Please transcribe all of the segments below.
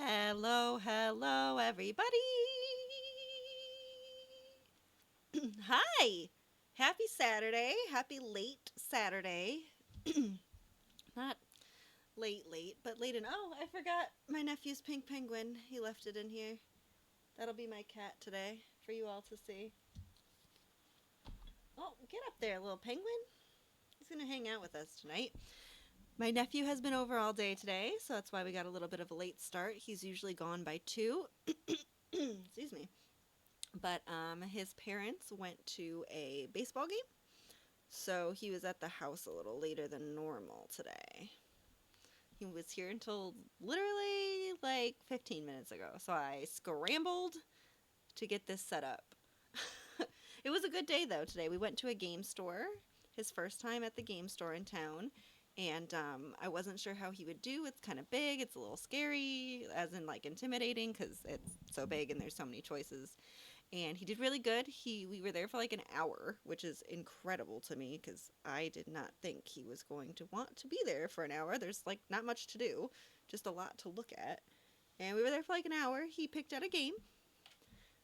Hello, hello, everybody. Hi. Happy Saturday. Happy late Saturday. Not late, but late. Oh, I forgot my nephew's pink penguin. He left it in here. That'll be my cat today for you all to see. Oh, get up there, little penguin. He's going to hang out with us tonight. My nephew has been over all day today, so that's why we got a little bit of a late start. He's usually gone by 2. Excuse me. But his parents went to a baseball game, so he was at the house a little later than normal today. He was here until literally like 15 minutes ago, so I scrambled to get this set up. It was a good day though today. We went to a game store, his first time at the game store in town, and I wasn't sure how he would do. It's kind of big, it's a little scary, as in like intimidating because it's so big and there's so many choices, and he did really good. We were there for like an hour, which is incredible to me because I did not think he was going to want to be there for an hour. There's like not much to do, just a lot to look at. And we were there for like an hour. He picked out a game,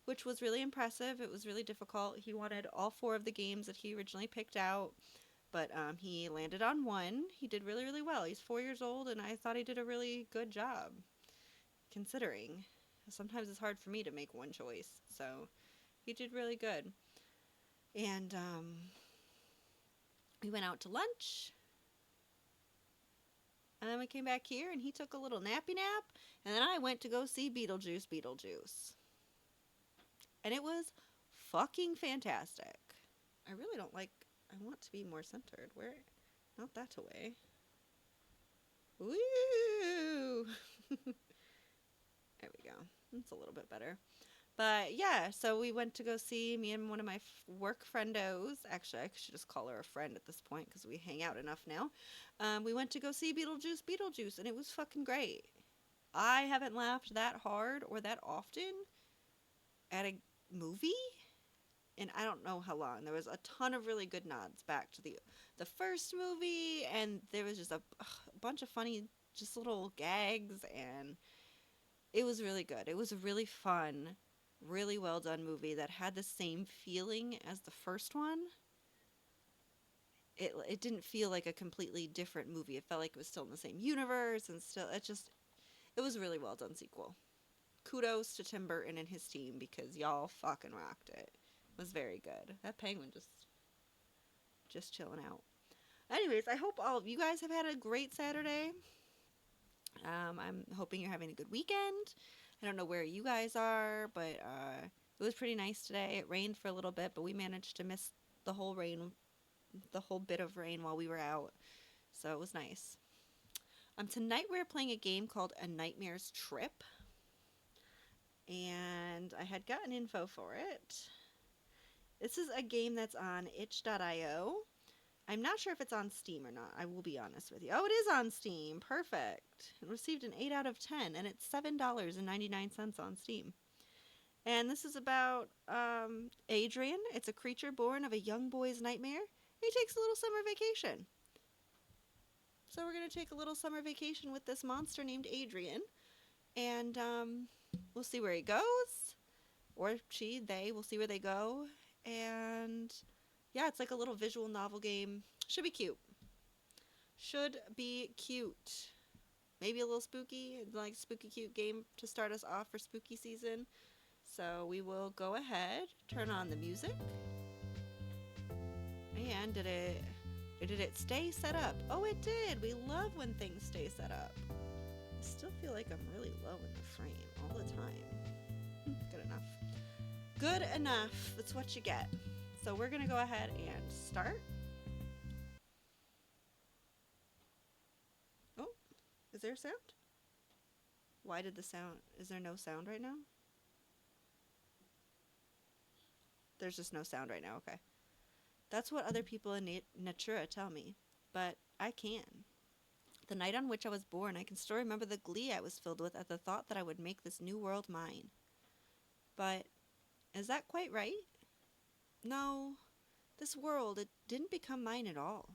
which was really impressive. It was really difficult. He wanted all 4 of the games that he originally picked out, but he landed on one. He did really, really well. He's 4 years old, and I thought he did a really good job considering. Sometimes it's hard for me to make one choice, so he did really good. And we went out to lunch, and then we came back here, and he took a little nappy nap, and then I went to go see Beetlejuice. And it was fucking fantastic. I really don't like. I want to be more centered. Where? Not that away. Woo! There we go. It's a little bit better. But yeah, so we went to go see me and one of my work friendos. Actually, I should just call her a friend at this point because we hang out enough now. We went to go see Beetlejuice, and it was fucking great. I haven't laughed that hard or that often at a movie and I don't know how long. There was a ton of really good nods back to the first movie, and there was just a bunch of funny, just little gags, and it was really good. It was a really fun, really well done movie that had the same feeling as the first one. It didn't feel like a completely different movie. It felt like it was still in the same universe, and still it was a really well done sequel. Kudos to Tim Burton and his team because y'all fucking rocked it. It was very good. That penguin just chilling out. Anyways, I hope all of you guys have had a great Saturday. I'm hoping you're having a good weekend. I don't know where you guys are, but it was pretty nice today. It rained for a little bit, but we managed to miss the whole rain, the whole bit of rain while we were out. So it was nice. Tonight we're playing a game called A Nightmare's Trip, and I had gotten info for it. This is a game that's on itch.io. I'm not sure if it's on Steam or not. I will be honest with you. Oh, it is on Steam. Perfect. It received an 8 out of 10, and it's $7.99 on Steam. And this is about Adrian. It's a creature born of a young boy's nightmare. He takes a little summer vacation. So we're going to take a little summer vacation with this monster named Adrian. And we'll see where he goes. Or she, they, we'll see where they go. And yeah, it's like a little visual novel game. Should be cute. Should be cute. Maybe a little spooky, like spooky cute game to start us off for spooky season. So we will go ahead, turn on the music. And did it stay set up? Oh, it did. We love when things stay set up. I still feel like I'm really low in the frame all the time. Good enough. Good enough. That's what you get. So we're going to go ahead and start. Oh, is there a sound? Why did the sound... Is there no sound right now? There's just no sound right now, okay. That's what other people in Natura tell me, but I can. The night on which I was born, I can still remember the glee I was filled with at the thought that I would make this new world mine. But is that quite right? No, this world, it didn't become mine at all.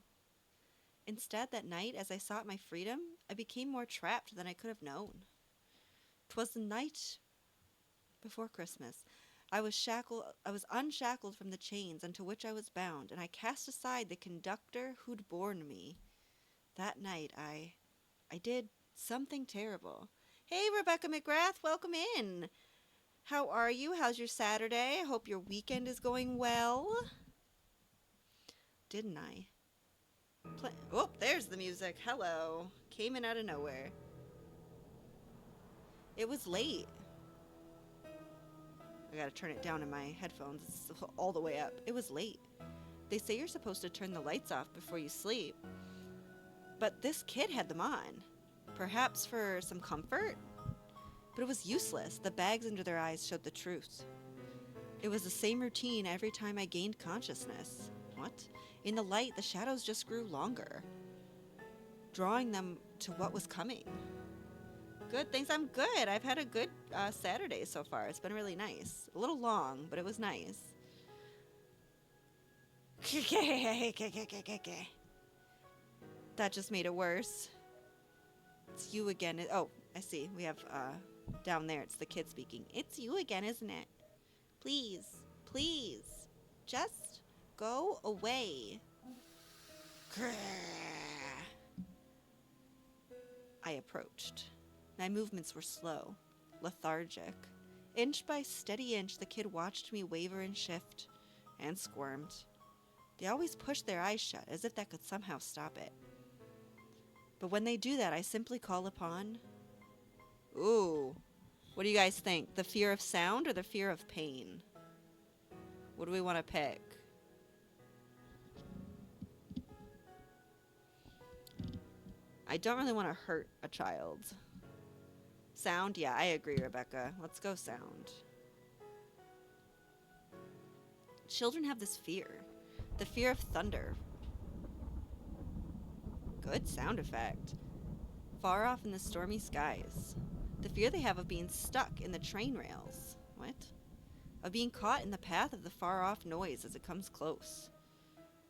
Instead, that night, as I sought my freedom, I became more trapped than I could have known. 'Twas the night before Christmas. I was unshackled from the chains unto which I was bound, and I cast aside the conductor who'd borne me. That night I did something terrible. Hey, Rebecca McGrath, welcome in. How are you? How's your Saturday? I hope your weekend is going well. Didn't I? Oh, there's the music. Hello. Came in out of nowhere. It was late. I gotta turn it down in my headphones. It's all the way up. It was late. They say you're supposed to turn the lights off before you sleep. But this kid had them on. Perhaps for some comfort? But it was useless. The bags under their eyes showed the truth. It was the same routine every time I gained consciousness. What? In the light, the shadows just grew longer, drawing them to what was coming. Good, thanks. I'm good. I've had a good Saturday so far. It's been really nice. A little long, but it was nice. That just made it worse. It's you again. Oh, I see. We have down there, it's the kid speaking. It's you again, isn't it? Please, please, just go away. I approached. My movements were slow, lethargic. Inch by steady inch, the kid watched me waver and shift, and squirmed. They always push their eyes shut, as if that could somehow stop it. But when they do that, I simply call upon... Ooh. What do you guys think? The fear of sound or the fear of pain? What do we want to pick? I don't really want to hurt a child. Sound? Yeah, I agree, Rebecca. Let's go sound. Children have this fear. The fear of thunder. Good sound effect. Far off in the stormy skies. The fear they have of being stuck in the train rails. What? Of being caught in the path of the far-off noise as it comes close.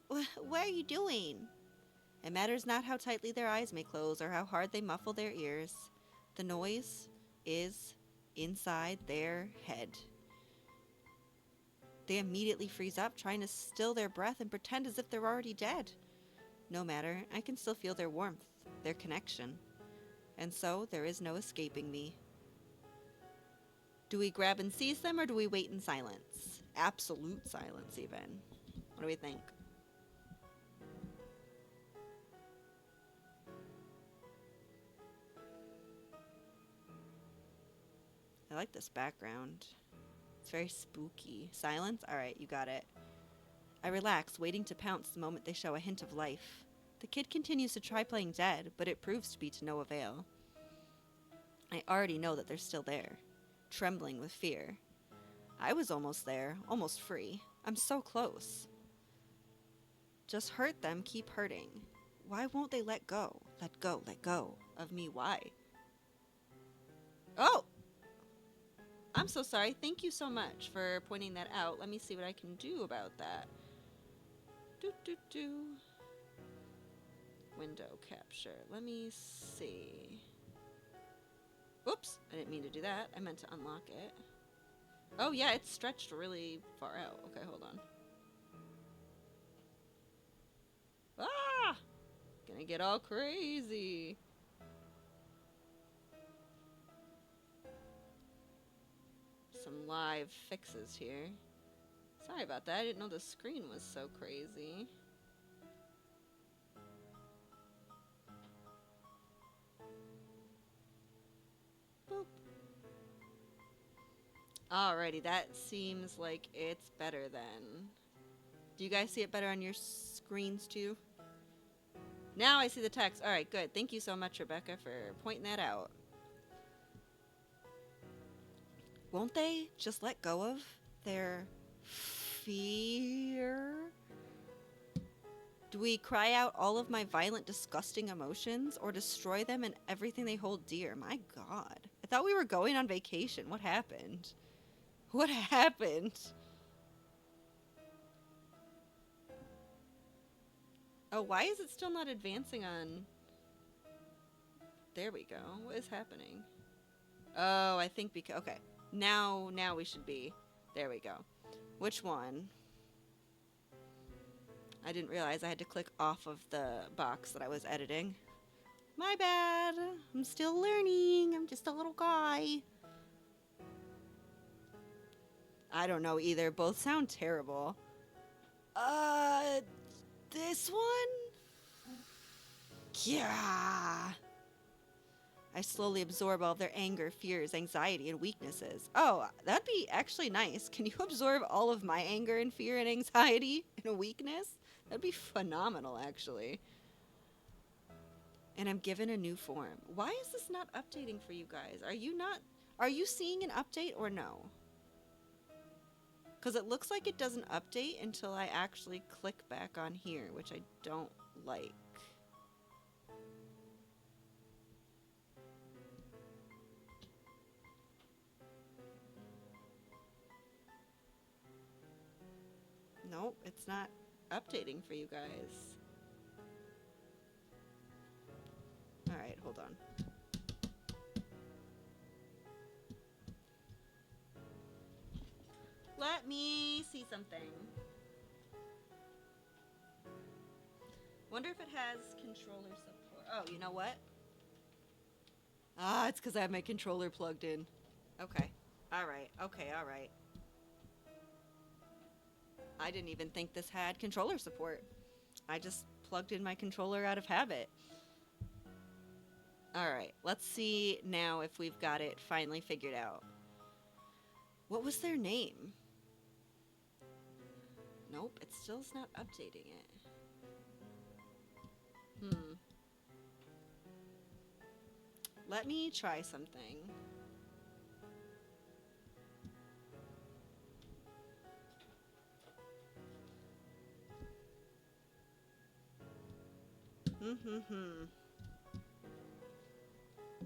What are you doing? It matters not how tightly their eyes may close or how hard they muffle their ears. The noise is inside their head. They immediately freeze up, trying to still their breath and pretend as if they're already dead. No matter, I can still feel their warmth, their connection. And so, there is no escaping me. Do we grab and seize them, or do we wait in silence? Absolute silence, even. What do we think? I like this background. It's very spooky. Silence? Alright, you got it. I relax, waiting to pounce the moment they show a hint of life. The kid continues to try playing dead, but it proves to be to no avail. I already know that they're still there, trembling with fear. I was almost there, almost free. I'm so close. Just hurt them, keep hurting. Why won't they let go? Let go, let go. Of me, why? Oh! I'm so sorry. Thank you so much for pointing that out. Let me see what I can do about that. Window capture. Let me see. Oops, I didn't mean to do that. I meant to unlock it. Oh yeah, it's stretched really far out. Okay, hold on. Ah! Gonna get all crazy. Some live fixes here. Sorry about that. I didn't know the screen was so crazy. Boop. Alrighty, that seems like it's better then. Do you guys see it better on your screens too? Now I see the text. Alright, good. Thank you so much, Rebecca, for pointing that out. Won't they just let go of their fear? Do we cry out all of my violent, disgusting emotions or destroy them and everything they hold dear? My God. I thought we were going on vacation. What happened? What happened? Oh, why is it still not advancing on... There we go. What is happening? Oh, I think because okay. Now we should be. There we go. Which one? I didn't realize I had to click off of the box that I was editing. My bad. I'm still learning. I'm just a little guy. I don't know either. Both sound terrible. Uh, this one? Yeah. I slowly absorb all of their anger, fears, anxiety, and weaknesses. Oh, that'd be actually nice. Can you absorb all of my anger and fear and anxiety and a weakness? That'd be phenomenal, actually. And I'm given a new form. Why is this not updating for you guys? Are you seeing an update or no? Because it looks like it doesn't update until I actually click back on here, which I don't like. Nope, it's not updating for you guys. Alright, hold on. Let me see something. Wonder if it has controller support. Oh, you know what? Ah, it's because I have my controller plugged in. Okay. Alright. Okay, alright. I didn't even think this had controller support. I just plugged in my controller out of habit. Alright, let's see now if we've got it finally figured out. What was their name? Nope, it still's not updating it. Let me try something.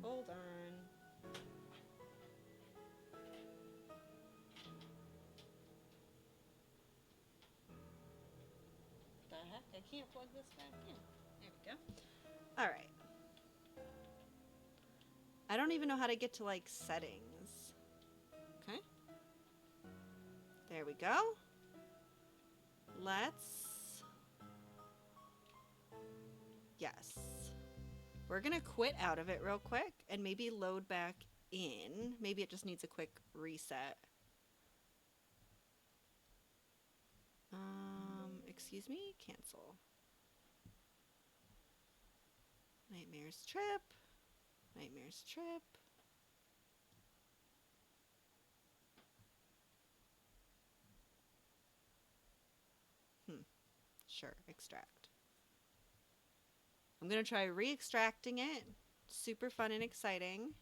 Hold on. The heck? I can't plug this back in. There we go. Alright. I don't even know how to get to, like, settings. Okay. There we go. Let's... Yes. We're gonna quit out of it real quick and maybe load back in. Maybe it just needs a quick reset. Excuse me? Cancel. Nightmares trip. Nightmares trip. Sure, extract. I'm gonna try re-extracting it. Super fun and exciting.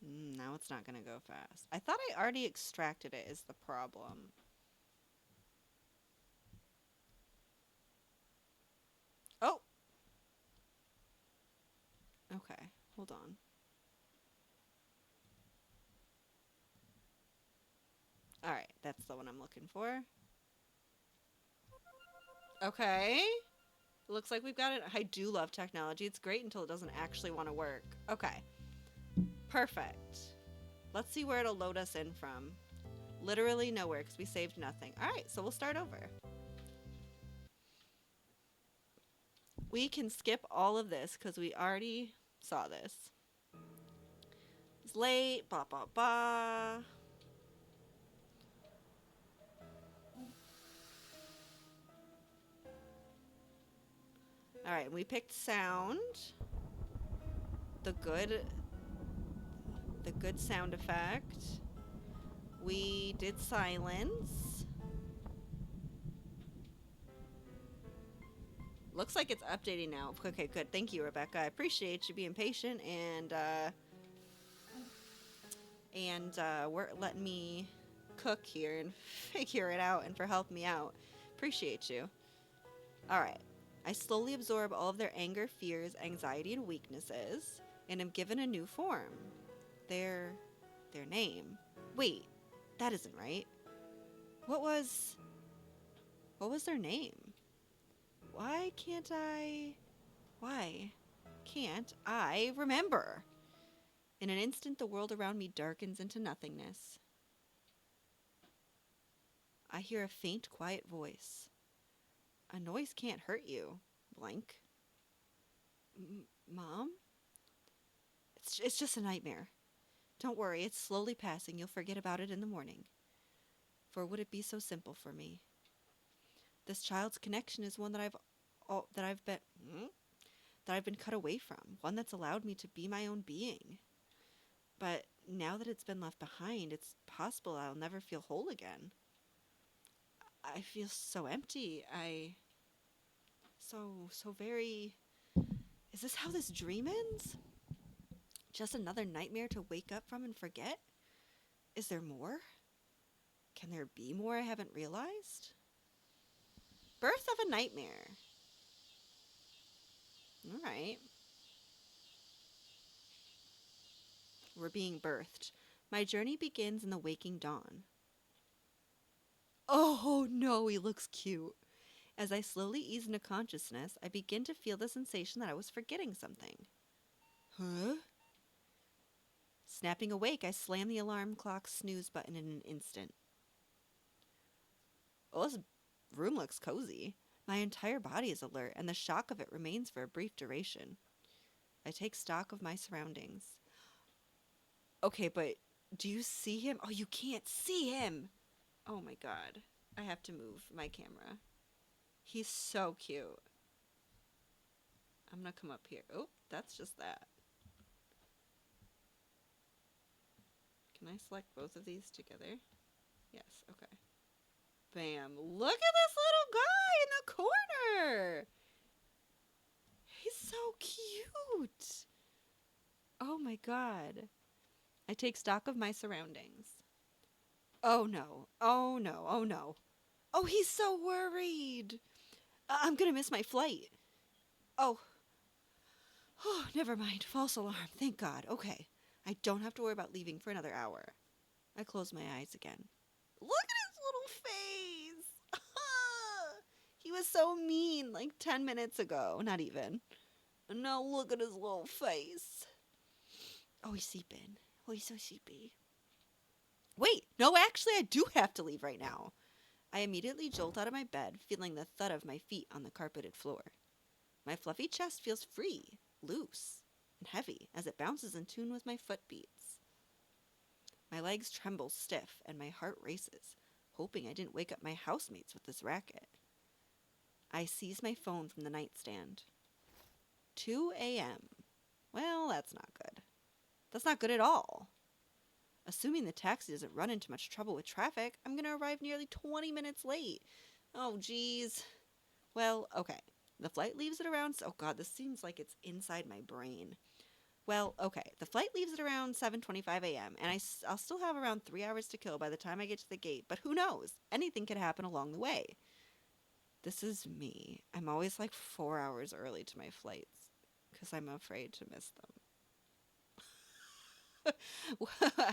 Now it's not gonna go fast. I thought I already extracted it is the problem. Oh! Okay, hold on. Alright, that's the one I'm looking for. Okay. Looks like we've got it. I do love technology. It's great until it doesn't actually want to work. Okay. Perfect. Let's see where it'll load us in from. Literally nowhere because we saved nothing. Alright, so we'll start over. We can skip all of this because we already saw this. It's late. Ba ba ba. Alright, we picked sound. The good sound effect. We did silence. Looks like it's updating now. Okay, good. Thank you, Rebecca. I appreciate you being patient and we're letting me cook here and figure it out and for helping me out. Appreciate you. All right. I slowly absorb all of their anger, fears, anxiety, and weaknesses, and am given a new form. Their name. Wait, that isn't right. What was their name? Why can't I? Why? can't I remember? In an instant, the world around me darkens into nothingness. I hear a faint, quiet voice. A noise can't hurt you, blank. Mom? It's just a nightmare. Don't worry, it's slowly passing. You'll forget about it in the morning. For would it be so simple for me? This child's connection is one that I've been cut away from, one that's allowed me to be my own being. But now that it's been left behind, it's possible I'll never feel whole again. I feel so empty. So very... Is this how this dream ends? Just another nightmare to wake up from and forget? Is there more? Can there be more I haven't realized? Birth of a nightmare. All right. We're being birthed. My journey begins in the waking dawn. Oh no, he looks cute. As I slowly ease into consciousness, I begin to feel the sensation that I was forgetting something. Huh? Snapping awake, I slam the alarm clock's snooze button in an instant. Oh, this room looks cozy. My entire body is alert, and the shock of it remains for a brief duration. I take stock of my surroundings. Okay, but do you see him? Oh, you can't see him! Oh my god. I have to move my camera. He's so cute. I'm gonna come up here. Oh, that's just that. Can I select both of these together? Yes, okay. Bam. Look at this little guy in the corner! He's so cute! Oh my god. I take stock of my surroundings. Oh no. Oh no. Oh no. Oh, he's so worried. I'm gonna miss my flight. Oh. Oh, never mind. False alarm. Thank God. Okay. I don't have to worry about leaving for another hour. I close my eyes again. Look at his little face. He was so mean like 10 minutes ago. Not even. And now look at his little face. Oh, he's sleeping. Oh, he's so sleepy. Wait, no, actually, I do have to leave right now. I immediately jolt out of my bed, feeling the thud of my feet on the carpeted floor. My fluffy chest feels free, loose, and heavy as it bounces in tune with my foot beats. My legs tremble stiff, and my heart races, hoping I didn't wake up my housemates with this racket. I seize my phone from the nightstand. 2 a.m. Well, that's not good. That's not good at all. Assuming the taxi doesn't run into much trouble with traffic, I'm going to arrive nearly 20 minutes late. Oh, geez. Well, okay. The flight leaves at around... Oh, God, this seems like it's inside my brain. Well, okay. The flight leaves at around 7:25 a.m., and I'll still have around 3 hours to kill by the time I get to the gate. But who knows? Anything could happen along the way. This is me. I'm always like 4 hours early to my flights because I'm afraid to miss them.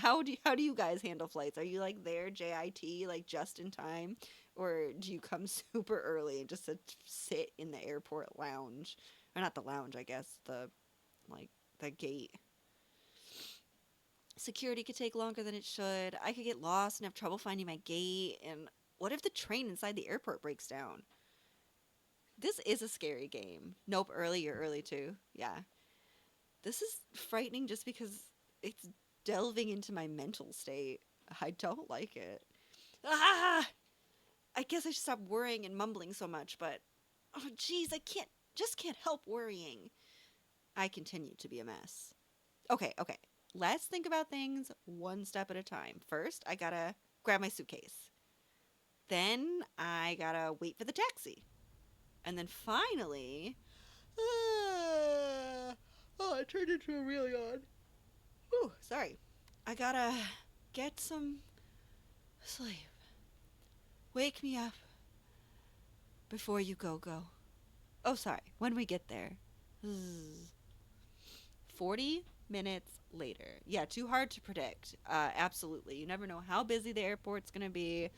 How do you guys handle flights? Are you like there JIT, like just in time, or do you come super early and just sit in the airport lounge, or not the lounge, I guess, the gate? Security could take longer than it should. I could get lost and have trouble finding my gate. And what if the train inside the airport breaks down? This is a scary game. Nope, you're early too. Yeah. This is frightening just because it's delving into my mental state. I don't like it. Ah! I guess I should stop worrying and mumbling so much, but oh geez, I can't help worrying. I continue to be a mess. Okay. Let's think about things one step at a time. First, I gotta grab my suitcase. Then I gotta wait for the taxi. And then finally... I turned into a real yawn. Ooh, sorry. I gotta get some sleep. Wake me up before you go. Oh, sorry. When we get there. 40 minutes later. Yeah, too hard to predict. Absolutely. You never know how busy the airport's gonna be.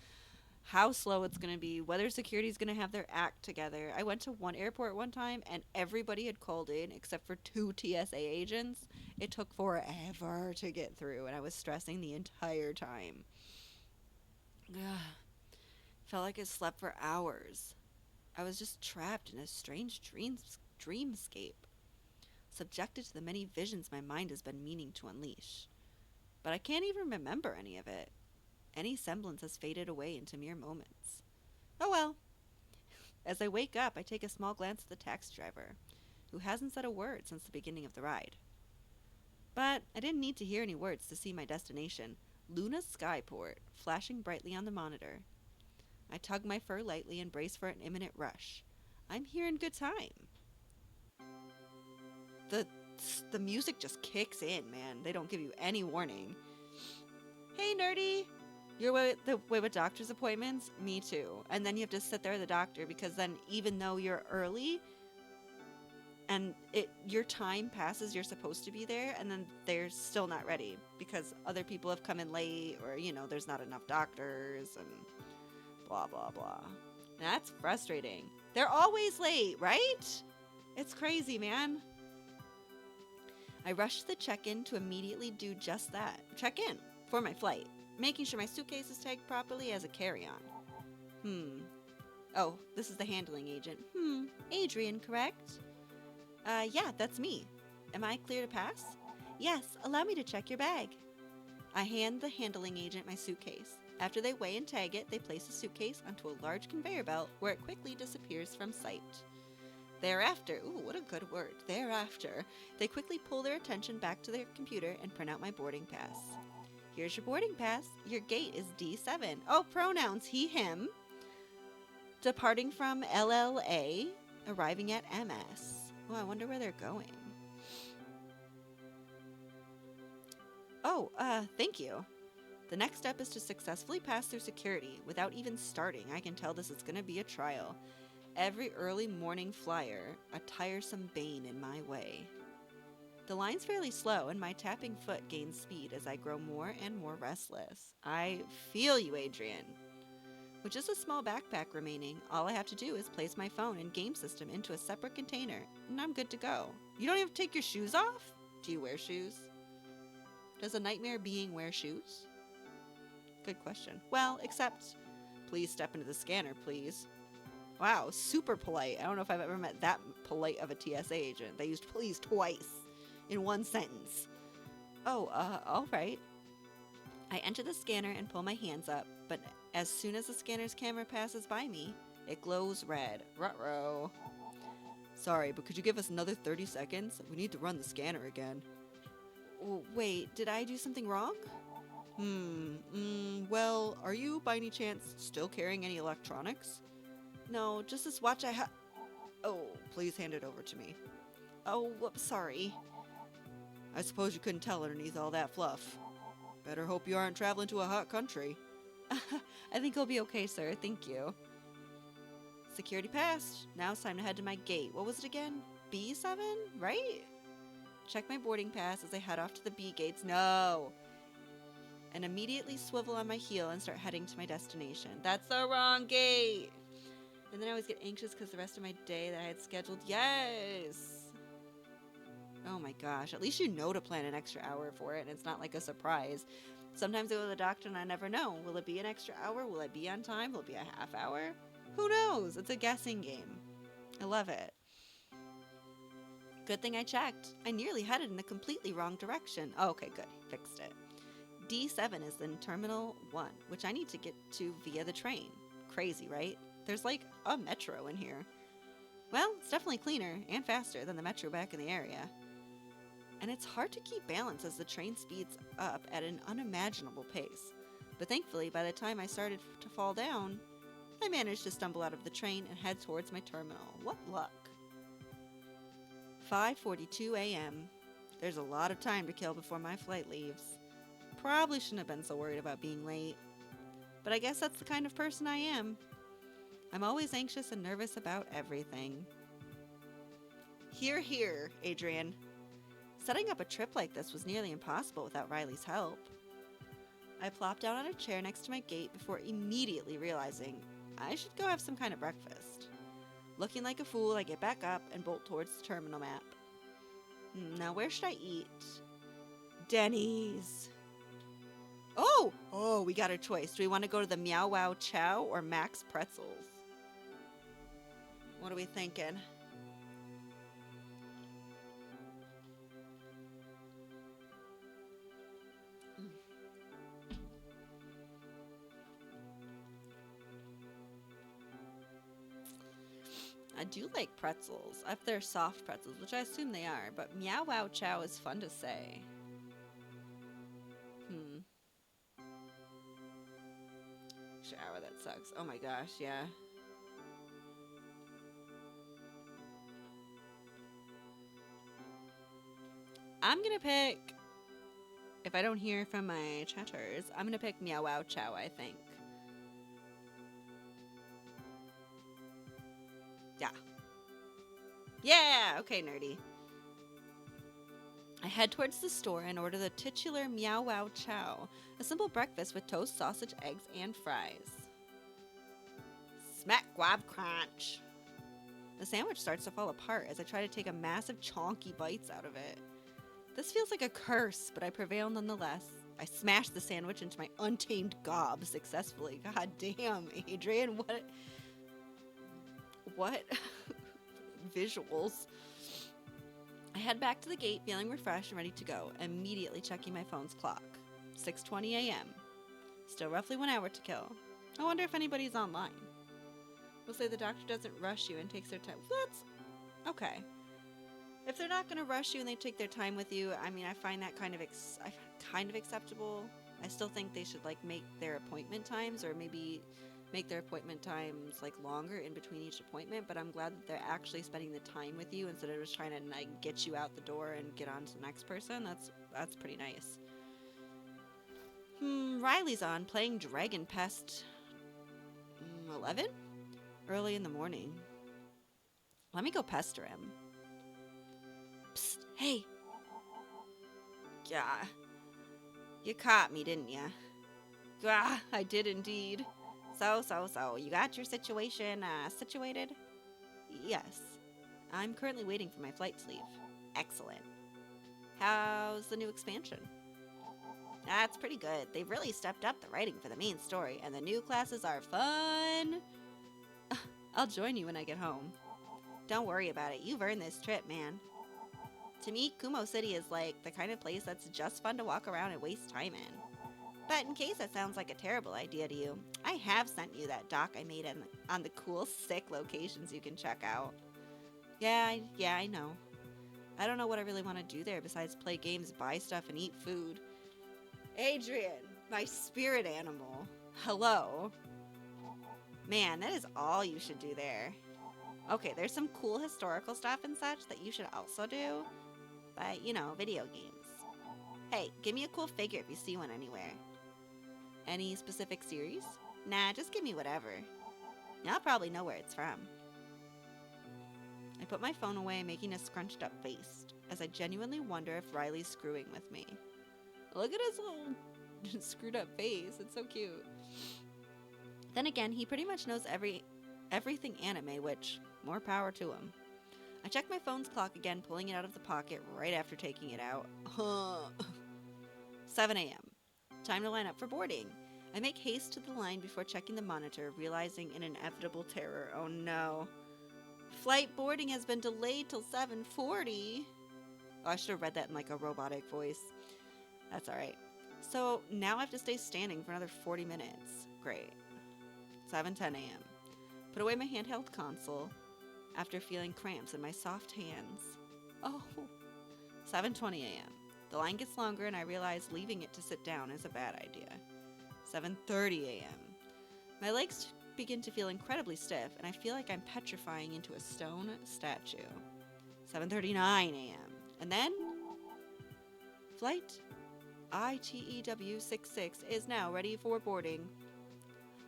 how slow it's going to be, whether security's going to have their act together. I went to one airport one time and everybody had called in except for 2 TSA agents. It took forever to get through and I was stressing the entire time. Ugh. Felt like I slept for hours. I was just trapped in a strange dreamscape, subjected to the many visions my mind has been meaning to unleash. But I can't even remember any of it. Any semblance has faded away into mere moments. Oh well. As I wake up, I take a small glance at the taxi driver, who hasn't said a word since the beginning of the ride. But I didn't need to hear any words to see my destination, Luna Skyport, flashing brightly on the monitor. I tug my fur lightly and brace for an imminent rush. I'm here in good time. The the music just kicks in, man. They don't give you any warning. Hey, nerdy! You're the way with doctor's appointments? Me too. And then you have to sit there at the doctor because then even though you're early and your time passes, you're supposed to be there, and then they're still not ready because other people have come in late or, there's not enough doctors and blah, blah, blah. And that's frustrating. They're always late, right? It's crazy, man. I rush to the check-in to immediately do just that. Check in for my flight, making sure my suitcase is tagged properly as a carry-on. Oh, this is the handling agent. Adrian, correct? Yeah, that's me. Am I clear to pass? Yes, allow me to check your bag. I hand the handling agent my suitcase. After they weigh and tag it, they place the suitcase onto a large conveyor belt where it quickly disappears from sight. Thereafter, what a good word, thereafter, they quickly pull their attention back to their computer and print out my boarding pass. Here's your boarding pass. Your gate is D7. Oh, pronouns, he, him. Departing from LLA, arriving at MS. Oh, I wonder where they're going. Oh, thank you. The next step is to successfully pass through security without even starting. I can tell this is going to be a trial. Every early morning flyer, a tiresome bane in my way. The line's fairly slow, and my tapping foot gains speed as I grow more and more restless. I feel you, Adrian. With just a small backpack remaining, all I have to do is place my phone and game system into a separate container, and I'm good to go. You don't even take your shoes off? Do you wear shoes? Does a nightmare being wear shoes? Good question. Well, except, please step into the scanner, please. Wow, super polite. I don't know if I've ever met that polite of a TSA agent. They used please twice in one sentence. Oh, all right. I enter the scanner and pull my hands up, but as soon as the scanner's camera passes by me, it glows red. Ruh-roh. Sorry, but could you give us another 30 seconds? We need to run the scanner again. Wait, did I do something wrong? Well, are you, by any chance, still carrying any electronics? No, just this watch I have. Oh, please hand it over to me. Oh, whoops, sorry. I suppose you couldn't tell underneath all that fluff. Better hope you aren't traveling to a hot country. I think I'll be okay, sir. Thank you. Security passed. Now it's time to head to my gate. What was it again? B7, right? Check my boarding pass as I head off to the B gates. No! And immediately swivel on my heel and start heading to my destination. That's the wrong gate! And then I always get anxious because the rest of my day that I had scheduled. Yes! Oh my gosh. At least you know to plan an extra hour for it and it's not like a surprise. Sometimes I go to the doctor and I never know. Will it be an extra hour? Will I be on time? Will it be a half hour? Who knows? It's a guessing game. I love it. Good thing I checked. I nearly headed in the completely wrong direction. Oh, okay, good. Fixed it. D7 is in Terminal 1, which I need to get to via the train. Crazy, right? There's like a metro in here. Well, it's definitely cleaner and faster than the metro back in the area. And it's hard to keep balance as the train speeds up at an unimaginable pace. But thankfully, by the time I started to fall down, I managed to stumble out of the train and head towards my terminal. What luck. 5:42 a.m. There's a lot of time to kill before my flight leaves. Probably shouldn't have been so worried about being late. But I guess that's the kind of person I am. I'm always anxious and nervous about everything. Hear, hear, Adrian. Setting up a trip like this was nearly impossible without Riley's help. I plop down on a chair next to my gate before immediately realizing I should go have some kind of breakfast. Looking like a fool, I get back up and bolt towards the terminal map. Now, where should I eat? Denny's. Oh, we got a choice. Do we want to go to the Meow Wow Chow or Max Pretzels? What are we thinking? I do like pretzels, if they're soft pretzels, which I assume they are, but Meow Wow Chow is fun to say. Shower, that sucks. Oh my gosh, yeah. I'm gonna pick, if I don't hear from my chatters, I'm gonna pick Meow Wow Chow, I think. Yeah. Yeah! Okay, nerdy. I head towards the store and order the titular Meow Wow Chow, a simple breakfast with toast, sausage, eggs, and fries. Smack, guab, crunch. The sandwich starts to fall apart as I try to take a massive chonky bites out of it. This feels like a curse, but I prevail nonetheless. I smash the sandwich into my untamed gob successfully. God damn, Adrian, what visuals. I head back to the gate feeling refreshed and ready to go, immediately checking my phone's clock. 6:20 a.m. Still roughly 1 hour to kill. I wonder if anybody's online. We'll say the doctor doesn't rush you and takes their time. That's okay. If they're not going to rush you and they take their time with you, I mean, I find that kind of acceptable. I still think they should like make their appointment times, or maybe make their appointment times like longer in between each appointment, but I'm glad that they're actually spending the time with you instead of just trying to like get you out the door and get on to the next person. That's pretty nice. Riley's on playing Dragon Pest 11? Early in the morning. Let me go pester him. Psst, hey. Yeah. You caught me, didn't ya? Gah, I did indeed. So, you got your situation situated? Yes. I'm currently waiting for my flight to leave. Excellent. How's the new expansion? That's pretty good. They've really stepped up the writing for the main story, and the new classes are fun. I'll join you when I get home. Don't worry about it. You've earned this trip, man. To me, Kumo City is like the kind of place that's just fun to walk around and waste time in. But in case that sounds like a terrible idea to you, I have sent you that doc I made on the cool, sick locations you can check out. Yeah, I know. I don't know what I really want to do there besides play games, buy stuff, and eat food. Adrian, my spirit animal. Hello. Man, that is all you should do there. Okay, there's some cool historical stuff and such that you should also do, but, you know, video games. Hey, give me a cool figure if you see one anywhere. Any specific series? Nah, just give me whatever. I'll probably know where it's from. I put my phone away, making a scrunched up face, as I genuinely wonder if Riley's screwing with me. Look at his little screwed up face, it's so cute. Then again, he pretty much knows everything anime, which, more power to him. I check my phone's clock again, pulling it out of the pocket right after taking it out. 7 a.m. Time to line up for boarding. I make haste to the line before checking the monitor, realizing an inevitable terror. Oh no. Flight boarding has been delayed till 7:40. Oh, I should have read that in like a robotic voice. That's alright. So now I have to stay standing for another 40 minutes. Great. 7:10 a.m. Put away my handheld console after feeling cramps in my soft hands. Oh. 7:20 a.m. The line gets longer and I realize leaving it to sit down is a bad idea. 7:30 a.m. My legs begin to feel incredibly stiff and I feel like I'm petrifying into a stone statue. 7:39 a.m. And then flight ITEW 66 is now ready for boarding.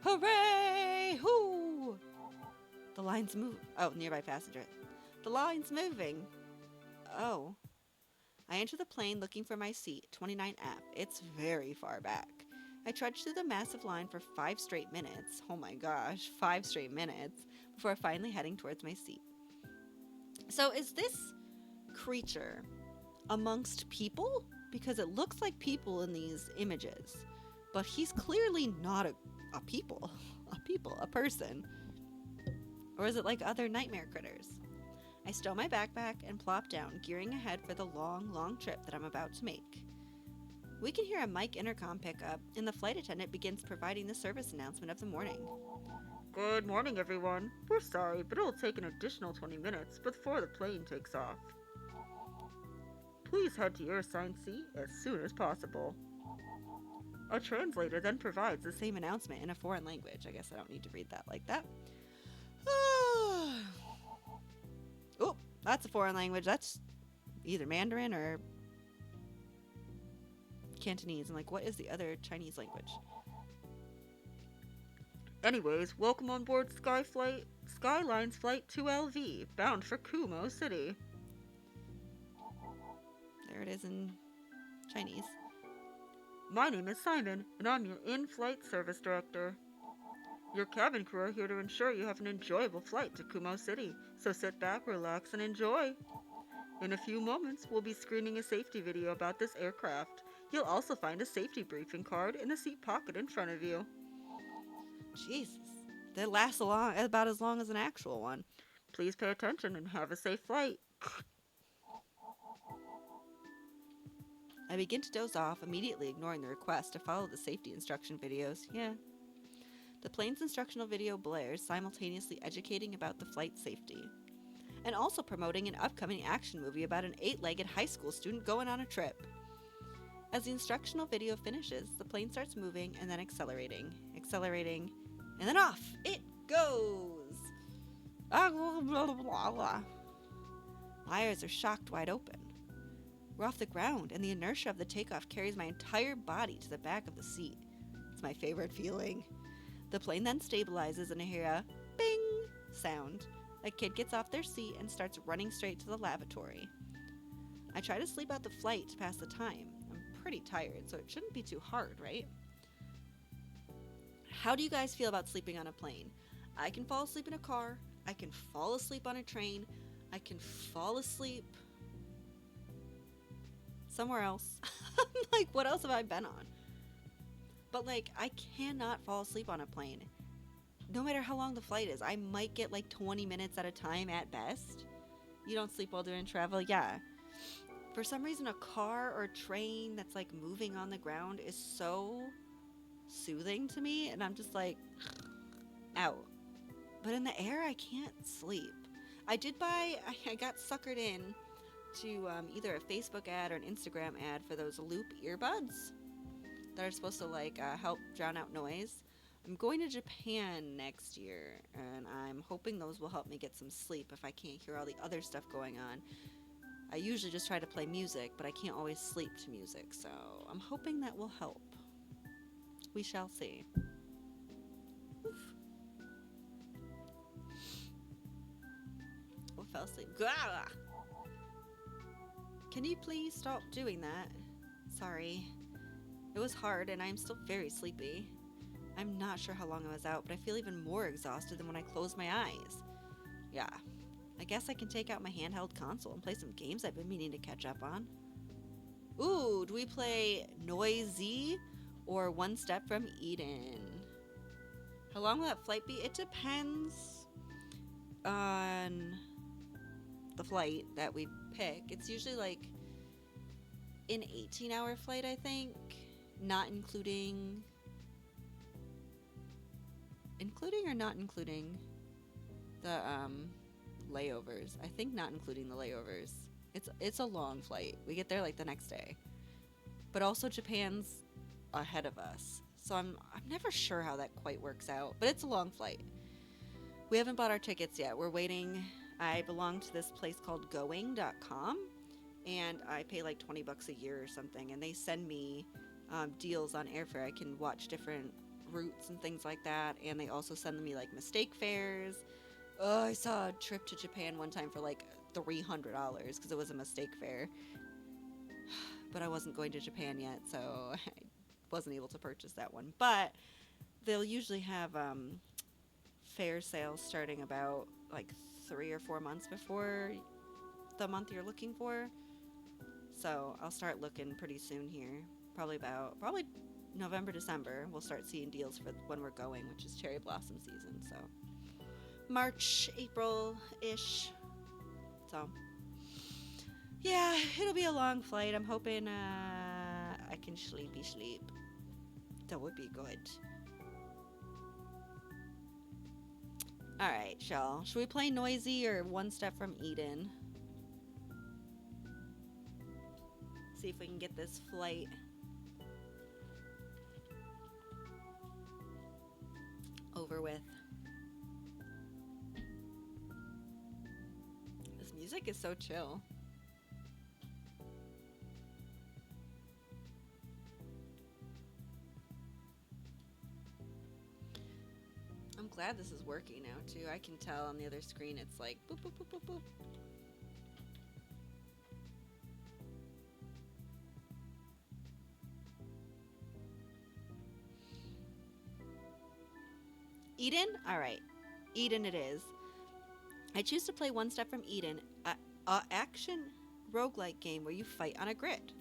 Hooray! Hoo! The line's move. Oh, nearby passenger. The line's moving. Oh. I enter the plane looking for my seat, 29F. It's very far back. I trudged through the massive line for 5 straight minutes. Oh my gosh, 5 straight minutes before finally heading towards my seat. So, is this creature amongst people? Because it looks like people in these images, but he's clearly not a people, a person. Or is it like other nightmare critters? I stow my backpack and plop down, gearing ahead for the long, long trip that I'm about to make. We can hear a mic intercom pick up, and the flight attendant begins providing the service announcement of the morning. Good morning, everyone. We're sorry, but it'll take an additional 20 minutes before the plane takes off. Please head to your assigned seat as soon as possible. A translator then provides the Same announcement in a foreign language. I guess I don't need to read that like that. Oh, that's a foreign language. That's either Mandarin or Cantonese. And like, what is the other Chinese language? Anyways, welcome on board Skyline's Flight 2LV, bound for Kumo City. There it is in Chinese. My name is Simon, and I'm your in-flight service director. Your cabin crew are here to ensure you have an enjoyable flight to Kumo City, so sit back, relax, and enjoy. In a few moments, we'll be screening a safety video about this aircraft. You'll also find a safety briefing card in the seat pocket in front of you. Jesus. They last about as long as an actual one. Please pay attention and have a safe flight. I begin to doze off, immediately ignoring the request to follow the safety instruction videos. Yeah. The plane's instructional video blares, simultaneously educating about the flight safety. And also promoting an upcoming action movie about an 8-legged high school student going on a trip. As the instructional video finishes, the plane starts moving and then accelerating, and then off it goes. My eyes are shocked wide open. We're off the ground, and the inertia of the takeoff carries my entire body to the back of the seat. It's my favorite feeling. The plane then stabilizes, and I hear a bing sound. A kid gets off their seat and starts running straight to the lavatory. I try to sleep out the flight to pass the time. I'm pretty tired, so it shouldn't be too hard, right? How do you guys feel about sleeping on a plane? I can fall asleep in a car. I can fall asleep on a train. I can fall asleep somewhere else. Like, what else have I been on? But, like, I cannot fall asleep on a plane. No matter how long the flight is, I might get like 20 minutes at a time at best. You don't sleep while doing travel? Yeah. For some reason, a car or a train that's like moving on the ground is so soothing to me, and I'm just like, out. But in the air, I can't sleep. I got suckered in to either a Facebook ad or an Instagram ad for those Loop earbuds that are supposed to like help drown out noise. I'm going to Japan next year, and I'm hoping those will help me get some sleep if I can't hear all the other stuff going on. I usually just try to play music, but I can't always sleep to music, so I'm hoping that will help. We shall see. Oof. Oh, fell asleep. Gah! Can you please stop doing that? Sorry. It was hard, and I'm still very sleepy. I'm not sure how long I was out, but I feel even more exhausted than when I closed my eyes. Yeah, I guess I can take out my handheld console and play some games I've been meaning to catch up on. Ooh, do we play Noisy or One Step from Eden? How long will that flight be? It depends on the flight that we pick. It's usually like an 18-hour flight, I think, not including or not including the layovers. I think not including the layovers. It's a long flight. We get there like the next day. But also Japan's ahead of us. So I'm never sure how that quite works out, but it's a long flight. We haven't bought our tickets yet. We're waiting. I belong to this place called going.com, and I pay like $20 a year or something, and they send me deals on airfare. I can watch different routes and things like that, and they also send me like mistake fares. Oh, I saw a trip to Japan one time for like $300 because it was a mistake fare, but I wasn't going to Japan yet, so I wasn't able to purchase that one. But they'll usually have fare sales starting about like 3 or 4 months before the month you're looking for. So I'll start looking pretty soon here. Probably November, December. We'll start seeing deals for when we're going, which is cherry blossom season. So March, April ish. So yeah, it'll be a long flight. I'm hoping I can sleep. That would be good. All right, should we play Noisy or One Step from Eden? See if we can get this flight over with. This music is so chill. I'm glad this is working now too. I can tell on the other screen it's like boop boop boop boop boop. Eden? Alright. Eden it is. I choose to play One Step from Eden, a action roguelike game where you fight on a grid.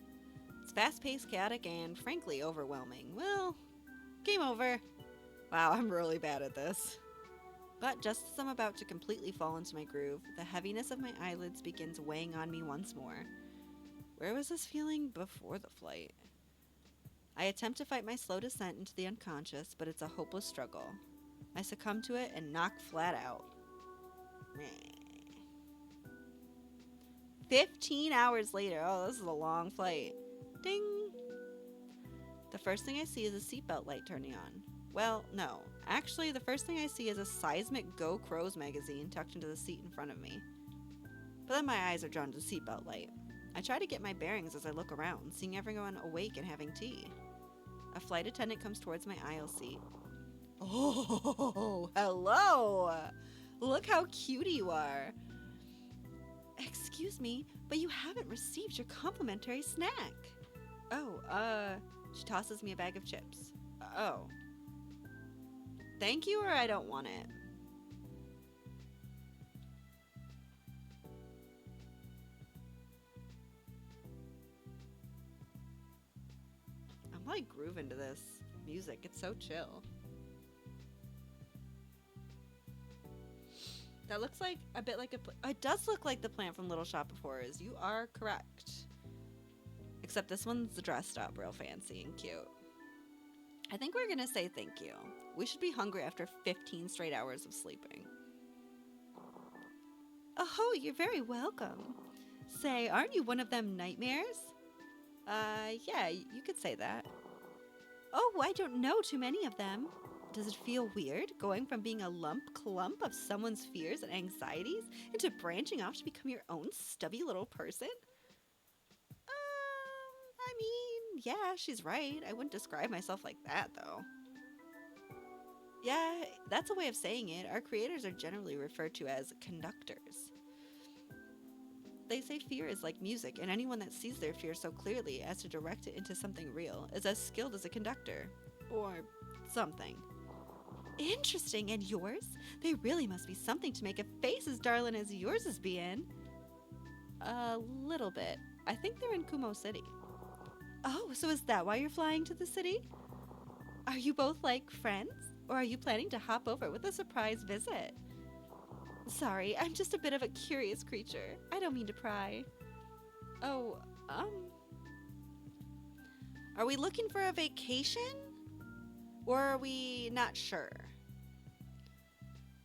It's fast-paced, chaotic, and frankly overwhelming. Well, game over. Wow, I'm really bad at this. But just as I'm about to completely fall into my groove, the heaviness of my eyelids begins weighing on me once more. Where was this feeling before the flight? I attempt to fight my slow descent into the unconscious, but it's a hopeless struggle. I succumb to it and knock flat out. 15 hours later. Oh, this is a long flight. Ding! The first thing I see is a seatbelt light turning on. Well, no. Actually, the first thing I see is a seismic Go Crows magazine tucked into the seat in front of me. But then my eyes are drawn to the seatbelt light. I try to get my bearings as I look around, seeing everyone awake and having tea. A flight attendant comes towards my aisle seat. Oh, hello! Look how cute you are. Excuse me, but you haven't received your complimentary snack. Oh, she tosses me a bag of chips. Oh. Thank you, or I don't want it. I'm like grooving to this music. It's so chill. That looks like a bit like it does look like the plant from Little Shop of Horrors. You are correct. Except this one's dressed up real fancy and cute. I think we're gonna say thank you. We should be hungry after 15 straight hours of sleeping. Oh, you're very welcome. Say, aren't you one of them nightmares? Yeah, you could say that. Oh, I don't know too many of them. Does it feel weird going from being a clump of someone's fears and anxieties into branching off to become your own stubby little person? I mean, yeah, she's right. I wouldn't describe myself like that, though. Yeah, that's a way of saying it. Our creators are generally referred to as conductors. They say fear is like music, and anyone that sees their fear so clearly as to direct it into something real is as skilled as a conductor. Or something. Interesting, and yours? They really must be something to make a face as darling as yours is being. A little bit. I think they're in Kumo City. Oh, so is that why you're flying to the city? Are you both like friends? Or are you planning to hop over with a surprise visit? Sorry, I'm just a bit of a curious creature. I don't mean to pry. Oh, are we looking for a vacation? Or are we not sure?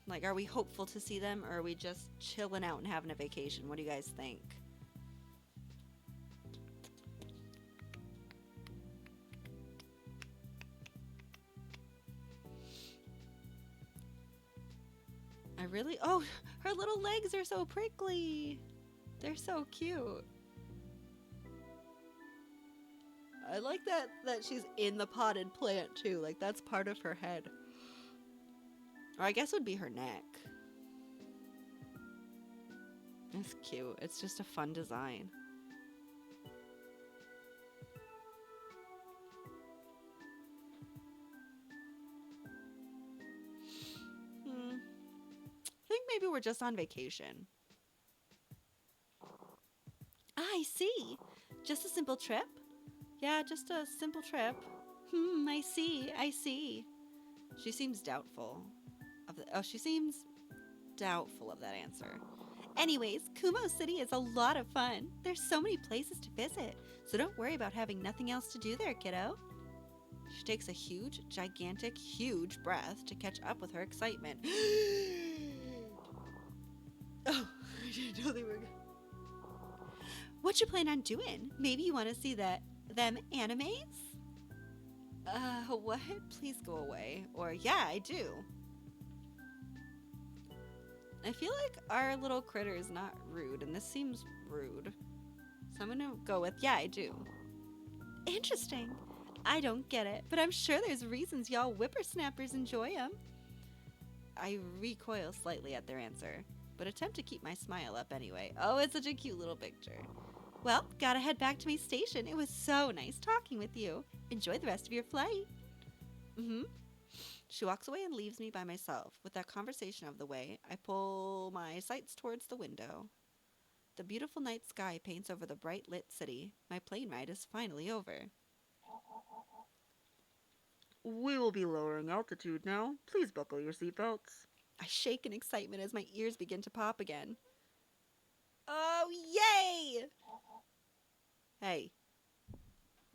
Like, are we hopeful to see them, or are we just chilling out and having a vacation? What do you guys think? Oh, her little legs are so prickly. They're so cute. I like that she's in the potted plant too. Like, that's part of her head. Or I guess it would be her neck. It's cute. It's just a fun design. maybe we're just on vacation. I see. Just a simple trip? Yeah, just a simple trip. I see. I see. She seems doubtful she seems doubtful of that answer. Anyways, Kumo City is a lot of fun. There's so many places to visit, so don't worry about having nothing else to do there, kiddo. She takes a huge, gigantic, huge breath to catch up with her excitement. Oh, I didn't know they were. What you plan on doing? Maybe you want to see them animes? What? Please go away. Or, yeah, I do. I feel like our little critter is not rude, and this seems rude. So I'm gonna go with, yeah, I do. Interesting. I don't get it, but I'm sure there's reasons y'all whippersnappers enjoy them. I recoil slightly at their answer, but attempt to keep my smile up anyway. Oh, it's such a cute little picture. Well, gotta head back to my station. It was so nice talking with you. Enjoy the rest of your flight. She walks away and leaves me by myself. With that conversation out of the way, I pull my sights towards the window. The beautiful night sky paints over the bright lit city. My plane ride is finally over. We will be lowering altitude now. Please buckle your seatbelts. I shake in excitement as my ears begin to pop again. Oh, yay! Hey.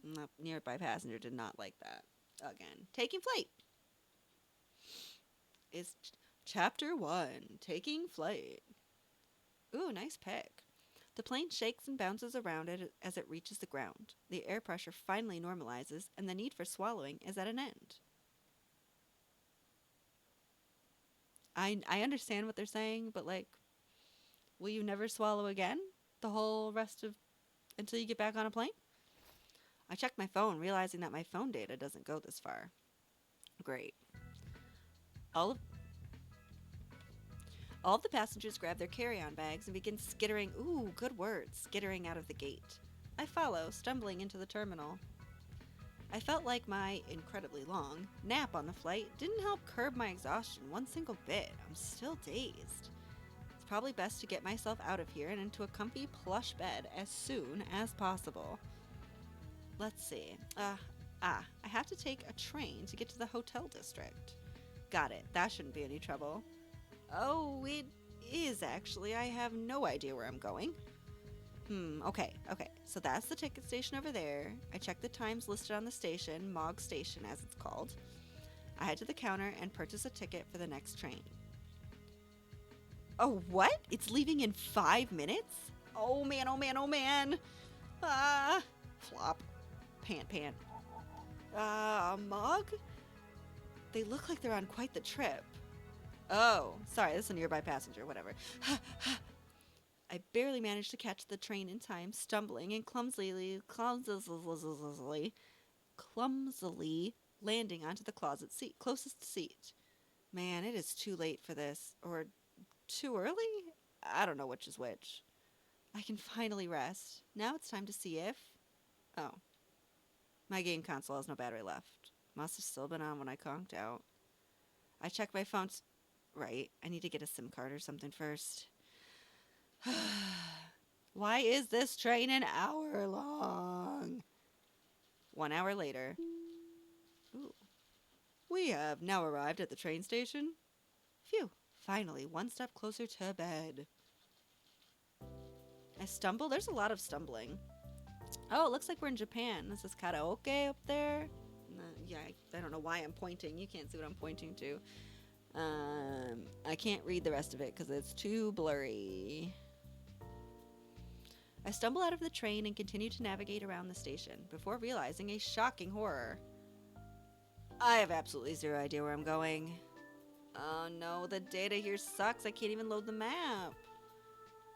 The nearby passenger did not like that. Again. Taking flight. Is Chapter 1. Taking flight. Ooh, nice pick. The plane shakes and bounces around it as it reaches the ground. The air pressure finally normalizes, and the need for swallowing is at an end. I understand what they're saying, but, like, will you never swallow again? The whole rest of... until you get back on a plane? I checked my phone, realizing that my phone data doesn't go this far. Great. All of the passengers grab their carry-on bags and begin skittering, ooh, good word, skittering out of the gate. I follow, stumbling into the terminal. I felt like my incredibly long nap on the flight didn't help curb my exhaustion one single bit. I'm still dazed. It's probably best to get myself out of here and into a comfy plush bed as soon as possible. Let's see. I have to take a train to get to the hotel district. Got it. That shouldn't be any trouble. Oh, it is actually. I have no idea where I'm going. Okay. So that's the ticket station over there. I check the times listed on the station, Mog Station as it's called. I head to the counter and purchase a ticket for the next train. Oh, what? It's leaving in 5 minutes? Oh man. Flop. Pant. Mog? They look like they're on quite the trip. Oh, sorry, this is a nearby passenger, whatever. I barely managed to catch the train in time, stumbling and clumsily landing onto the closest seat. Man, it is too late for this. Or too early? I don't know which is which. I can finally rest. Now it's time to see if... Oh. My game console has no battery left. Must have still been on when I conked out. I check my phone. Right, I need to get a SIM card or something first. Why is this train an hour long? 1 hour later. Ooh. We have now arrived at the train station. Phew, finally, one step closer to bed. I stumble. There's a lot of stumbling. Oh, it looks like we're in Japan. This is karaoke up there. Yeah, I don't know why I'm pointing. You can't see what I'm pointing to. I can't read the rest of it because it's too blurry. I stumble out of the train and continue to navigate around the station before realizing a shocking horror. I have absolutely zero idea where I'm going. Oh no, the data here sucks. I can't even load the map.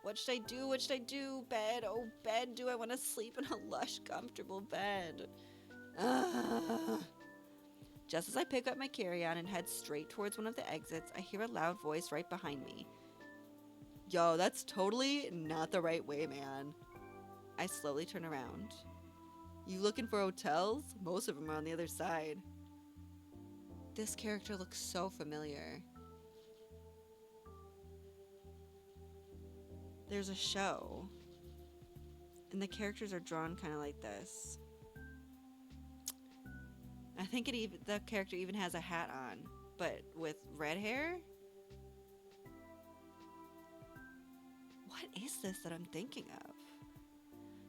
What should I do? Bed. Oh, bed. Do I want to sleep in a lush, comfortable bed? Just as I pick up my carry-on and head straight towards one of the exits, I hear a loud voice right behind me. Yo, that's totally not the right way, man. I slowly turn around. You looking for hotels? Most of them are on the other side. This character looks so familiar. there's a show, and the characters are drawn kind of like this. I think the character even has a hat on, but with red hair. What is this that I'm thinking of?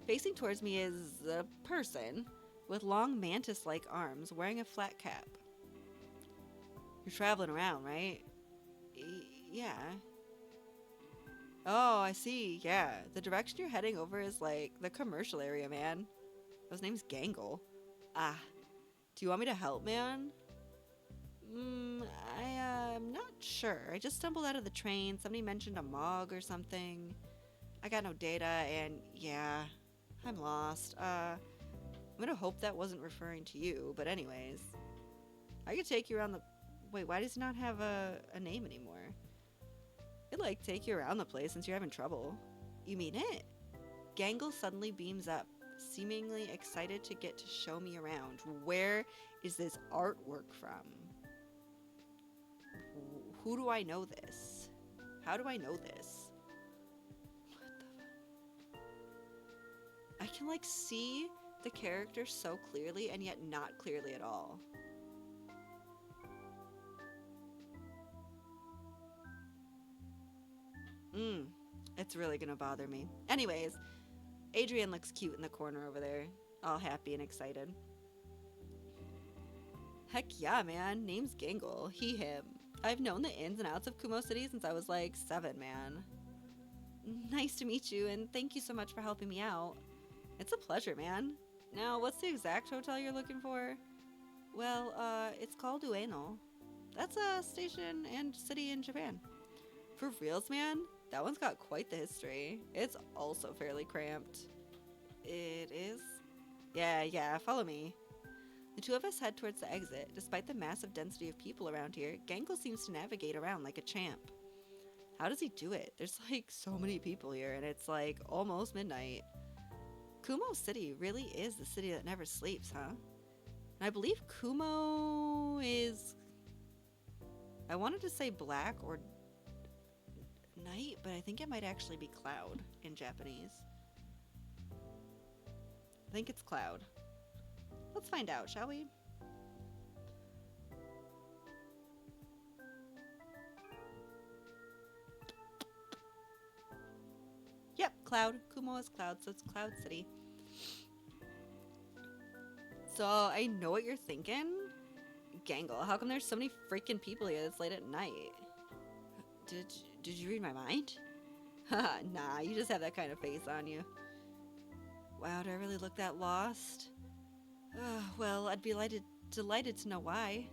Facing towards me is a person with long mantis-like arms wearing a flat cap. You're traveling around, right? Yeah. Oh, I see. Yeah. The direction you're heading over is like the commercial area, man. His name's Gangle. Ah. Do you want me to help, man? I'm not sure. I just stumbled out of the train. Somebody mentioned a Mog or something. I got no data, and yeah, I'm lost. I'm gonna hope that wasn't referring to you, but anyways. I could take you around the... Wait, why does he not have a name anymore? I'd like take you around the place since you're having trouble. You mean it? Gangle suddenly beams up, seemingly excited to get to show me around. Where is this artwork from? Who do I know this? How do I know this? What the fuck? I can like see the character so clearly and yet not clearly at all. It's really gonna bother me. Anyways, Adrian looks cute in the corner over there, all happy and excited. Heck yeah, man. Name's Gangle. He, him. I've known the ins and outs of Kumo City since I was like 7, man. Nice to meet you, and thank you so much for helping me out. It's a pleasure, man. Now, what's the exact hotel you're looking for? Well, it's called Ueno. That's a station and city in Japan. For reals, man? That one's got quite the history. It's also fairly cramped. It is? Yeah, follow me. The two of us head towards the exit. Despite the massive density of people around here, Gangle seems to navigate around like a champ. How does he do it? There's like so many people here, and it's like almost midnight. Kumo City really is the city that never sleeps, huh? And I believe Kumo is... I wanted to say black or night, but I think it might actually be cloud in Japanese. I think it's cloud. Let's find out, shall we? Yep, cloud. Kumo is cloud, so it's Cloud City. So I know what you're thinking. Gangle, how come there's so many freaking people here this late at night? Did you read my mind? Haha, nah, you just have that kind of face on you. Wow, do I really look that lost? Well, I'd be delighted to know why.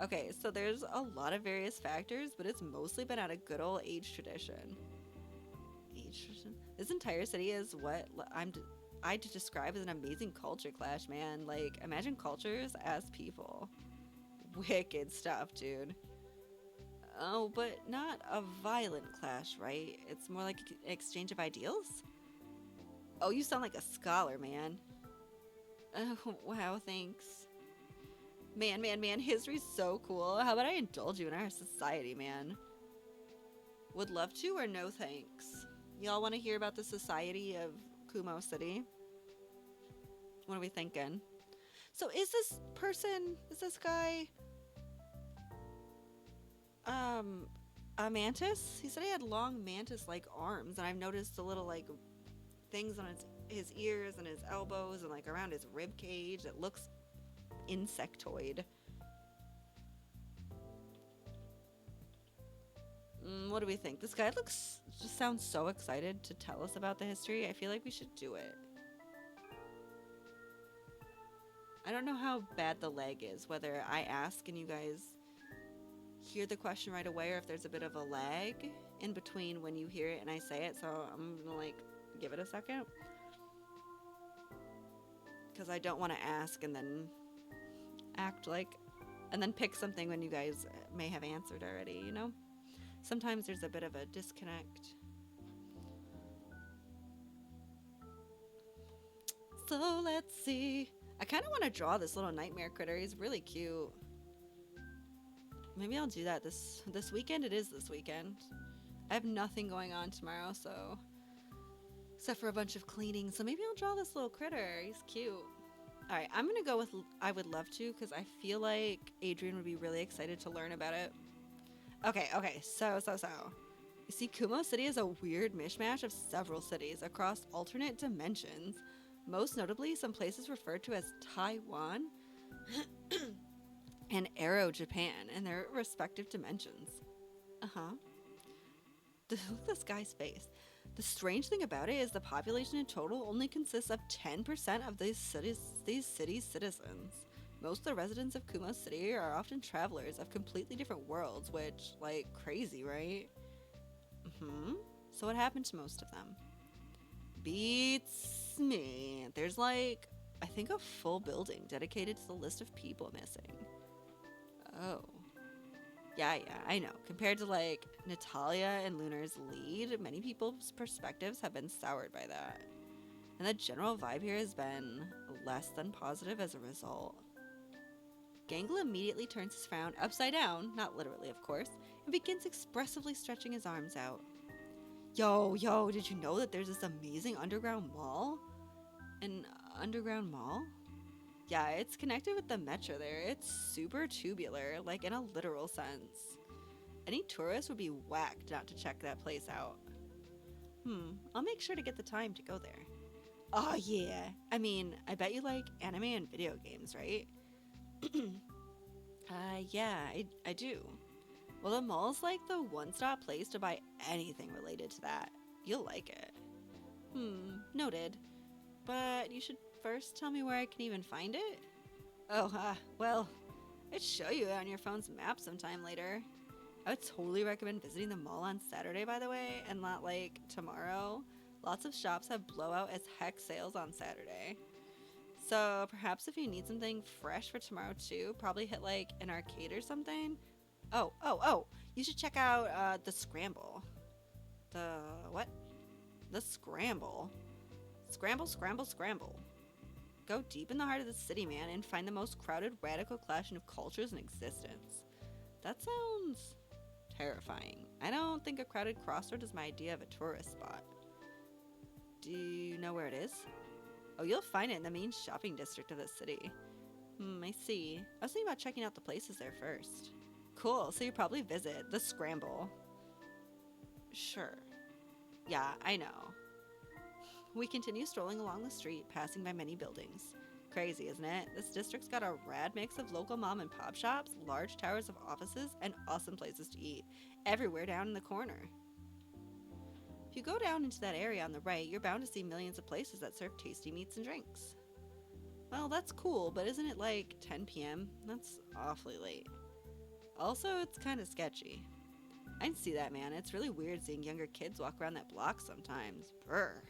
Okay, so there's a lot of various factors, but it's mostly been out of good old age tradition. Age tradition? This entire city is what I'd describe as an amazing culture clash, man. Like, imagine cultures as people. Wicked stuff, dude. Oh, but not a violent clash, right? It's more like an exchange of ideals? Oh, you sound like a scholar, man. Oh, wow, thanks. Man, history's so cool. How about I indulge you in our society, man? Would love to or no thanks? Y'all want to hear about the society of Kumo City? What are we thinking? So is this guy... a mantis? He said he had long mantis-like arms, and I've noticed the little, like, things on his ears and his elbows and, like, around his rib cage that looks insectoid. What do we think? This guy just sounds so excited to tell us about the history. I feel like we should do it. I don't know how bad the lag is, whether I ask and you guys hear the question right away or if there's a bit of a lag in between when you hear it and I say it, so I'm gonna like give it a second because I don't want to ask and then act like and then pick something when you guys may have answered already, you know? Sometimes there's a bit of a disconnect. So let's see. I kind of want to draw this little nightmare critter. He's really cute. Maybe I'll do that this weekend. It is this weekend. I have nothing going on tomorrow, so Except for a bunch of cleaning, so maybe I'll draw this little critter. He's cute. Alright, I'm gonna go with I would love to, because I feel like Adrian would be really excited to learn about it. Okay, so. You see, Kumo City is a weird mishmash of several cities across alternate dimensions. Most notably, some places referred to as Taiwan and Aero Japan in their respective dimensions. Uh-huh. Look at this guy's face. The strange thing about it is the population in total only consists of 10% of these cities' citizens. Most of the residents of Kumo City are often travelers of completely different worlds, which, like, crazy, right? So what happened to most of them? Beats me. There's like, I think a full building dedicated to the list of people missing. Oh. Yeah, I know. Compared to like Natalia and Lunar's lead, many people's perspectives have been soured by that. And the general vibe here has been less than positive as a result. Gangle immediately turns his frown upside down, not literally of course, and begins expressively stretching his arms out. Yo, did you know that there's this amazing underground mall? An underground mall? Yeah, it's connected with the metro there. It's super tubular, like in a literal sense. Any tourist would be whacked not to check that place out. I'll make sure to get the time to go there. Oh yeah, I mean, I bet you like anime and video games, right? Yeah, I do. Well, the mall's like the one-stop place to buy anything related to that. You'll like it. Noted. But you should first tell me where I can even find it? Oh, well, I'd show you on your phone's map sometime later. I would totally recommend visiting the mall on Saturday, by the way, and not like tomorrow. Lots of shops have blowout as heck sales on Saturday. So perhaps if you need something fresh for tomorrow too, probably hit like an arcade or something. Oh, you should check out the Scramble. The what? The Scramble. Scramble. Go deep in the heart of the city, man, and find the most crowded, radical clashing of cultures in existence. That sounds terrifying. I don't think a crowded crossroad is my idea of a tourist spot. Do you know where it is? Oh, you'll find it in the main shopping district of the city. I see. I was thinking about checking out the places there first. Cool, so you probably visit the Scramble. Sure. Yeah, I know. We continue strolling along the street, passing by many buildings. Crazy, isn't it? This district's got a rad mix of local mom and pop shops, large towers of offices, and awesome places to eat, everywhere down in the corner. If you go down into that area on the right, you're bound to see millions of places that serve tasty meats and drinks. Well, that's cool, but isn't it like 10 p.m.? That's awfully late. Also, it's kind of sketchy. I can see that, man. It's really weird seeing younger kids walk around that block sometimes. Brr.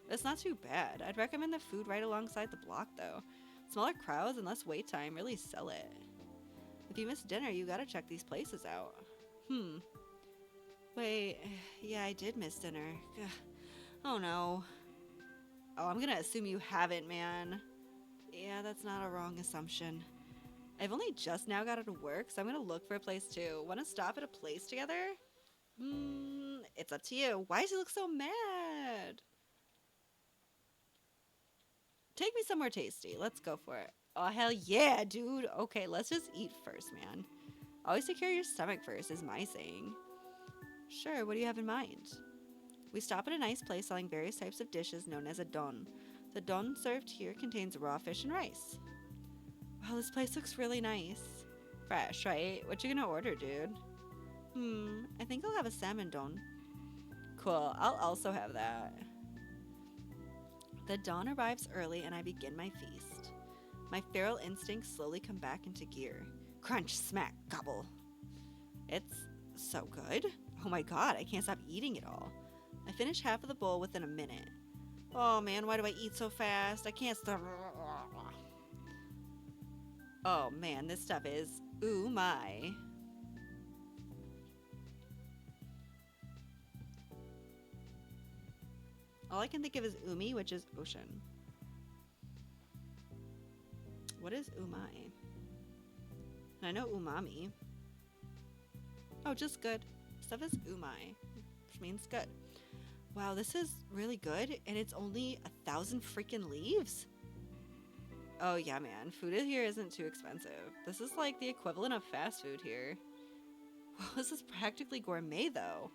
But it's not too bad. I'd recommend the food right alongside the block, though. Smaller crowds and less wait time really sell it. If you miss dinner, you gotta check these places out. Wait, yeah, I did miss dinner. Ugh. Oh no. Oh, I'm gonna assume you haven't, man. Yeah, that's not a wrong assumption. I've only just now got out of work, so I'm gonna look for a place too. Wanna stop at a place together? It's up to you. Why does he look so mad? Take me somewhere tasty. Let's go for it. Oh, hell yeah, dude. Okay, let's just eat first, man. Always take care of your stomach first, is my saying. Sure, what do you have in mind? We stop at a nice place selling various types of dishes known as a don. The don served here contains raw fish and rice. Wow, this place looks really nice. Fresh, right? What you gonna order, dude? I think I'll have a salmon don. Cool, I'll also have that. The dawn arrives early and I begin my feast. My feral instincts slowly come back into gear. Crunch, smack, gobble. It's so good. Oh my god, I can't stop eating it all. I finish half of the bowl within a minute. Oh man, why do I eat so fast? I can't stop. Oh man, this stuff is ooh my. All I can think of is umi, which is ocean. What is umai? I know umami. Oh, just good. Stuff is umai, which means good. Wow, this is really good, and it's only 1,000 freaking leaves? Oh yeah, man. Food here isn't too expensive. This is like the equivalent of fast food here. Well, this is practically gourmet, though.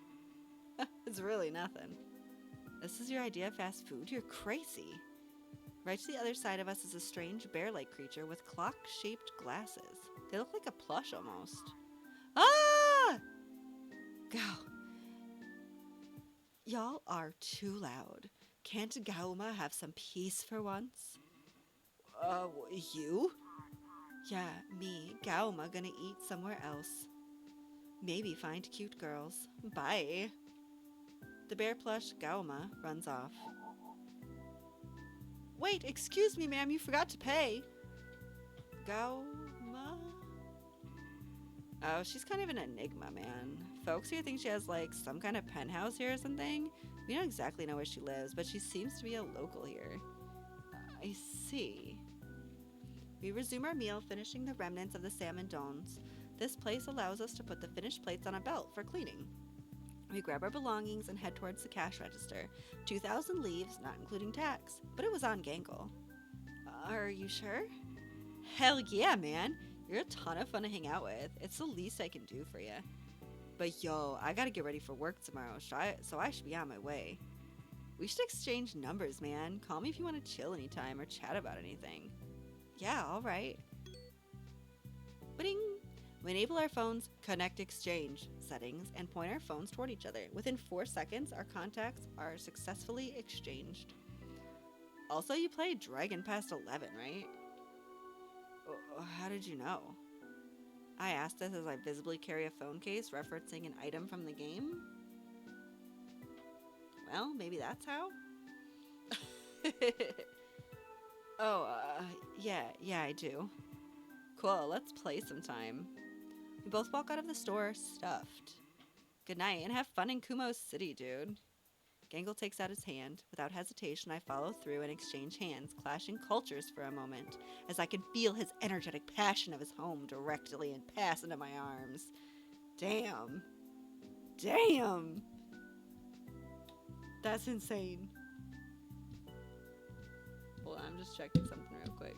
It's really nothing. This is your idea of fast food? You're crazy. Right to the other side of us is a strange bear-like creature with clock-shaped glasses. They look like a plush almost. Ah! Go. Y'all are too loud. Can't Gauma have some peace for once? You? Yeah, me, Gauma, gonna eat somewhere else. Maybe find cute girls. Bye. The bear plush, Gauma, runs off. Wait, excuse me, ma'am, you forgot to pay. Gauma? Oh, she's kind of an enigma, man. Folks here think she has, like, some kind of penthouse here or something. We don't exactly know where she lives, but she seems to be a local here. I see. We resume our meal, finishing the remnants of the salmon dons. This place allows us to put the finished plates on a belt for cleaning. We grab our belongings and head towards the cash register. 2,000 leaves, not including tax, but it was on Gangle. Are you sure? Hell yeah, man. You're a ton of fun to hang out with. It's the least I can do for you. But yo, I gotta get ready for work tomorrow, so I should be on my way. We should exchange numbers, man. Call me if you want to chill anytime or chat about anything. Yeah, alright. Bing! We enable our phones, connect exchange settings, and point our phones toward each other. Within 4 seconds, our contacts are successfully exchanged. Also, you played Dragon Past 11, right? How did you know? I asked this as I visibly carry a phone case referencing an item from the game. Well, maybe that's how? Yeah, I do. Cool, let's play sometime. We both walk out of the store, stuffed. Good night, and have fun in Kumo City, dude. Gangle takes out his hand. Without hesitation, I follow through and exchange hands, clashing cultures for a moment, as I can feel his energetic passion of his home directly and pass into my arms. Damn. Damn! That's insane. Hold on, I'm just checking something real quick.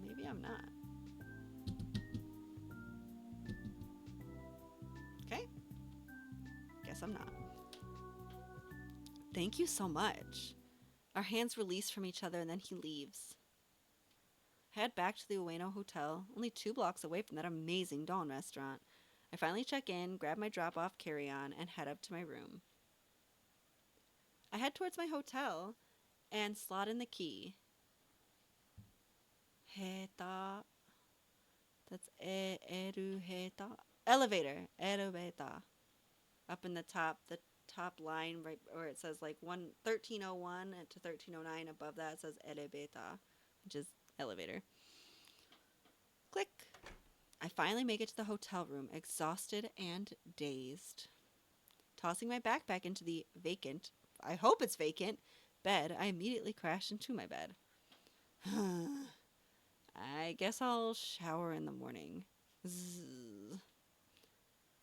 Maybe I'm not. Okay. Guess I'm not. Thank you so much. Our hands release from each other and then he leaves. Head back to the Ueno Hotel, only 2 blocks away from that amazing Dawn restaurant. I finally check in, grab my drop-off carry-on, and head up to my room. I head towards my hotel and slot in the key. Heta. That's eru heta. Elevator. Up in the top line, right where it says like 1301 to 1309. Above that it says elevator, which is elevator. Click. I finally make it to the hotel room, exhausted and dazed. Tossing my backpack into the vacant, I hope it's vacant, bed, I immediately crash into my bed. I guess I'll shower in the morning. Zzz.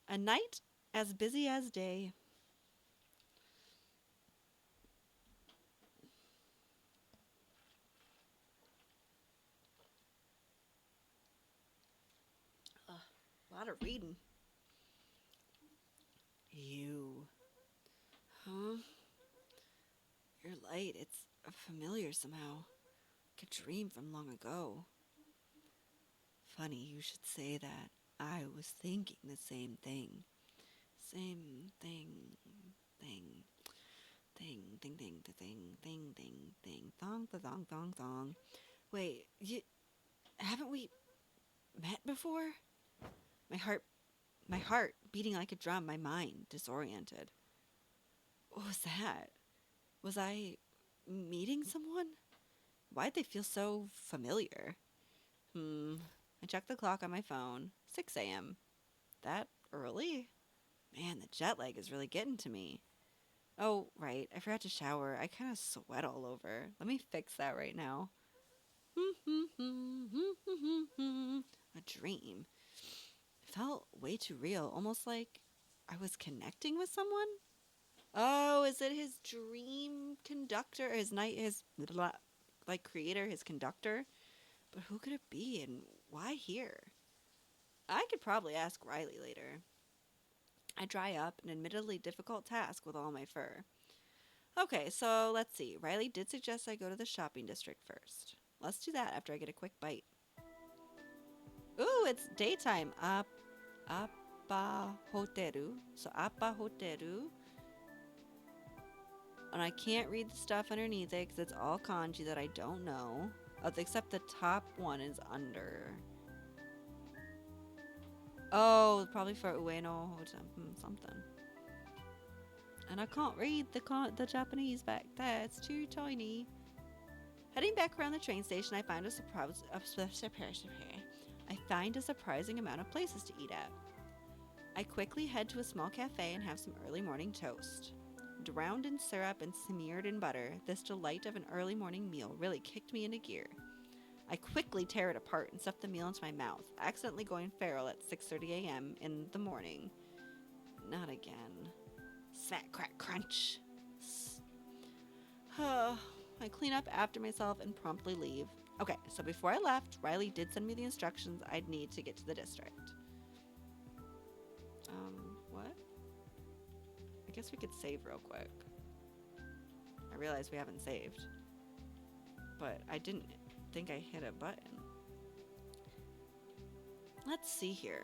A night as busy as day. A lot of reading. You. Huh? Your light, it's familiar somehow. Like a dream from long ago. Funny you should say that. I was thinking the same thing. Same thing. Thing. Thong. Wait, haven't we met before? My heart beating like a drum, my mind disoriented. What was that? Was I meeting someone? Why'd they feel so familiar? I checked the clock on my phone. 6 a.m. That early? Man, the jet lag is really getting to me. Oh, right. I forgot to shower. I kind of sweat all over. Let me fix that right now. A dream. It felt way too real. Almost like I was connecting with someone. Oh, is it his dream conductor? His night, his like creator, his conductor? But who could it be, and why here? I could probably ask Riley later. I dry up, an admittedly difficult task with all my fur. Okay, so let's see. Riley did suggest I go to the shopping district first. Let's do that after I get a quick bite. Ooh, it's daytime. Appa Hoteru. So Appa Hoteru. And I can't read the stuff underneath it because it's all kanji that I don't know. Except the top one is under. Oh, probably for Ueno something. And I can't read the Japanese back there. It's too tiny. Heading back around the train station, I find a surprising amount of places to eat at. I quickly head to a small cafe and have some early morning toast. Drowned in syrup and smeared in butter, this delight of an early morning meal really kicked me into gear. I quickly tear it apart and stuff the meal into my mouth, accidentally going feral at 6:30 a.m. in the morning. Not again. Smack, crack, crunch. I clean up after myself and promptly leave. Okay, so before I left, Riley did send me the instructions I'd need to get to the district. What? I guess we could save real quick. I realize we haven't saved. But I didn't think I hit a button. Let's see here.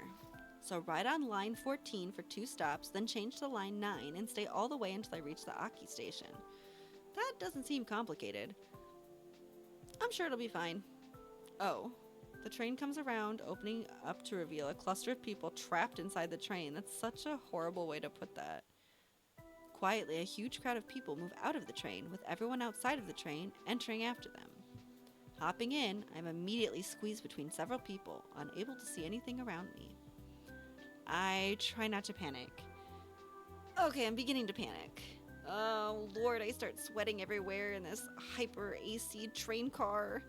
So ride on line 14 for 2 stops, then change to line 9 and stay all the way until I reach the Aki station. That doesn't seem complicated. I'm sure it'll be fine. Oh, the train comes around, opening up to reveal a cluster of people trapped inside the train. That's such a horrible way to put that. Quietly, a huge crowd of people move out of the train, with everyone outside of the train entering after them. Hopping in, I'm immediately squeezed between several people, unable to see anything around me. I try not to panic. Okay, I'm beginning to panic. Oh, Lord, I start sweating everywhere in this hyper AC train car.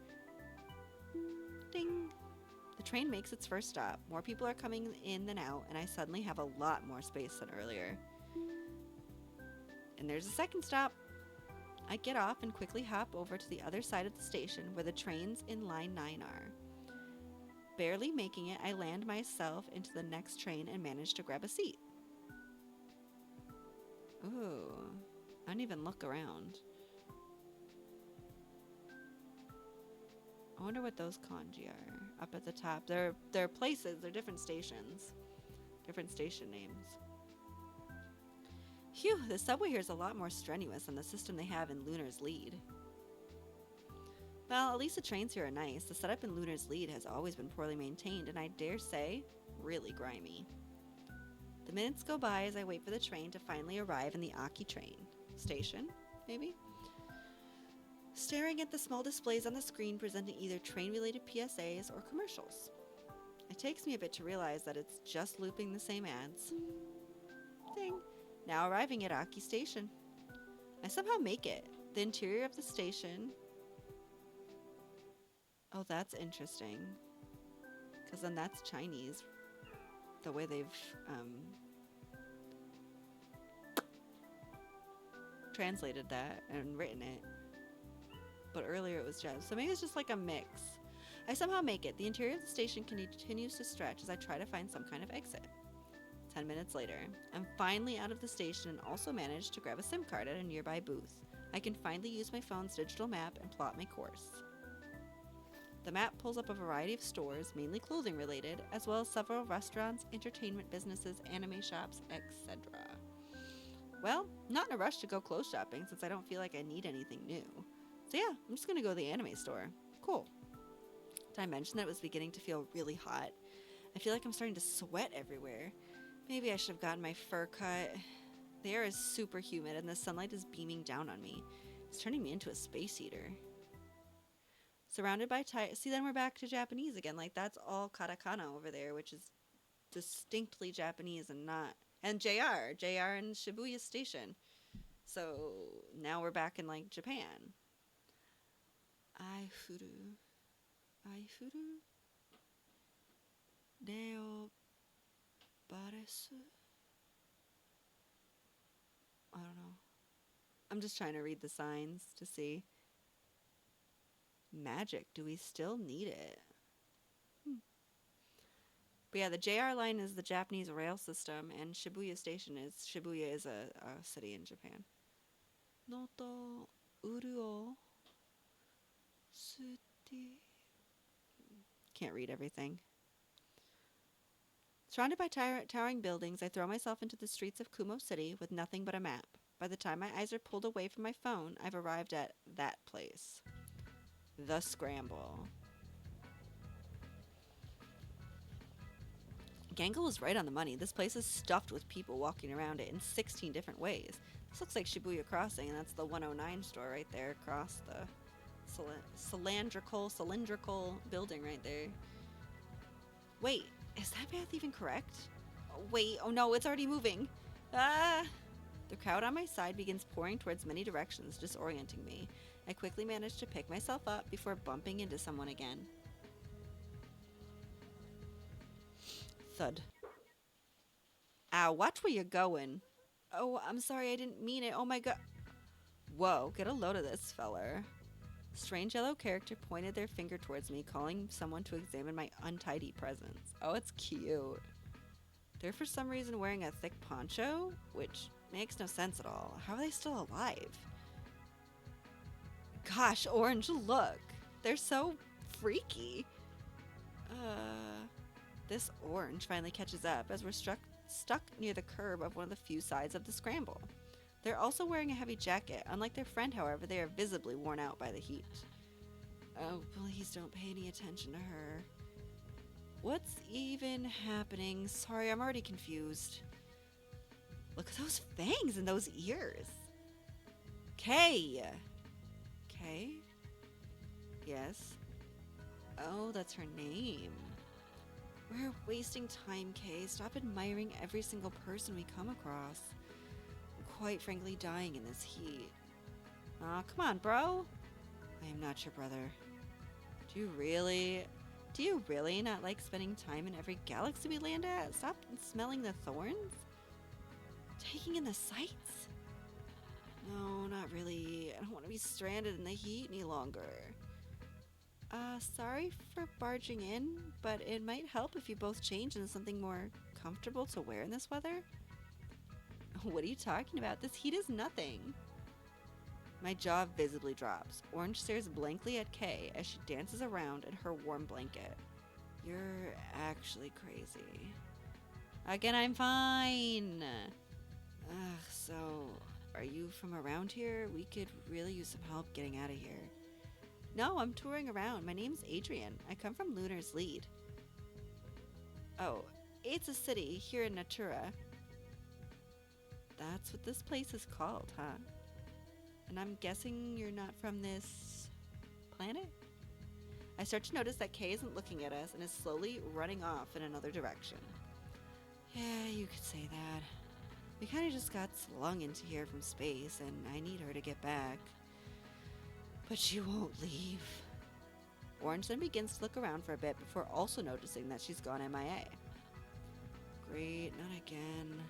Ding. The train makes its first stop. More people are coming in than out, and I suddenly have a lot more space than earlier. And there's a second stop. I get off and quickly hop over to the other side of the station where the trains in line 9 are. Barely making it, I land myself into the next train and manage to grab a seat. Ooh, I don't even look around. I wonder what those kanji are up at the top. They're places, they're different stations. Different station names. Phew, the subway here is a lot more strenuous than the system they have in Lunar's Lead. Well, at least the trains here are nice. The setup in Lunar's Lead has always been poorly maintained, and I dare say, really grimy. The minutes go by as I wait for the train to finally arrive in the Aki train station, maybe? Staring at the small displays on the screen presenting either train-related PSAs or commercials. It takes me a bit to realize that it's just looping the same ads. Ding. Now arriving at Aki Station. I somehow make it. The interior of the station... Oh, that's interesting. Because then that's Chinese. The way they've translated that and written it. But earlier it was Japanese. So maybe it's just like a mix. I somehow make it. The interior of the station continues to stretch as I try to find some kind of exit. 10 minutes later, I'm finally out of the station and also managed to grab a SIM card at a nearby booth. I can finally use my phone's digital map and plot my course. The map pulls up a variety of stores, mainly clothing related, as well as several restaurants, entertainment businesses, anime shops, etc. Well, not in a rush to go clothes shopping since I don't feel like I need anything new. So yeah, I'm just gonna go to the anime store. Cool. Did I mention that it was beginning to feel really hot? I feel like I'm starting to sweat everywhere. Maybe I should have gotten my fur cut. The air is super humid and the sunlight is beaming down on me. It's turning me into a space heater. Surrounded by see, then we're back to Japanese again. Like, that's all katakana over there, which is distinctly Japanese and not... And JR in Shibuya Station. So now we're back in, like, Japan. Aifuru. Deo Baresu? I don't know. I'm just trying to read the signs to see. Magic. Do we still need it? But yeah, the JR line is the Japanese rail system, and Shibuya is a city in Japan. Noto Uruo Suti. Can't read everything. Surrounded by towering buildings, I throw myself into the streets of Kumo City with nothing but a map. By the time my eyes are pulled away from my phone, I've arrived at that place. The Scramble. Gangle was right on the money. This place is stuffed with people walking around it in 16 different ways. This looks like Shibuya Crossing, and that's the 109 store right there across the cylindrical building right there. Wait, is that path even correct? Oh, wait, oh no, it's already moving. Ah! The crowd on my side begins pouring towards many directions, disorienting me. I quickly manage to pick myself up before bumping into someone again. Thud. Ow, watch where you're going. Oh, I'm sorry, I didn't mean it. Oh my god. Whoa, get a load of this feller. Strange yellow character pointed their finger towards me, calling someone to examine my untidy presence. Oh, it's cute. They're for some reason wearing a thick poncho, which makes no sense at all. How are they still alive? Gosh, Orange, look. They're so freaky. This Orange finally catches up as we're stuck near the curb of one of the few sides of the scramble. They're also wearing a heavy jacket. Unlike their friend, however, they are visibly worn out by the heat. Oh, please don't pay any attention to her. What's even happening? Sorry, I'm already confused. Look at those fangs and those ears. Kay! Kay? Yes. Oh, that's her name. We're wasting time, Kay. Stop admiring every single person we come across. I'm quite frankly dying in this heat. Aw, come on, bro. I am not your brother. Do you really not like spending time in every galaxy we land at? Stop smelling the thorns? Taking in the sights? No, not really. I don't want to be stranded in the heat any longer. Sorry for barging in, but it might help if you both change into something more comfortable to wear in this weather. What are you talking about? This heat is nothing. My jaw visibly drops. Orange stares blankly at Kay as she dances around in her warm blanket. You're actually crazy. Again, I'm fine. So, are you from around here? We could really use some help getting out of here. No, I'm touring around. My name's Adrian. I come from Lunar's Lead. Oh, it's a city here in Natura. That's what this place is called, huh? And I'm guessing you're not from this planet? I start to notice that Kay isn't looking at us and is slowly running off in another direction. Yeah, you could say that. We kind of just got slung into here from space, and I need her to get back. But she won't leave. Orange then begins to look around for a bit before also noticing that she's gone MIA. Great, not again.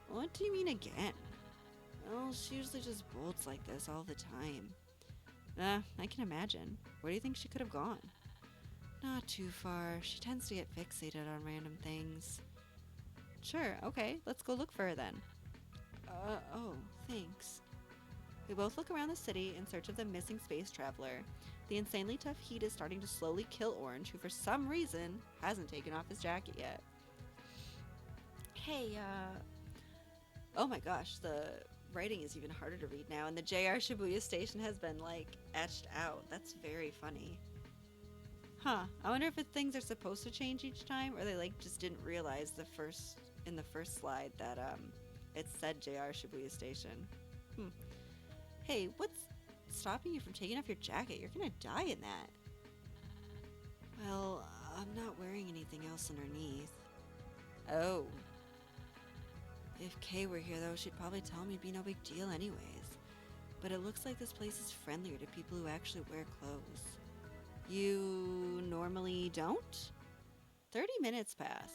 What do you mean again? Well, she usually just bolts like this all the time. I can imagine. Where do you think she could have gone? Not too far. She tends to get fixated on random things. Sure, okay, let's go look for her then. Oh, thanks. We both look around the city in search of the missing space traveler. The insanely tough heat is starting to slowly kill Orange, who for some reason hasn't taken off his jacket yet. Hey, oh my gosh, the writing is even harder to read now, and the JR Shibuya station has been, like, etched out. That's very funny. Huh, I wonder if things are supposed to change each time, or they, like, just didn't realize in the first slide that, it said JR Shibuya station. Hey, what's stopping you from taking off your jacket? You're gonna die in that. Well, I'm not wearing anything else underneath. Oh. If Kay were here, though, she'd probably tell me it'd be no big deal anyways. But it looks like this place is friendlier to people who actually wear clothes. You normally don't? 30 minutes pass.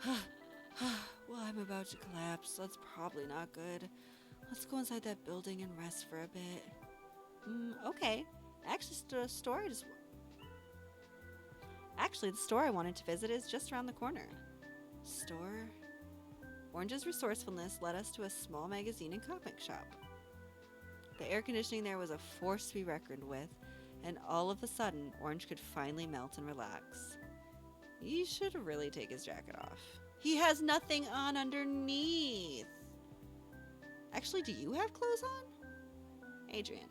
Well, I'm about to collapse. That's probably not good. Let's go inside that building and rest for a bit. Okay. Actually, the store I wanted to visit is just around the corner. Store? Orange's resourcefulness led us to a small magazine and comic shop. The air conditioning there was a force to be reckoned with, and all of a sudden, Orange could finally melt and relax. He should really take his jacket off. He has nothing on underneath. Actually, do you have clothes on? Adrian,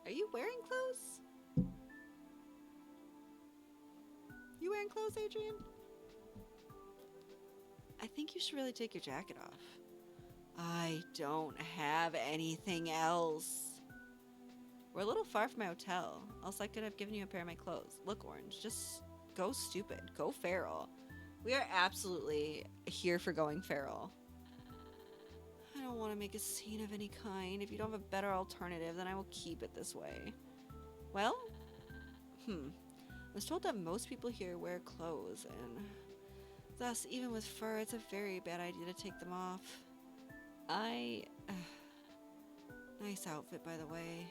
are you wearing clothes? You wearing clothes, Adrian? I think you should really take your jacket off. I don't have anything else. We're a little far from my hotel, else I could have given you a pair of my clothes. Look, Orange, just go stupid. Go feral. We are absolutely here for going feral. I don't want to make a scene of any kind. If you don't have a better alternative, then I will keep it this way. Well, I was told that most people here wear clothes, and thus, even with fur, it's a very bad idea to take them off. Nice outfit, by the way.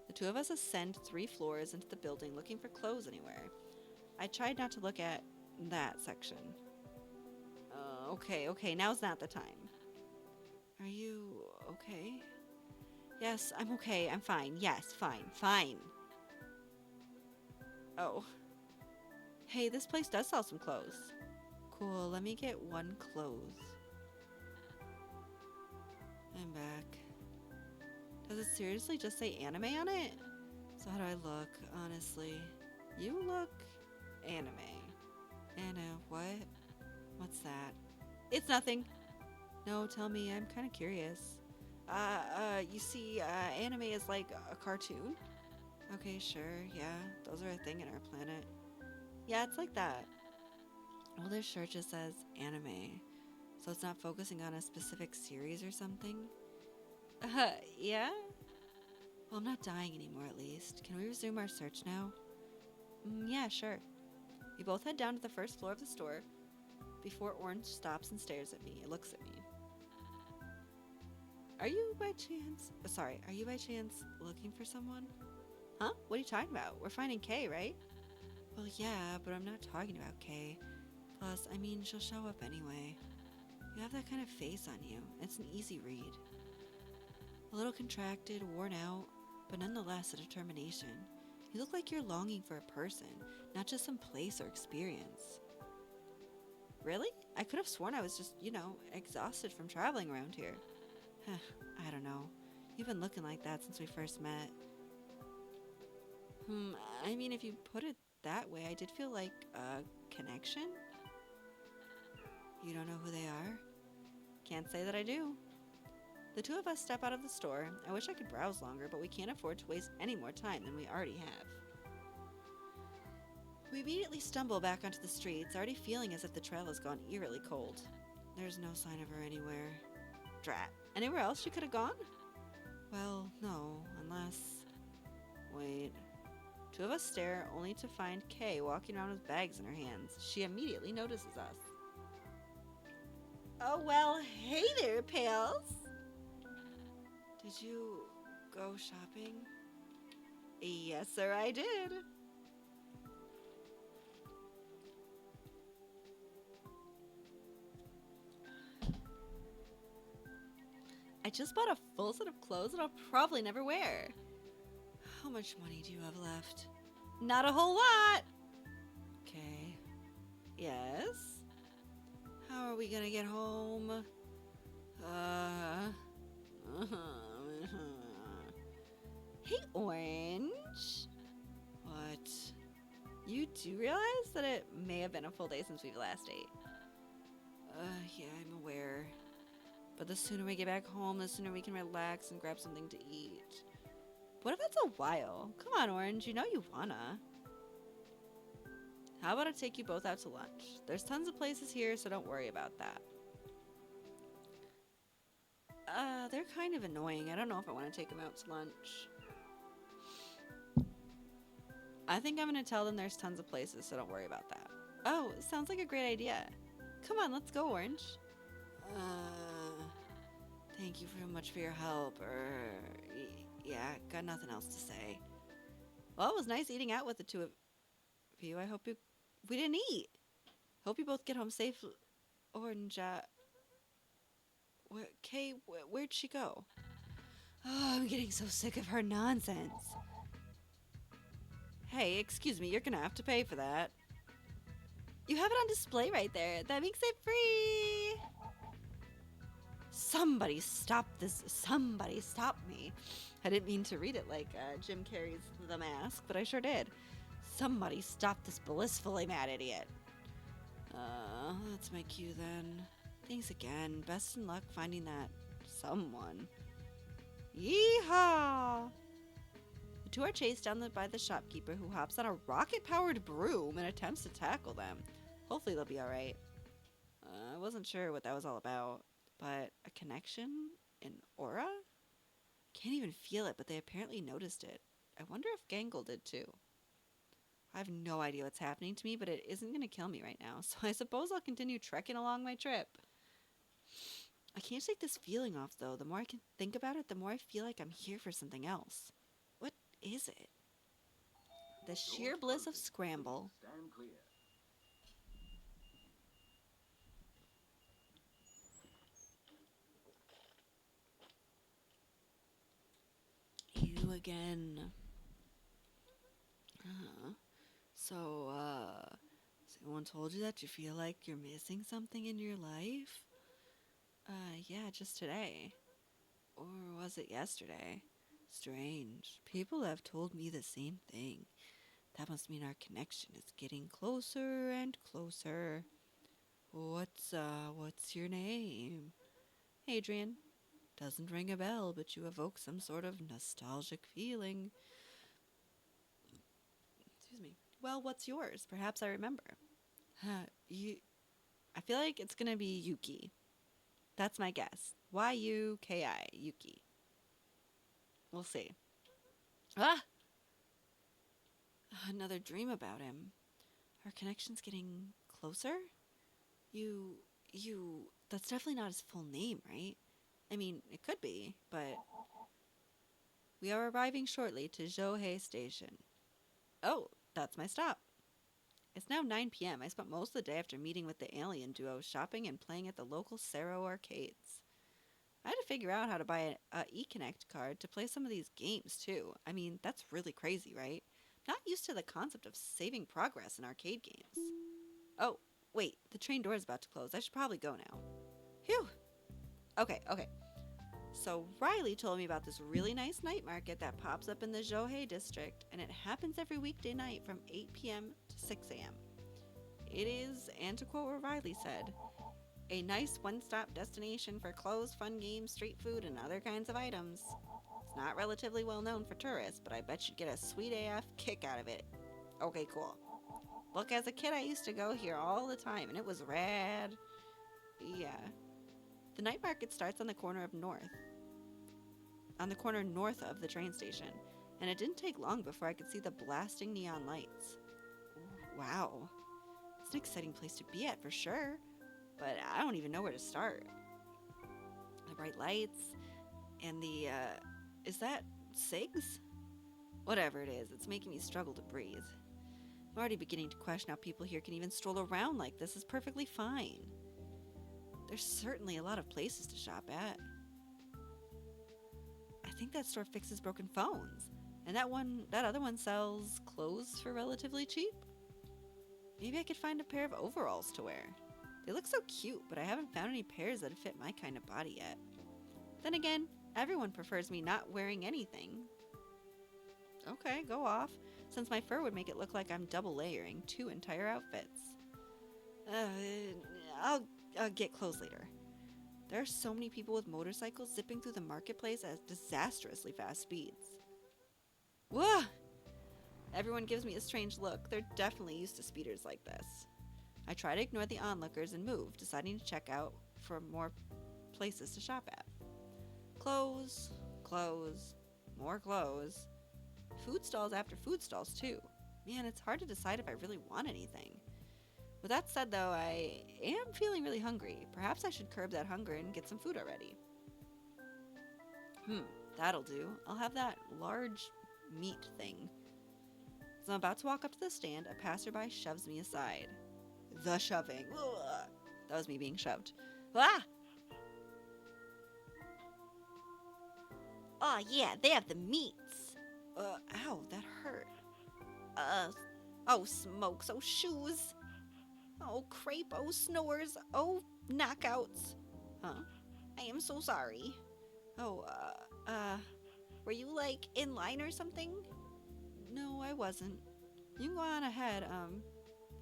The two of us ascend 3 floors into the building looking for clothes anywhere. I tried not to look at that section. Okay, now's not the time. Are you okay? Yes, I'm okay, I'm fine. Yes, fine. Oh. Hey, this place does sell some clothes. Cool, let me get 1 clothes. I'm back. Does it seriously just say anime on it? So how do I look, honestly? You look anime. Anna, what? What's that? It's nothing. No, tell me, I'm kind of curious. You see, anime is like a cartoon? Okay, sure, yeah, those are a thing in our planet. Yeah, it's like that. Well, their shirt just says anime, so it's not focusing on a specific series or something? Yeah? Well, I'm not dying anymore, at least. Can we resume our search now? Yeah, sure. We both head down to the first floor of the store before Orange stops and stares at me. It looks at me. Are you by chance looking for someone? Huh? What are you talking about? We're finding Kay, right? Well, yeah, but I'm not talking about Kay. Plus, I mean, she'll show up anyway. You have that kind of face on you. It's an easy read. A little contracted, worn out, but nonetheless a determination. You look like you're longing for a person, not just some place or experience. Really? I could have sworn I was just, exhausted from traveling around here. I don't know. You've been looking like that since we first met. I mean, if you put it that way, I did feel like a connection. You don't know who they are? Can't say that I do. The two of us step out of the store. I wish I could browse longer, but we can't afford to waste any more time than we already have. We immediately stumble back onto the streets, already feeling as if the trail has gone eerily cold. There's no sign of her anywhere. Drat. Anywhere else she could have gone? Well, no, unless... Wait. Two of us stare, only to find Kay walking around with bags in her hands. She immediately notices us. Oh, well, hey there, pals. Did you go shopping? Yes, sir, I did. I just bought a full set of clothes that I'll probably never wear. How much money do you have left? Not a whole lot. Okay. Yes? How are we gonna get home? Hey, Orange. What? You do realize that it may have been a full day since we last ate? Yeah, I'm aware. But the sooner we get back home, the sooner we can relax and grab something to eat. What if it's a while? Come on, Orange, you know you wanna. How about I take you both out to lunch? There's tons of places here, so don't worry about that. They're kind of annoying. I don't know if I want to take them out to lunch. I think I'm gonna tell them there's tons of places, so don't worry about that. Oh, sounds like a great idea. Come on, let's go, Orange. Thank you very much for your help. Yeah, got nothing else to say. Well, it was nice eating out with the two of you. I hope you. We didn't eat. Hope you both get home safe. Orange. Kay, where'd she go? Oh, I'm getting so sick of her nonsense. Hey, excuse me, you're gonna have to pay for that. You have it on display right there. That makes it free. Somebody stop this. Somebody stop me. I didn't mean to read it like Jim Carrey's The Mask, but I sure did. Somebody stop this blissfully mad idiot. That's my cue then. Thanks again. Best in luck finding that someone. Yeehaw! The two are chased down by the shopkeeper, who hops on a rocket-powered broom and attempts to tackle them. Hopefully they'll be alright. I wasn't sure what that was all about, but a connection? An aura? Can't even feel it, but they apparently noticed it. I wonder if Gangle did too. I have no idea what's happening to me, but it isn't going to kill me right now, so I suppose I'll continue trekking along my trip. I can't take this feeling off, though. The more I can think about it, the more I feel like I'm here for something else. What is it? The sheer bliss of Scramble. Stand clear. You again. So, someone told you that you feel like you're missing something in your life? Yeah, just today. Or was it yesterday? Strange. People have told me the same thing. That must mean our connection is getting closer and closer. What's your name? Adrian. Doesn't ring a bell, but you evoke some sort of nostalgic feeling. Excuse me. Well, what's yours? Perhaps I remember. I feel like it's gonna be Yuki. That's my guess. Y-U-K-I. Yuki. We'll see. Ah! Another dream about him. Our connection's getting closer? That's definitely not his full name, right? I mean, it could be, but... We are arriving shortly to Zhohei Station. Oh, that's my stop. It's now 9 p.m. I spent most of the day after meeting with the alien duo shopping and playing at the local Sero arcades. I had to figure out how to buy an eConnect card to play some of these games, too. I mean, that's really crazy, right? Not used to the concept of saving progress in arcade games. Oh, wait, the train door is about to close. I should probably go now. Phew! Okay. So Riley told me about this really nice night market that pops up in the Zhohei district, and it happens every weekday night from 8 p.m. to 6 a.m. It is, and to quote what Riley said, a nice one-stop destination for clothes, fun games, street food, and other kinds of items. It's not relatively well known for tourists, but I bet you'd get a sweet AF kick out of it. Okay, cool. Look, as a kid I used to go here all the time, and it was rad. Yeah. The night market starts on the corner north of the train station, and it didn't take long before I could see the blasting neon lights. Wow. It's an exciting place to be at for sure, but I don't even know where to start. The bright lights, and is that SIGs? Whatever it is, it's making me struggle to breathe. I'm already beginning to question how people here can even stroll around like this is perfectly fine. There's certainly a lot of places to shop at. I think that store fixes broken phones, and that other one sells clothes for relatively cheap. Maybe I could find a pair of overalls to wear. They look so cute, but I haven't found any pairs that fit my kind of body yet. Then again, everyone prefers me not wearing anything. Okay, go off, since my fur would make it look like I'm double layering 2 entire outfits. I'll get clothes later. There are so many people with motorcycles zipping through the marketplace at disastrously fast speeds. Whoa! Everyone gives me a strange look. They're definitely used to speeders like this. I try to ignore the onlookers and move, deciding to check out for more places to shop at. Clothes, more clothes. Food stalls after food stalls, too. Man, it's hard to decide if I really want anything. With that said, though, I am feeling really hungry. Perhaps I should curb that hunger and get some food already. That'll do. I'll have that large meat thing. As I'm about to walk up to the stand, a passerby shoves me aside. The shoving. Ugh. That was me being shoved. Ah! Oh, yeah, they have the meats. Ow, that hurt. Oh, smokes. Oh, shoes. Oh, crepe. Oh, snores. Oh, knockouts. Huh? I am so sorry. Oh, were you, like, in line or something? No, I wasn't. You can go on ahead.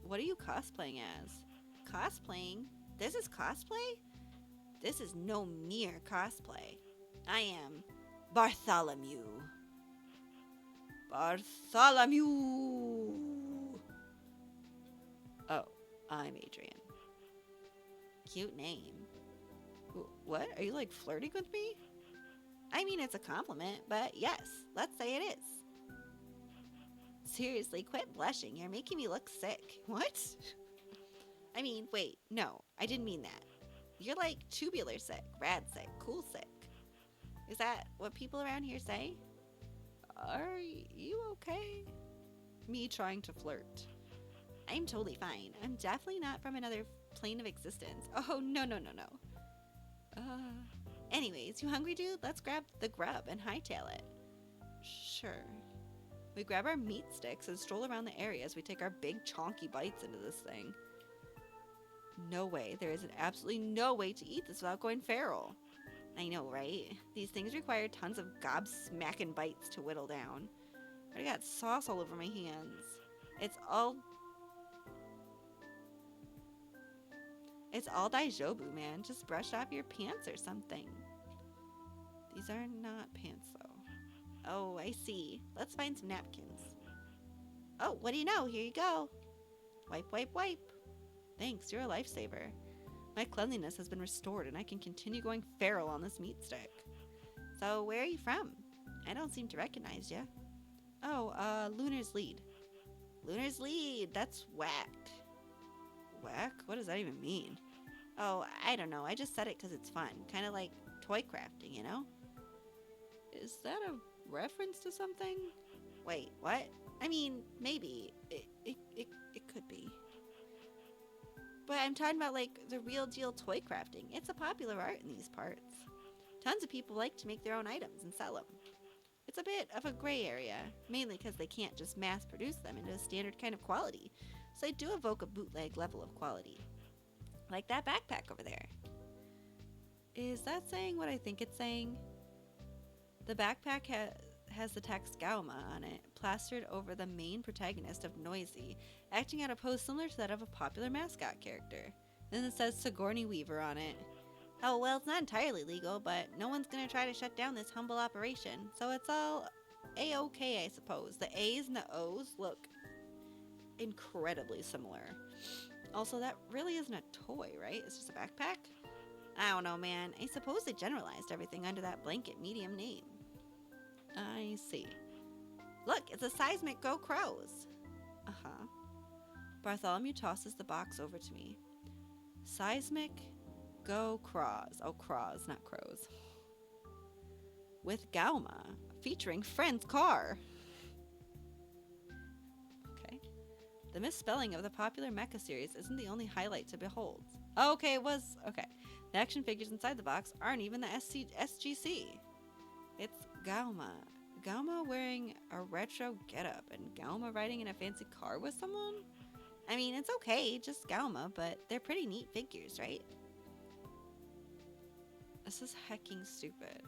What are you cosplaying as? Cosplaying? This is cosplay? This is no mere cosplay. I am Bartholomew. Bartholomew! Oh, I'm Adrian. Cute name. What? Are you, like, flirting with me? I mean, it's a compliment, but yes, let's say it is. Seriously, quit blushing. You're making me look sick. What? I mean, wait, no, I didn't mean that. You're like tubular sick, rad sick, cool sick. Is that what people around here say? Are you okay? Me trying to flirt. I'm totally fine. I'm definitely not from another plane of existence. Oh, no. Anyways, you hungry, dude? Let's grab the grub and hightail it. Sure. We grab our meat sticks and stroll around the area as we take our big chonky bites into this thing. No way. There is absolutely no way to eat this without going feral. I know, right? These things require tons of gobsmacking bites to whittle down. I got sauce all over my hands. It's all Daijobu, man. Just brush off your pants or something. These are not pants, though. Oh, I see. Let's find some napkins. Oh, what do you know? Here you go. Wipe, wipe, wipe. Thanks, you're a lifesaver. My cleanliness has been restored and I can continue going feral on this meat stick. So, where are you from? I don't seem to recognize you. Oh, Lunar's Lead. Lunar's Lead, that's whack. Whack? What does that even mean? Oh, I don't know. I just said it because it's fun. Kind of like toy crafting, you know? Is that a reference to something? Wait, what? I mean, maybe. It could be. But I'm talking about, like, the real deal toy crafting. It's a popular art in these parts. Tons of people like to make their own items and sell them. It's a bit of a gray area, mainly because they can't just mass produce them into a standard kind of quality. So they do evoke a bootleg level of quality. Like that backpack over there. Is that saying what I think it's saying? The backpack has the text Gauma on it, plastered over the main protagonist of Noisy, acting out a pose similar to that of a popular mascot character. Then it says Sigourney Weaver on it. Oh, well, it's not entirely legal, but no one's gonna try to shut down this humble operation, so it's all A-okay, I suppose. The A's and the O's look incredibly similar. Also, that really isn't a toy, right? It's just a backpack? I don't know, man. I suppose they generalized everything under that blanket medium name. I see. Look, it's a Seismic Go Crows. Uh-huh. Bartholomew tosses the box over to me. Seismic Go Crows. Oh, Crows, not crows. With Gauma, featuring Friend's car. Okay. The misspelling of the popular mecha series isn't the only highlight to behold. Oh, okay, it was. Okay. The action figures inside the box aren't even the SGC. It's Gauma. Gauma wearing a retro getup and Gauma riding in a fancy car with someone? I mean, it's okay, just Gauma, but they're pretty neat figures, right? This is hecking stupid.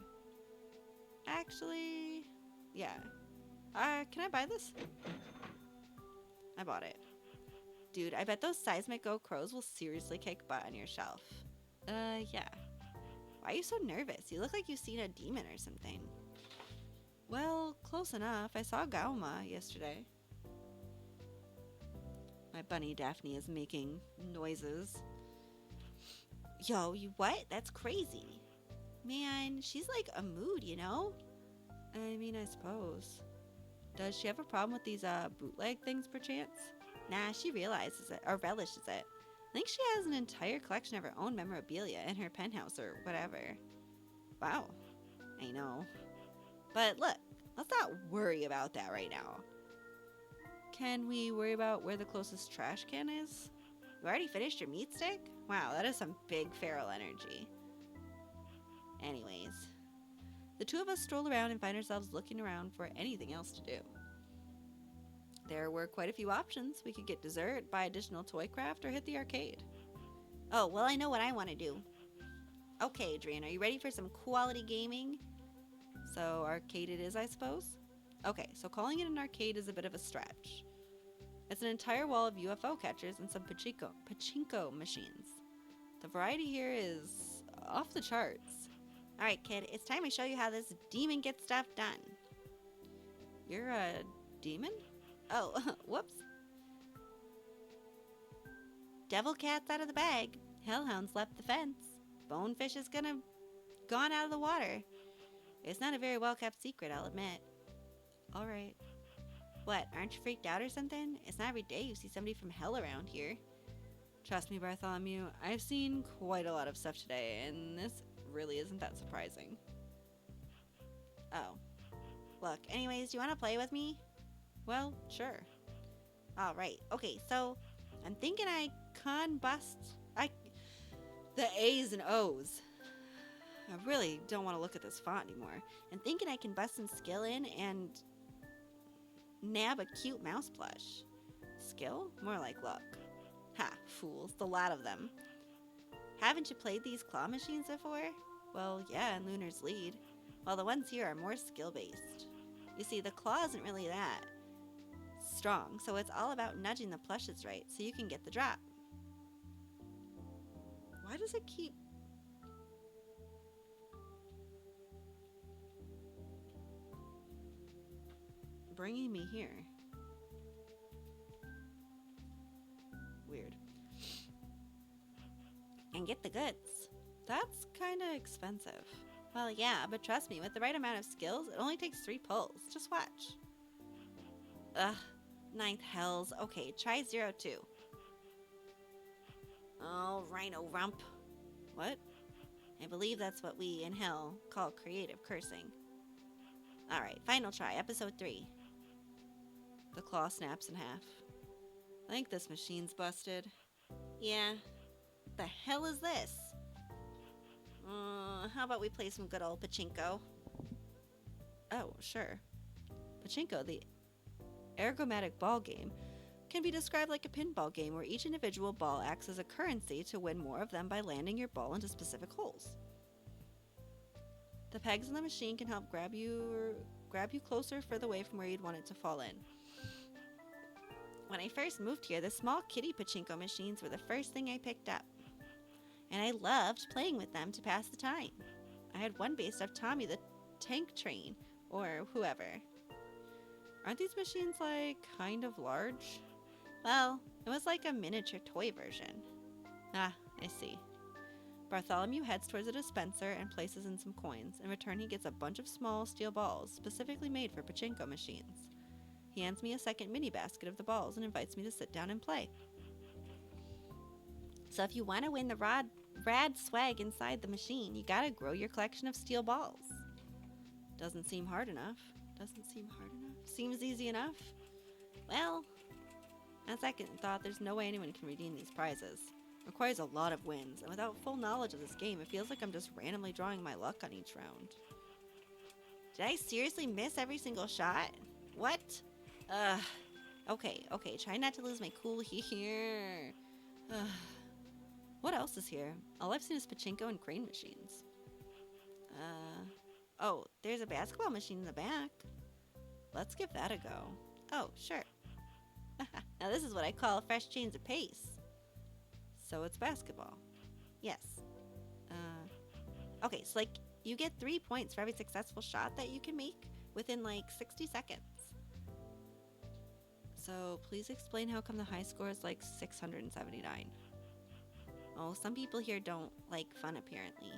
Actually, yeah. Can I buy this? I bought it. Dude, I bet those Seismic Go Crows will seriously kick butt on your shelf. Yeah. Why are you so nervous? You look like you've seen a demon or something. Well, close enough. I saw Gauma yesterday. My bunny Daphne is making noises. Yo, you what? That's crazy. Man, she's like a mood, you know? I mean, I suppose. Does she have a problem with these bootleg things perchance? Nah, she realizes it, or relishes it. I think she has an entire collection of her own memorabilia in her penthouse or whatever. Wow. I know. But look, let's not worry about that right now. Can we worry about where the closest trash can is? You already finished your meat stick? Wow, that is some big feral energy. Anyways, the two of us stroll around and find ourselves looking around for anything else to do. There were quite a few options. We could get dessert, buy additional toy craft, or hit the arcade. Oh, well, I know what I want to do. Okay, Adrian, are you ready for some quality gaming? So, arcade it is, I suppose? Okay, so calling it an arcade is a bit of a stretch. It's an entire wall of UFO catchers and some pachinko machines. The variety here is off the charts. Alright, kid, it's time I show you how this demon gets stuff done. You're a demon? Oh, whoops. Devil cat's out of the bag. Hellhound's left the fence. Bonefish is gone out of the water. It's not a very well-kept secret, I'll admit. Alright. What, aren't you freaked out or something? It's not every day you see somebody from hell around here. Trust me, Bartholomew, I've seen quite a lot of stuff today, and this really isn't that surprising. Oh. Look, anyways, do you want to play with me? Well, sure. Alright, okay, so I'm thinking I can bust... the A's and O's. I really don't want to look at this font anymore. I'm thinking I can bust some skill in and nab a cute mouse plush. Skill? More like luck. Ha, fools, the lot of them. Haven't you played these claw machines before? Well, yeah, in Lunar's Lead. Well, the ones here are more skill-based. You see, the claw isn't really that strong, so it's all about nudging the plushes right so you can get the drop. Why does it keep... bringing me here? Weird. And get the goods. That's kinda expensive. Well, yeah, but trust me, with the right amount of skills, it only takes 3 pulls. Just watch. Ugh, 9th hells. Okay, try 02. Oh, Rhino Rump. What? I believe that's what we in hell call creative cursing. Alright, final try, episode 3. The claw snaps in half. I think this machine's busted. Yeah. The hell is this? How about we play some good old pachinko? Oh, sure. Pachinko, the ergomatic ball game, can be described like a pinball game where each individual ball acts as a currency to win more of them by landing your ball into specific holes. The pegs in the machine can help grab you closer further away from where you'd want it to fall in. When I first moved here, the small kitty pachinko machines were the first thing I picked up. And I loved playing with them to pass the time. I had one based off Tommy the Tank Train, or whoever. Aren't these machines, like, kind of large? Well, it was like a miniature toy version. Ah, I see. Bartholomew heads towards a dispenser and places in some coins. In return, he gets a bunch of small steel balls, specifically made for pachinko machines. He hands me a second mini basket of the balls and invites me to sit down and play. So if you want to win the rad swag inside the machine, you gotta grow your collection of steel balls. Doesn't seem hard enough. Seems easy enough. Well, on second thought, there's no way anyone can redeem these prizes. It requires a lot of wins, and without full knowledge of this game, it feels like I'm just randomly drawing my luck on each round. Did I seriously miss every single shot? What? Okay, try not to lose my cool here. What else is here? All I've seen is pachinko and crane machines. Oh, there's a basketball machine in the back. Let's give that a go. Oh, sure. Now this is what I call a fresh change of pace. So it's basketball. Yes. Okay, so like you get 3 points for every successful shot that you can make within like 60 seconds. So please explain how come the high score is like 679. Oh, some people here don't like fun apparently.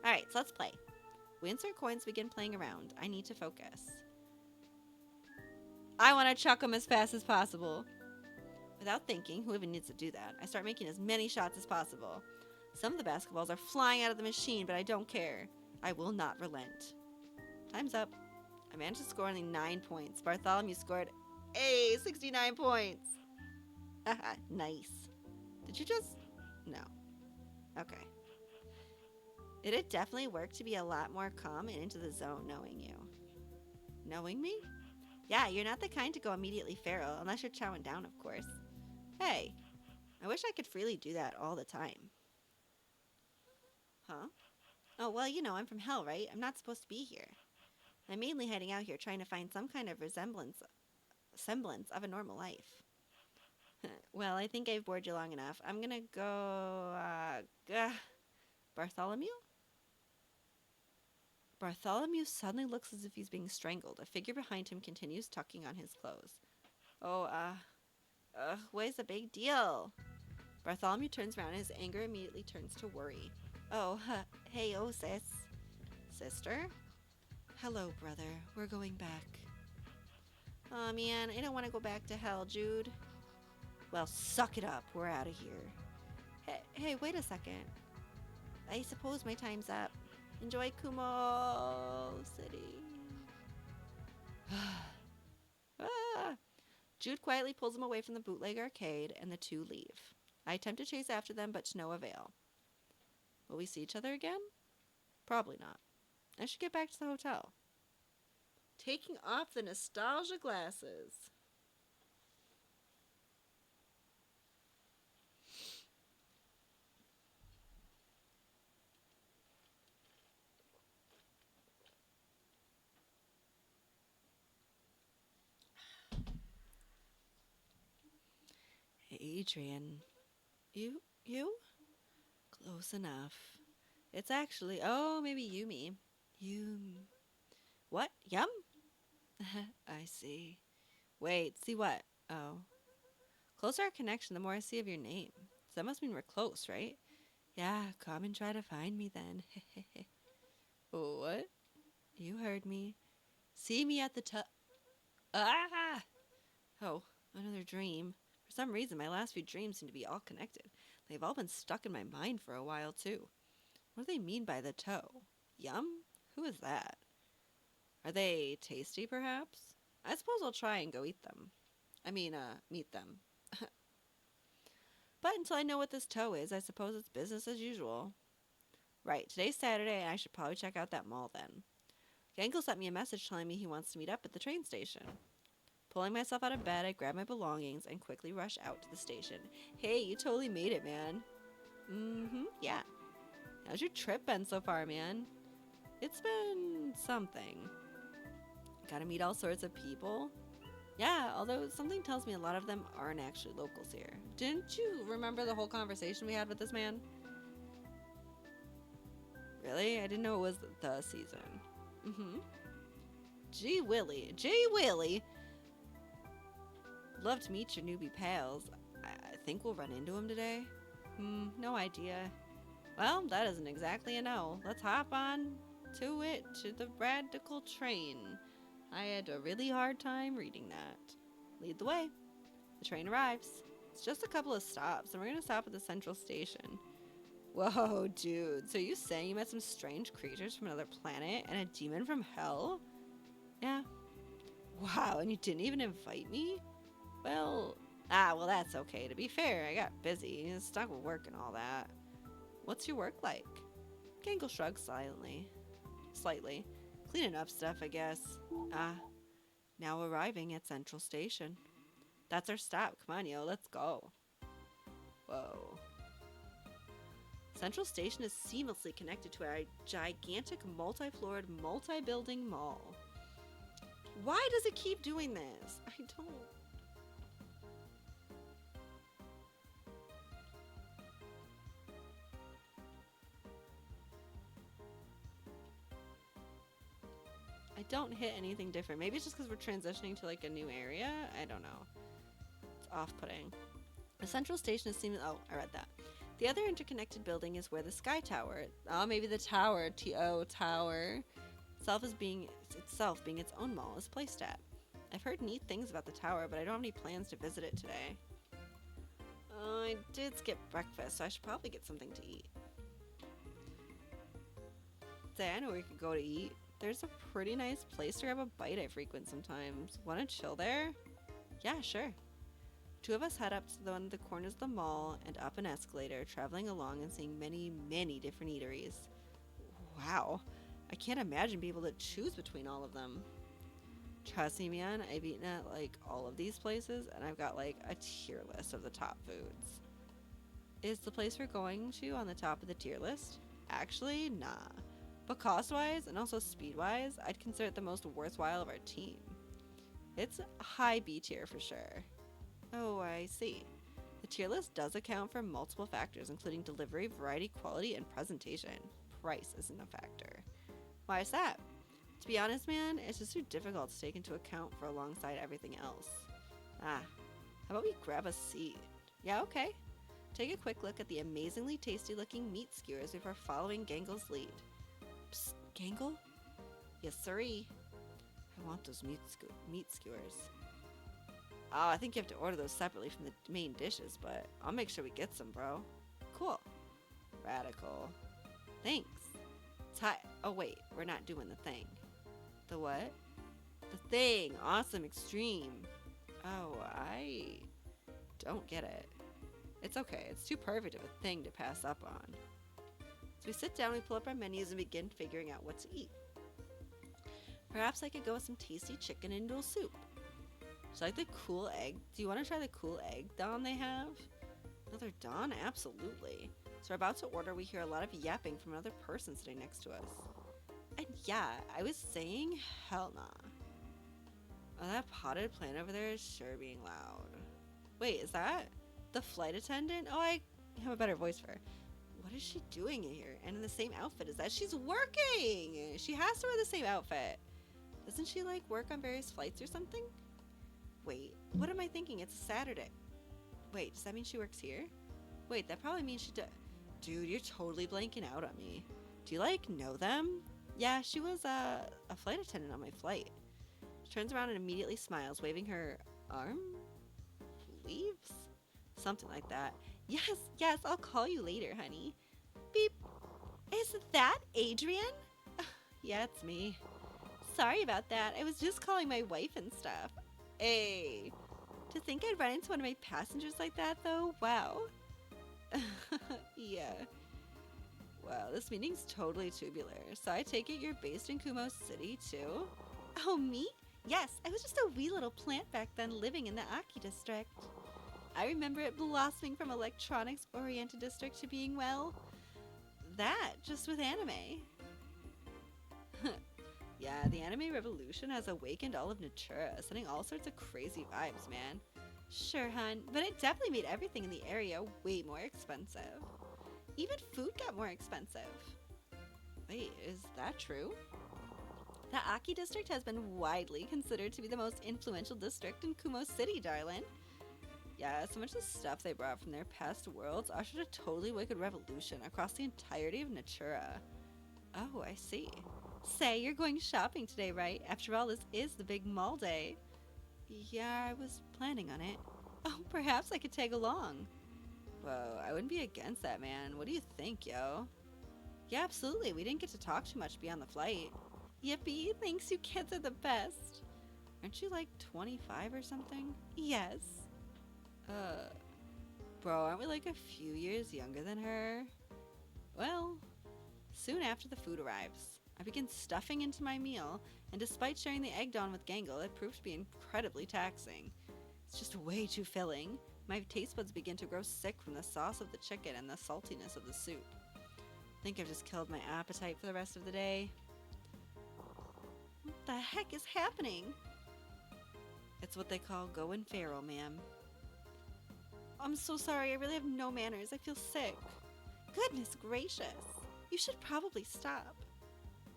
Alright, so let's play. We insert coins, begin playing around. I need to focus. I want to chuck them as fast as possible. Without thinking, who even needs to do that, I start making as many shots as possible. Some of the basketballs are flying out of the machine, but I don't care. I will not relent. Time's up. I managed to score only 9 points. Bartholomew scored 69 points. Haha, nice. Did you just... No. Okay. It'd definitely work to be a lot more calm and into the zone knowing you. Knowing me? Yeah, you're not the kind to go immediately feral, unless you're chowing down, of course. Hey, I wish I could freely do that all the time. Huh? Oh, well, you know, I'm from hell, right? I'm not supposed to be here. I'm mainly hiding out here trying to find some kind of semblance of a normal life. Well, I think I've bored you long enough. I'm gonna go, Bartholomew? Bartholomew suddenly looks as if he's being strangled. A figure behind him continues tucking on his clothes. Oh, what's the big deal? Bartholomew turns around and his anger immediately turns to worry. Oh, hey, sis. Sister? Hello, brother. We're going back. Aw, man, I don't want to go back to hell, Jude. Well, suck it up. We're out of here. Hey, wait a second. I suppose my time's up. Enjoy Kumo City. Jude quietly pulls him away from the bootleg arcade, and the two leave. I attempt to chase after them, but to no avail. Will we see each other again? Probably not. I should get back to the hotel. Taking off the nostalgia glasses. Adrian. You? Close enough. It's actually, maybe Yumi. What? Yum? I see. Wait, see what? Oh. Closer our connection, the more I see of your name. So that must mean we're close, right? Yeah, come and try to find me then. What? You heard me. See me at the Ah! Oh, another dream. For some reason, my last few dreams seem to be all connected. They've all been stuck in my mind for a while, too. What do they mean by the toe? Yum? Who is that? Are they tasty, perhaps? I suppose I'll try and go eat them. Meet them. But until I know what this toe is, I suppose it's business as usual. Right, today's Saturday, and I should probably check out that mall then. Gangle sent me a message telling me he wants to meet up at the train station. Pulling myself out of bed, I grab my belongings and quickly rush out to the station. Hey, you totally made it, man. Yeah. How's your trip been so far, man? It's been something. Gotta meet all sorts of people. Yeah, although something tells me a lot of them aren't actually locals here. Didn't you remember the whole conversation we had with this man? Really? I didn't know it was the season. Gee Willy. Love to meet your newbie pals. I think we'll run into him today. No idea. Well, that isn't exactly a no. Let's hop on to the radical train. I had a really hard time reading that. Lead the way. The train arrives. It's just a couple of stops, and we're going to stop at the central station. Whoa, dude. So you saying you met some strange creatures from another planet and a demon from hell? Yeah. Wow, and you didn't even invite me? Well, that's okay. To be fair, I got busy, stuck with work and all that. What's your work like? Gangle shrugs slightly. Cleaning up stuff, I guess. Now arriving at Central Station. That's our stop. Come on, yo, let's go. Whoa. Central Station is seamlessly connected to a gigantic multi-floored, multi-building mall. Why does it keep doing this? I don't... I don't hit anything different. Maybe it's just because we're transitioning to like a new area. I don't know. It's off-putting. The Central Station is seeming... Oh, I read that. The other interconnected building is where the Sky Tower... Oh, maybe the tower. T-O, tower. Itself being its own mall is placed at. I've heard neat things about the tower, but I don't have any plans to visit it today. I did skip breakfast, so I should probably get something to eat. say, I know where we could go to eat. There's a pretty nice place to grab a bite I frequent sometimes. Want to chill there? Yeah, sure. Two of us head up to one of the corners of the mall and up an escalator, traveling along and seeing many, many different eateries. Wow, I can't imagine being able to choose between all of them. Trust me, man, I've eaten at like all of these places and I've got like a tier list of the top foods. Is the place we're going to on the top of the tier list? Actually, nah. But cost-wise and also speed-wise, I'd consider it the most worthwhile of our team. It's high B tier for sure. Oh, I see. The tier list does account for multiple factors, including delivery, variety, quality, and presentation. Price isn't a factor. Why is that? To be honest, man, it's just too difficult to take into account for alongside everything else. How about we grab a seat? Yeah, okay. Take a quick look at the amazingly tasty looking meat skewers before following Gangle's lead. Psst, Gangle? Yes, sirree. I want those meat skewers. Oh, I think you have to order those separately from the main dishes, but I'll make sure we get some, bro. Cool. Radical. Thanks. Oh, wait, we're not doing the thing. The what? The thing. Awesome, extreme. Oh, I don't get it. It's okay. It's too perfect of a thing to pass up on. So we sit down, we pull up our menus, and begin figuring out what to eat. Perhaps I could go with some tasty chicken and noodle soup. So like the cool egg. Do you want to try the cool egg Don they have? Another Don? Absolutely. So we're about to order. We hear a lot of yapping from another person sitting next to us. And yeah, I was saying, hell nah. Oh, that potted plant over there is sure being loud. Wait, is that the flight attendant? Oh, I have a better voice for her. What is she doing here? And in the same outfit as that? She's working! She has to wear the same outfit. Doesn't she, like, work on various flights or something? Wait, what am I thinking? It's a Saturday. Wait, does that mean she works here? Wait, that probably means she does. Dude, you're totally blanking out on me. Do you, like, know them? Yeah, she was a flight attendant on my flight. She turns around and immediately smiles, waving her arm? Leaves? Something like that. Yes, I'll call you later, honey. Beep. Is that Adrian? Yeah, it's me. Sorry about that. I was just calling my wife and stuff. Hey. To think I'd run into one of my passengers like that, though? Wow. Yeah. Wow, this meeting's totally tubular. So I take it you're based in Kumo City, too? Oh, me? Yes, I was just a wee little plant back then living in the Aki district. I remember it blossoming from electronics-oriented district to being, well, that, just with anime. Yeah, the anime revolution has awakened all of Natura, sending all sorts of crazy vibes, man. Sure, hun, but it definitely made everything in the area way more expensive. Even food got more expensive. Wait, is that true? The Aki district has been widely considered to be the most influential district in Kumo City, darling. Yeah, so much of the stuff they brought from their past worlds ushered a totally wicked revolution across the entirety of Natura. Oh, I see. Say, you're going shopping today, right? After all, this is the big mall day. Yeah, I was planning on it. Oh, perhaps I could tag along. Whoa, I wouldn't be against that, man. What do you think, yo? Yeah, absolutely. We didn't get to talk too much beyond the flight. Yippee, thanks, you kids are the best. Aren't you like 25 or something? Yes. Bro, aren't we like a few years younger than her? Well, soon after the food arrives, I begin stuffing into my meal, and despite sharing the egg don with Gangle, it proved to be incredibly taxing. It's just way too filling. My taste buds begin to grow sick from the sauce of the chicken and the saltiness of the soup. I think I've just killed my appetite for the rest of the day. What the heck is happening? It's what they call going feral, ma'am. I'm so sorry, I really have no manners. I feel sick. Goodness gracious. You should probably stop.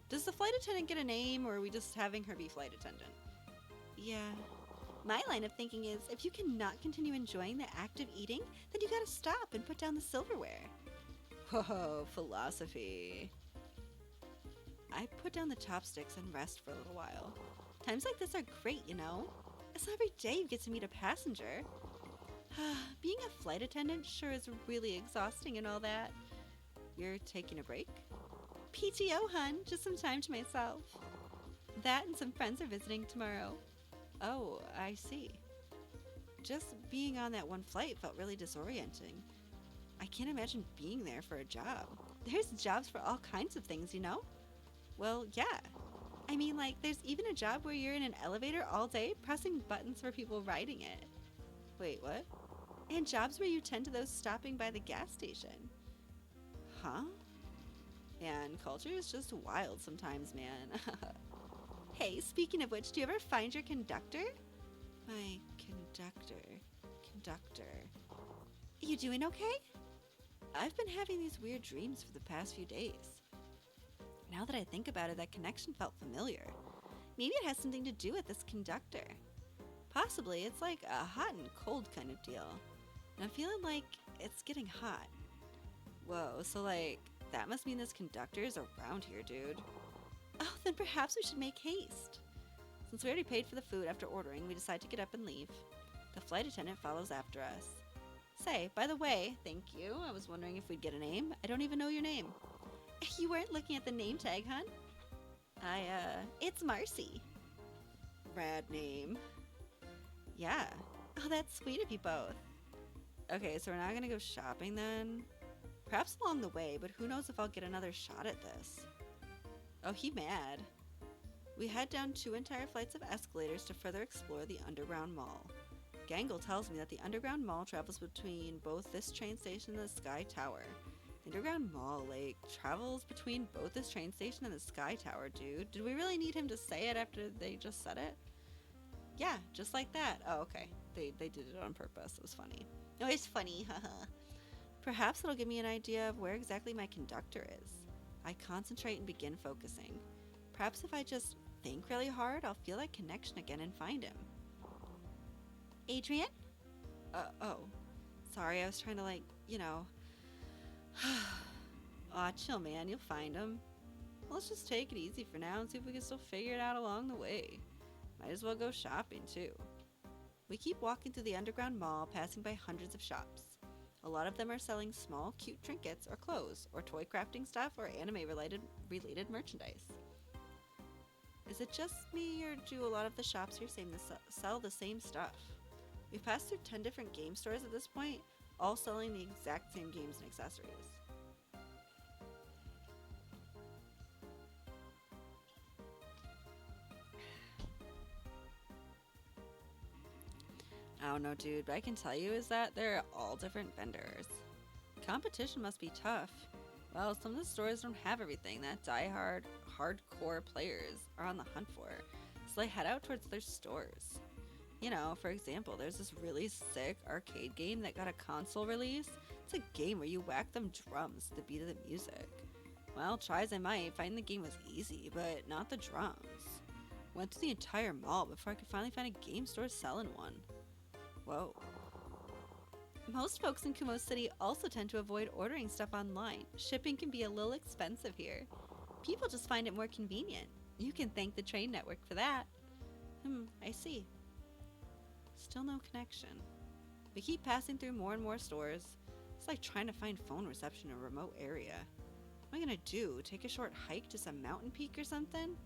Does the flight attendant get a name, or are we just having her be flight attendant? Yeah. My line of thinking is, if you cannot continue enjoying the act of eating, then you gotta stop and put down the silverware. Whoa, philosophy. I put down the chopsticks and rest for a little while. Times like this are great, you know? It's not every day you get to meet a passenger. Being a flight attendant sure is really exhausting and all that. You're taking a break? PTO, hun. Just some time to myself. That and some friends are visiting tomorrow. Oh, I see. Just being on that one flight felt really disorienting. I can't imagine being there for a job. There's jobs for all kinds of things, you know? Well, yeah. I mean, like, there's even a job where you're in an elevator all day pressing buttons for people riding it. Wait, what? And jobs where you tend to those stopping by the gas station. Huh? And culture is just wild sometimes, man. Hey, speaking of which, do you ever find your conductor? My conductor. You doing okay? I've been having these weird dreams for the past few days. Now that I think about it, that connection felt familiar. Maybe it has something to do with this conductor. Possibly, it's like a hot and cold kind of deal. And I'm feeling like it's getting hot. Whoa, so like, that must mean this conductor is around here, dude. Oh, then perhaps we should make haste. Since we already paid for the food after ordering, we decide to get up and leave. The flight attendant follows after us. Say, by the way, thank you. I was wondering if we'd get a name. I don't even know your name. You weren't looking at the name tag, hun? It's Marcy. Rad name. Yeah. Oh, that's sweet of you both. Okay, so we're not gonna go shopping then? Perhaps along the way, but who knows if I'll get another shot at this. Oh, he mad. We head down 2 entire flights of escalators to further explore the underground mall. Gangle tells me that the underground mall travels between both this train station and the Sky Tower. The underground mall, like, travels between both this train station and the Sky Tower, dude. Did we really need him to say it after they just said it? Yeah, just like that. Oh, okay. They did it on purpose. It was funny. No, it's funny, haha. Perhaps it'll give me an idea of where exactly my conductor is. I concentrate and begin focusing. Perhaps if I just think really hard, I'll feel that connection again and find him. Adrian? Oh. Sorry, I was trying to, like, you know. Aw, chill, man. You'll find him. Let's just take it easy for now and see if we can still figure it out along the way. Might as well go shopping, too. We keep walking through the underground mall, passing by hundreds of shops. A lot of them are selling small, cute trinkets or clothes, or toy crafting stuff, or anime-related merchandise. Is it just me, or do a lot of the shops here seem to sell the same stuff? We've passed through 10 different game stores at this point, all selling the exact same games and accessories. I don't know, dude, but I can tell you is that they're all different vendors. Competition must be tough. Well, some of the stores don't have everything that die-hard, hardcore players are on the hunt for, so they head out towards their stores. You know, for example, there's this really sick arcade game that got a console release. It's a game where you whack them drums to the beat of the music. Well, try as I might, finding the game was easy, but not the drums. Went through the entire mall before I could finally find a game store selling one. Whoa. Most folks in Kumo City also tend to avoid ordering stuff online. Shipping can be a little expensive here. People just find it more convenient. You can thank the train network for that. I see. Still no connection. We keep passing through more and more stores. It's like trying to find phone reception in a remote area. What am I gonna do? Take a short hike to some mountain peak or something?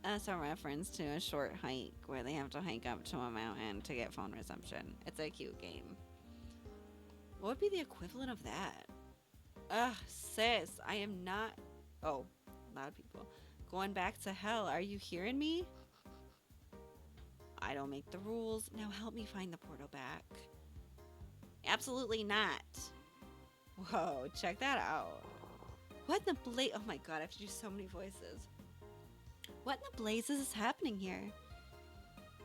That's a reference to a short hike where they have to hike up to a mountain to get phone reception. It's a cute game. What would be the equivalent of that? Ugh, sis, I am not... Oh, loud people. Going back to hell, are you hearing me? I don't make the rules. Now help me find the portal back. Absolutely not. Whoa, check that out. What in the oh my god, I have to do so many voices. What in the blazes is happening here?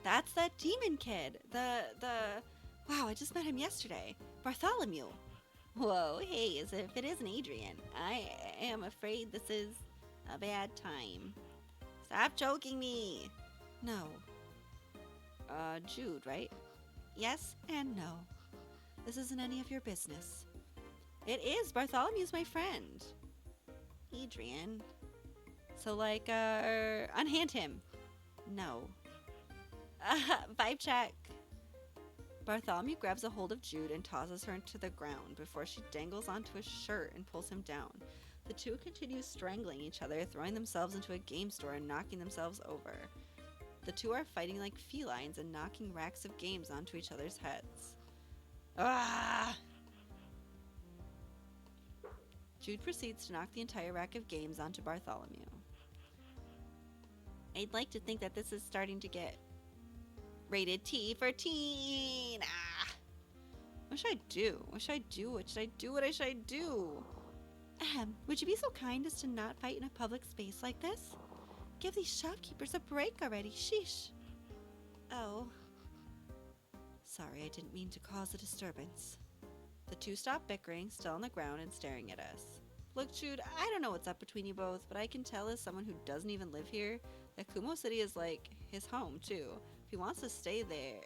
That's that demon kid. Wow, I just met him yesterday. Bartholomew. Whoa, hey, as if it isn't Adrian. I am afraid this is a bad time. Stop choking me. No. Jude, right? Yes and no. This isn't any of your business. It is. Bartholomew's my friend. Adrian. So, like, unhand him. No. Vibe check. Bartholomew grabs a hold of Jude and tosses her into the ground before she dangles onto his shirt and pulls him down. The two continue strangling each other, throwing themselves into a game store and knocking themselves over. The two are fighting like felines and knocking racks of games onto each other's heads. Ah! Jude proceeds to knock the entire rack of games onto Bartholomew. I'd like to think that this is starting to get rated T for teen. Ah! What should I do? What should I do? What should I do? What should I do? Would you be so kind as to not fight in a public space like this? Give these shopkeepers a break already. Sheesh. Oh. Sorry, I didn't mean to cause a disturbance. The two stop bickering, still on the ground and staring at us. Look, Jude, I don't know what's up between you both, but I can tell as someone who doesn't even live here that Kumo City is like his home, too. If he wants to stay there,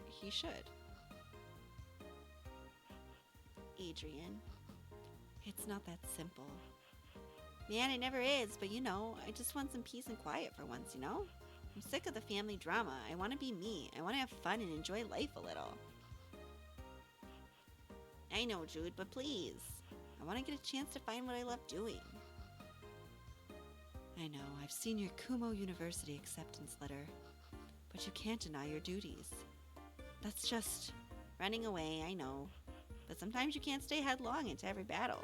he should. Adrian, it's not that simple. Man, it never is, but you know, I just want some peace and quiet for once, you know? I'm sick of the family drama. I want to be me. I want to have fun and enjoy life a little. I know, Jude, but please. I want to get a chance to find what I love doing. I know, I've seen your Kumo University acceptance letter, but you can't deny your duties. That's just running away, I know, but sometimes you can't stay headlong into every battle.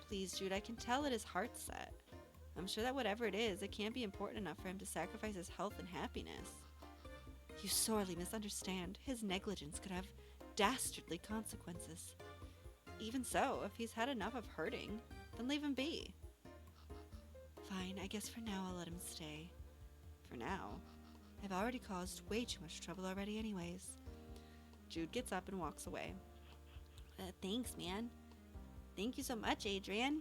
Please, Jude, I can tell that his heart's set. I'm sure that whatever it is, it can't be important enough for him to sacrifice his health and happiness. You sorely misunderstand. His negligence could have dastardly consequences. Even so, if he's had enough of hurting, then leave him be. Fine, I guess for now I'll let him stay. For now. I've already caused way too much trouble already anyways. Jude gets up and walks away. Thanks, man. Thank you so much, Adrian.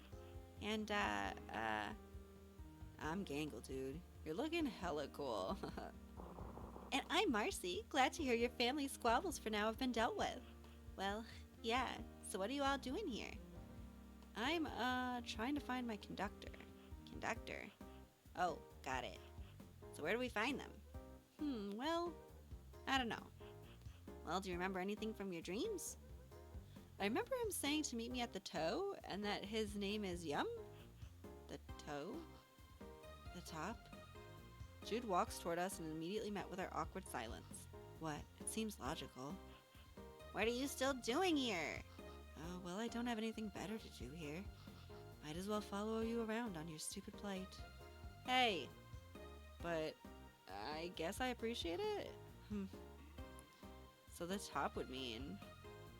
And, I'm Gangle, dude. You're looking hella cool. And I'm Marcy. Glad to hear your family's squabbles for now have been dealt with. Well, yeah. So what are you all doing here? I'm, trying to find my conductor. Conductor? Oh, got it. So where do we find them? Well, I don't know. Well, do you remember anything from your dreams? I remember him saying to meet me at the toe, and that his name is Yum? The toe? The top? Jude walks toward us and immediately met with our awkward silence. What? It seems logical. What are you still doing here? Oh, well, I don't have anything better to do here. Might as well follow you around on your stupid plight. Hey! But I guess I appreciate it? So the top would mean...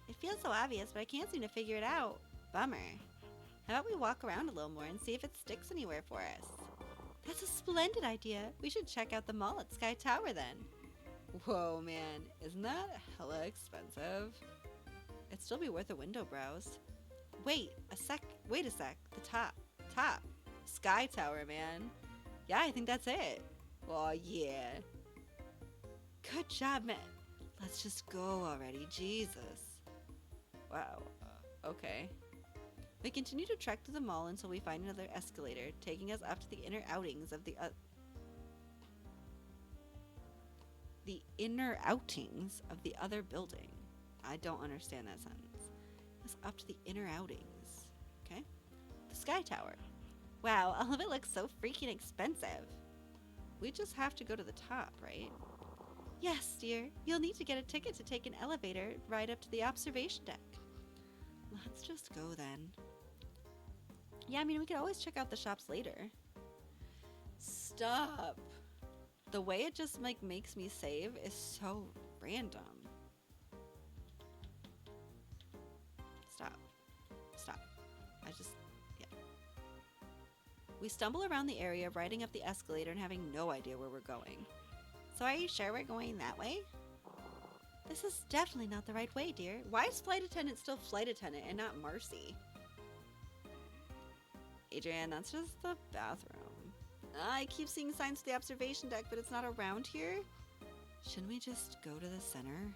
It feels so obvious, but I can't seem to figure it out. Bummer. How about we walk around a little more and see if it sticks anywhere for us? That's a splendid idea. We should check out the mall at Sky Tower then. Whoa, man. Isn't that hella expensive? It'd still be worth a window browse. Wait a sec. The top. Sky Tower, man. Yeah, I think that's it. Oh, yeah. Good job, man. Let's just go already. Jesus. Wow. Okay. We continue to trek to the mall until we find another escalator, taking us up to the inner outings of the other building. I don't understand that sentence. It's up to the inner outings. Okay. The Sky Tower. Wow, all of it looks so freaking expensive. We just have to go to the top, right? Yes, dear. You'll need to get a ticket to take an elevator right up to the observation deck. Let's just go then. Yeah, I mean, we could always check out the shops later. Stop. The way it just, like, makes me save is so random. Stop. Yeah. We stumble around the area, riding up the escalator and having no idea where we're going. So are you sure we're going that way? This is definitely not the right way, dear. Why is flight attendant still flight attendant and not Marcy? Adrian, that's just the bathroom. I keep seeing signs to the observation deck, but it's not around here. Shouldn't we just go to the center?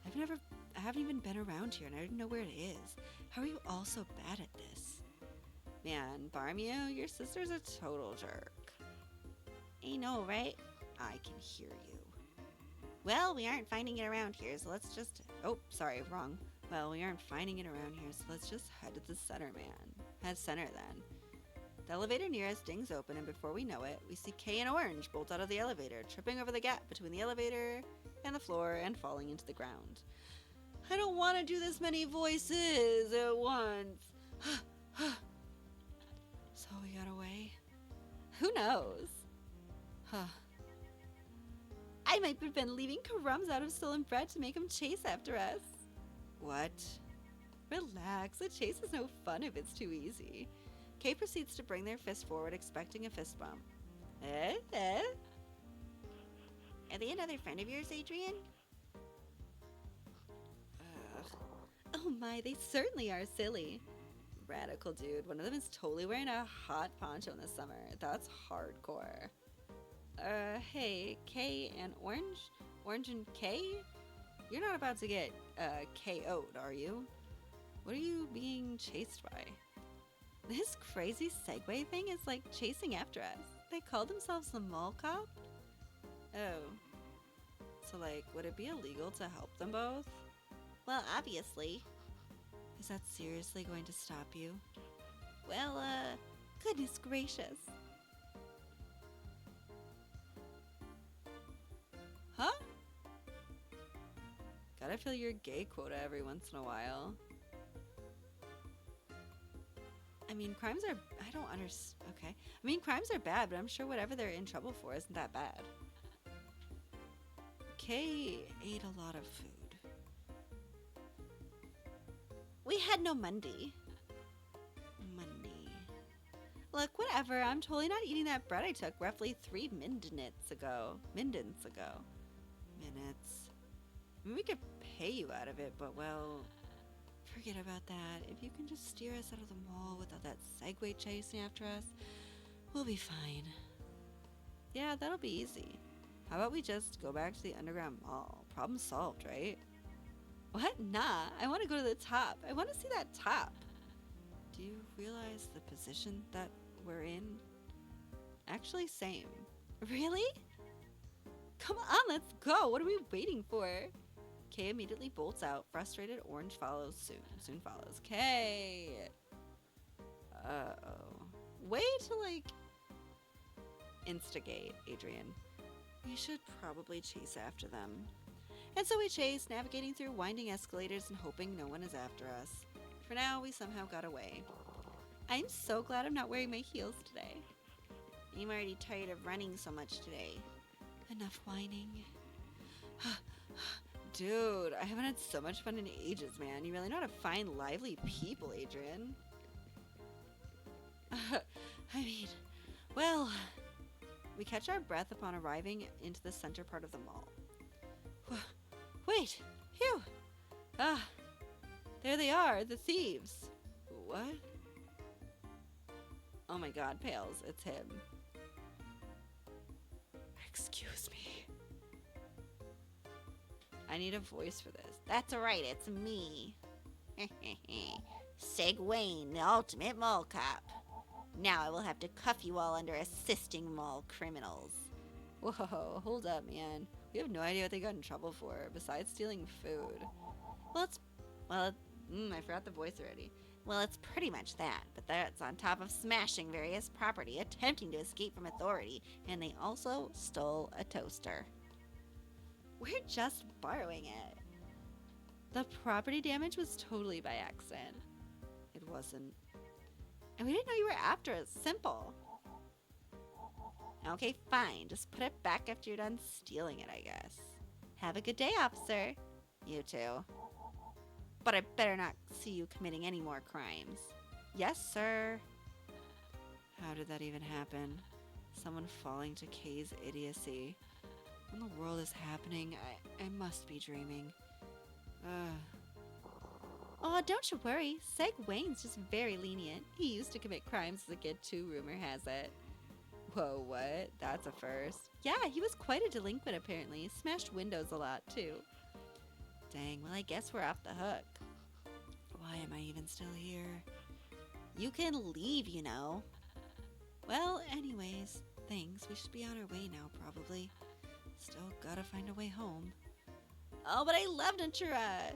I haven't even been around here and I don't know where it is. How are you all so bad at this? Man, Barmio, your sister's a total jerk. I know, right? I can hear you. Well, we aren't finding it around here, so let's just... Oh, sorry, wrong. Well, we aren't finding it around here, so let's just head to the center, man. Head center, then. The elevator near us dings open, and before we know it, we see Kay and Orange bolt out of the elevator, tripping over the gap between the elevator and the floor and falling into the ground. I don't want to do this many voices at once. So we got away? Who knows? I might have been leaving crumbs out of stolen bread to make him chase after us. What? Relax, the chase is no fun if it's too easy. Kay proceeds to bring their fist forward, expecting a fist bump. Are they another friend of yours, Adrian? Oh my, they certainly are silly. Radical dude. One of them is totally wearing a hot poncho in the summer. That's hardcore. Hey, Kay and Orange? Orange and Kay? You're not about to get, KO'd, are you? What are you being chased by? This crazy Segway thing is like chasing after us. They call themselves the Mall Cop? Oh. So, like, would it be illegal to help them both? Well, obviously. Is that seriously going to stop you? Well, goodness gracious. Huh? Gotta fill your gay quota every once in a while. I mean, crimes are... I don't understand. Okay. I mean, crimes are bad, but I'm sure whatever they're in trouble for isn't that bad. Kay ate a lot of food. We had no Monday. Look, whatever. I'm totally not eating that bread I took roughly 3 mindents ago. Minutes. I mean, we could pay you out of it, but well... Forget about that. If you can just steer us out of the mall without that Segway chasing after us, we'll be fine. Yeah, that'll be easy. How about we just go back to the underground mall? Problem solved, right? What? Nah, I want to go to the top. I want to see that top. Do you realize the position that we're in? Actually, same. Really? Come on, let's go. What are we waiting for? Kay immediately bolts out. Frustrated, Orange follows soon follows. Kay! Uh-oh. Way to, like, instigate, Adrian. We should probably chase after them. And so we chase, navigating through winding escalators and hoping no one is after us. For now, we somehow got away. I'm so glad I'm not wearing my heels today. I'm already tired of running so much today. Enough whining. Dude, I haven't had so much fun in ages, man. You really know how to find lively people, Adrian. I mean, well... We catch our breath upon arriving into the center part of the mall. Wait! Phew! Ah! There they are, the thieves! What? Oh my god, Pales, it's him. Excuse me. I need a voice for this. That's right, it's me. Segwayne, the ultimate mall cop. Now I will have to cuff you all under assisting mall criminals. Whoa, hold up, man. We have no idea what they got in trouble for, besides stealing food. I forgot the voice already. Well, it's pretty much that, but that's on top of smashing various property, attempting to escape from authority, and they also stole a toaster. We're just borrowing it. The property damage was totally by accident. It wasn't. And we didn't know you were after us. Simple. Okay, fine. Just put it back after you're done stealing it, I guess. Have a good day, officer. You too. But I better not see you committing any more crimes. Yes, sir. How did that even happen? Someone falling to Kay's idiocy. When the world is happening, I must be dreaming. Oh, don't you worry. Segwayne's just very lenient. He used to commit crimes as a kid too, rumor has it. Whoa, what? That's a first. Yeah, he was quite a delinquent apparently. Smashed windows a lot too. Dang, well I guess we're off the hook. Why am I even still here? You can leave, you know. Well, anyways, thanks. We should be on our way now, probably. Still gotta find a way home. Oh, but I love Natura!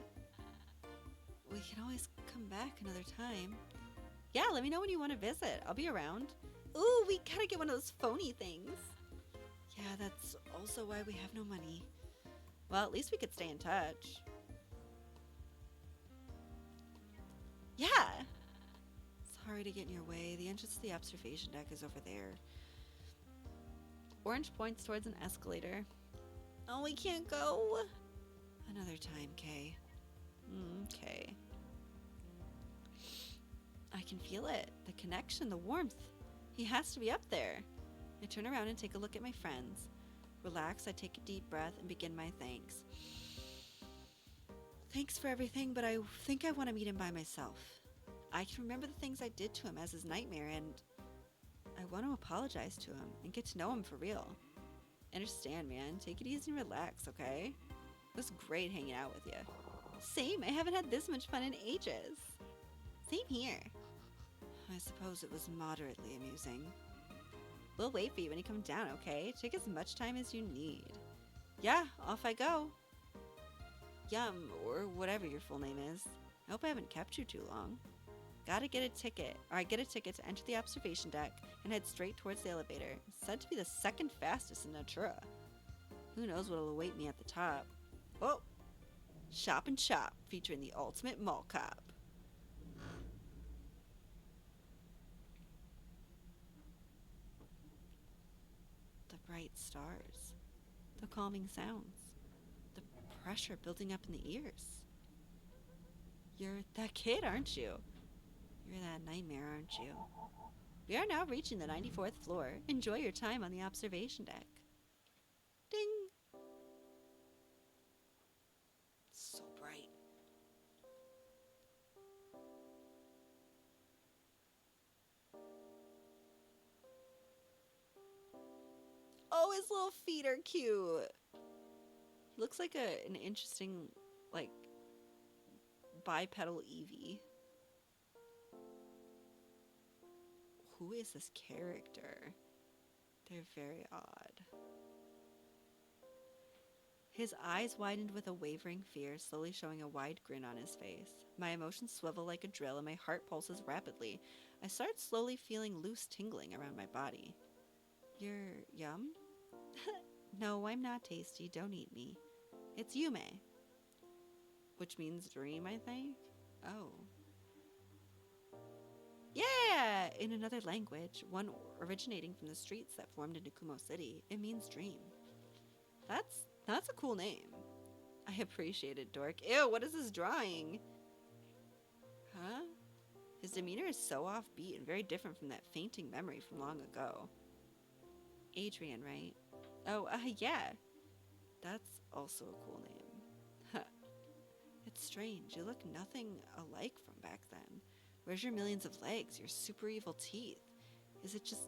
We can always come back another time. Yeah, let me know when you want to visit. I'll be around. Ooh, we gotta get one of those phony things. Yeah, that's also why we have no money. Well, at least we could stay in touch. Yeah! Sorry to get in your way. The entrance to the observation deck is over there. Orange points towards an escalator. Oh, we can't go. Another time, Kay. Okay. I can feel it. The connection, the warmth. He has to be up there. I turn around and take a look at my friends. Relax, I take a deep breath and begin my thanks. Thanks for everything, but I think I want to meet him by myself. I can remember the things I did to him as his nightmare, and I want to apologize to him and get to know him for real. Understand, man. Take it easy and relax, okay? It was great hanging out with you. Same. I haven't had this much fun in ages. Same here. I suppose it was moderately amusing. We'll wait for you when you come down, okay? Take as much time as you need. Yeah, off I go. Yum, or whatever your full name is. I hope I haven't kept you too long. Gotta get a ticket, or I get a ticket to enter the observation deck and head straight towards the elevator. It's said to be the second fastest in Natura. Who knows what'll await me at the top. Oh! Shop and Shop, featuring the ultimate mall cop. The bright stars. The calming sounds. The pressure building up in the ears. You're that kid, aren't you? You're that nightmare, aren't you? We are now reaching the 94th floor. Enjoy your time on the observation deck. Ding! It's so bright. Oh, his little feet are cute. He looks like an interesting, like, bipedal Eevee. Who is this character? They're very odd. His eyes widened with a wavering fear, slowly showing a wide grin on his face. My emotions swivel like a drill and my heart pulses rapidly. I start slowly feeling loose tingling around my body. You're Yum? No, I'm not tasty. Don't eat me. It's Yume. Which means dream, I think? Oh. Yeah! In another language, one originating from the streets that formed into Kumo City, it means dream. That's a cool name. I appreciate it, Dork. Ew, what is this drawing? Huh? His demeanor is so offbeat and very different from that fainting memory from long ago. Adrian, right? Oh, yeah. That's also a cool name. Huh. It's strange. You look nothing alike from back then. Where's your millions of legs, your super evil teeth? Is it just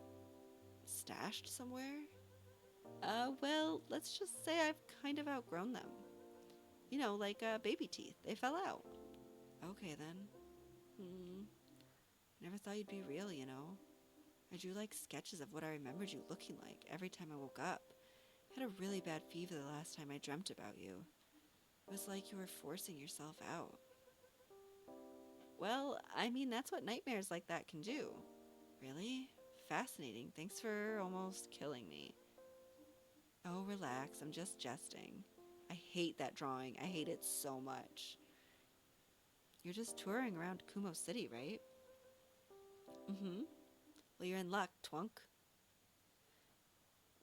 stashed somewhere? Well, let's just say I've kind of outgrown them. You know, like baby teeth. They fell out. Okay, then. Never thought you'd be real, you know. I drew like sketches of what I remembered you looking like every time I woke up. I had a really bad fever the last time I dreamt about you. It was like you were forcing yourself out. Well, I mean, that's what nightmares like that can do. Really? Fascinating. Thanks for almost killing me. Oh, relax. I'm just jesting. I hate that drawing. I hate it so much. You're just touring around Kumo City, right? Mm-hmm. Well, you're in luck, twunk.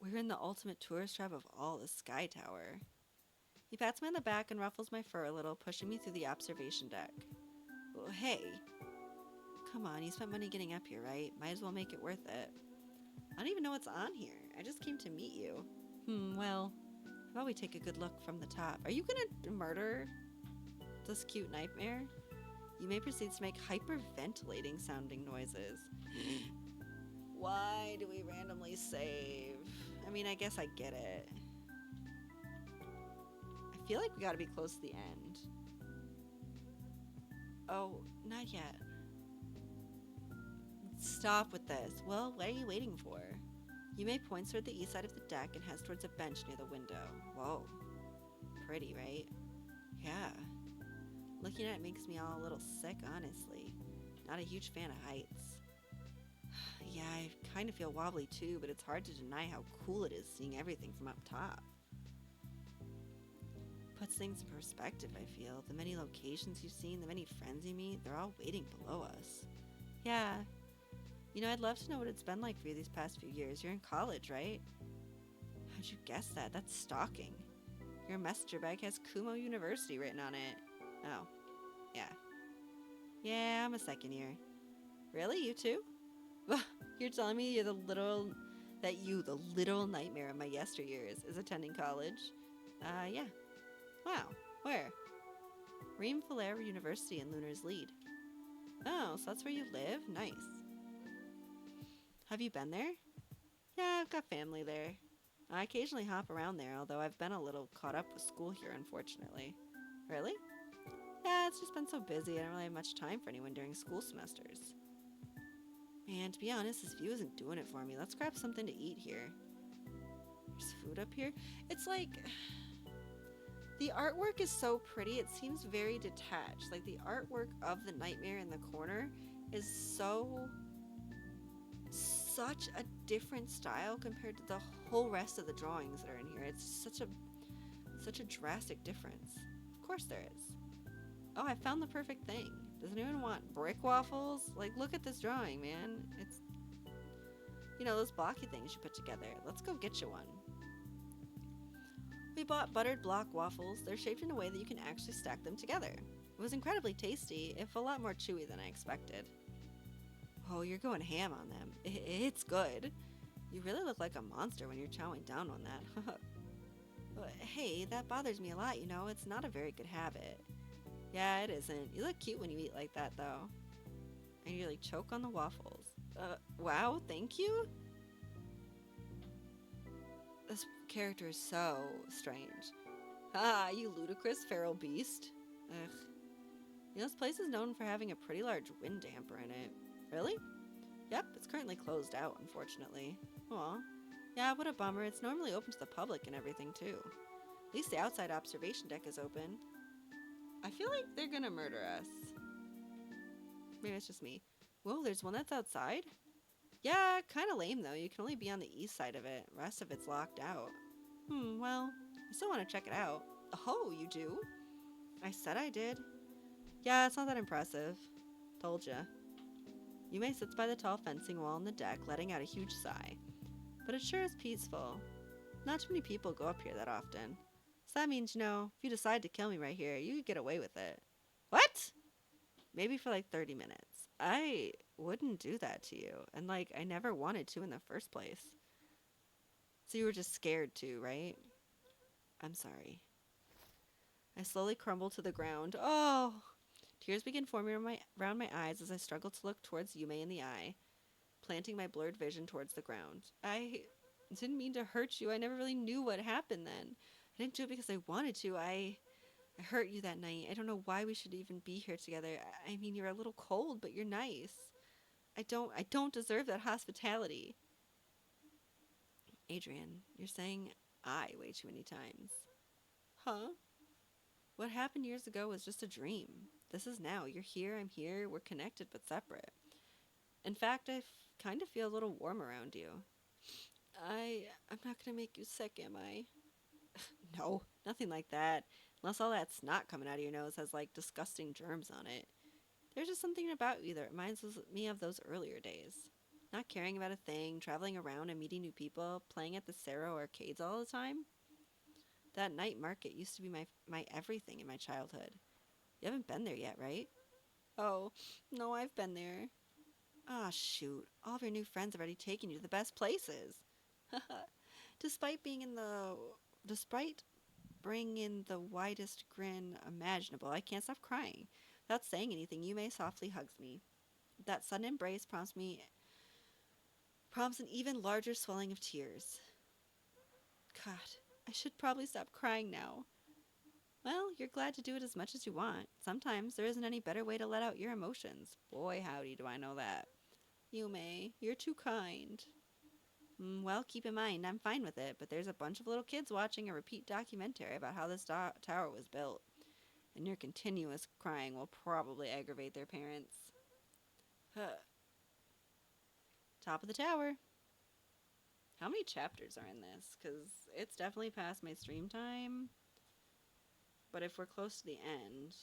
We're in the ultimate tourist trap of all, the Sky Tower. He pats me on the back and ruffles my fur a little, pushing me through the observation deck. Well, hey. Come on, you spent money getting up here, right? Might as well make it worth it. I don't even know what's on here. I just came to meet you. Well, how about we take a good look from the top? Are you gonna murder this cute nightmare? You may proceed to make hyperventilating sounding noises. Why do we randomly save? I mean, I guess I get it. I feel like we gotta be close to the end. Oh, not yet. Stop with this. Well, what are you waiting for? Yume points toward the east side of the deck and heads towards a bench near the window. Whoa. Pretty, right? Yeah. Looking at it makes me all a little sick, honestly. Not a huge fan of heights. Yeah, I kind of feel wobbly too, but it's hard to deny how cool it is seeing everything from up top. Puts things in perspective, I feel. The many locations you've seen, the many friends you meet, they're all waiting below us. Yeah. I'd love to know what it's been like for you these past few years. You're in college, right? How'd you guess that? That's stalking. Your messenger bag has Kumo University written on it. Oh, yeah. Yeah, I'm a second year. Really? You too? You're telling me the literal nightmare of my yesteryears is attending college? Yeah. Wow. Where? Reem Valera University in Lunar's Lead. Oh, so that's where you live? Nice. Have you been there? Yeah, I've got family there. I occasionally hop around there, although I've been a little caught up with school here, unfortunately. Really? Yeah, it's just been so busy. I don't really have much time for anyone during school semesters. Man, to be honest, this view isn't doing it for me. Let's grab something to eat here. There's food up here. It's like... The artwork is so pretty. It seems very detached. Like, the artwork of the nightmare in the corner is such a different style compared to the whole rest of the drawings that are in here. It's such a drastic difference. Of course there is. Oh, I found the perfect thing. Does anyone want brick waffles? Like, look at this drawing, man. It's, those blocky things you put together. Let's go get you one. We bought buttered block waffles. They're shaped in a way that you can actually stack them together. It was incredibly tasty, if a lot more chewy than I expected. Oh, you're going ham on them. It's good. You really look like a monster when you're chowing down on that. Hey, that bothers me a lot, It's not a very good habit. Yeah, it isn't. You look cute when you eat like that, though. And you choke on the waffles. Wow, thank you? This character is so strange. Ah, you ludicrous feral beast. Ugh. This place is known for having a pretty large wind damper in it. Really? Yep, it's currently closed out, unfortunately. Aw. Yeah, what a bummer. It's normally open to the public and everything, too. At least the outside observation deck is open. I feel like they're gonna murder us. Maybe it's just me. Whoa, there's one that's outside? Yeah, kinda lame, though. You can only be on the east side of it. The rest of it's locked out. Well, I still want to check it out. Oh, you do? I said I did. Yeah, it's not that impressive. Told ya. Yume sits by the tall fencing wall on the deck, letting out a huge sigh. But it sure is peaceful. Not too many people go up here that often. So that means, if you decide to kill me right here, you could get away with it. What? Maybe for 30 minutes. I wouldn't do that to you. And I never wanted to in the first place. So you were just scared too, right? I'm sorry. I slowly crumble to the ground. Oh! Tears begin forming around my eyes as I struggle to look towards Yume in the eye, planting my blurred vision towards the ground. I didn't mean to hurt you. I never really knew what happened then. I didn't do it because I wanted to. I hurt you that night. I don't know why we should even be here together. I mean, you're a little cold, but you're nice. I don't deserve that hospitality. Adrian, you're saying I way too many times. Huh? What happened years ago was just a dream. This is now. You're here, I'm here. We're connected but separate. In fact, I kind of feel a little warm around you. I'm not going to make you sick, am I? No, nothing like that. Unless all that snot coming out of your nose has disgusting germs on it. There's just something about you that reminds me of those earlier days. Not caring about a thing, traveling around and meeting new people, playing at the Cerro arcades all the time. That night market used to be my everything in my childhood. You haven't been there yet, right? Oh, no, I've been there. Ah, shoot. All of your new friends have already taken you to the best places. Despite bringing in the widest grin imaginable, I can't stop crying. Without saying anything, Yume softly hugs me. That sudden embrace prompts an even larger swelling of tears. God, I should probably stop crying now. Well, you're glad to do it as much as you want. Sometimes there isn't any better way to let out your emotions. Boy, howdy, do I know that. Yume, you're too kind. Well, keep in mind, I'm fine with it, but there's a bunch of little kids watching a repeat documentary about how this tower was built. And your continuous crying will probably aggravate their parents. Huh. Top of the tower. How many chapters are in this? Because it's definitely past my stream time. But if we're close to the end...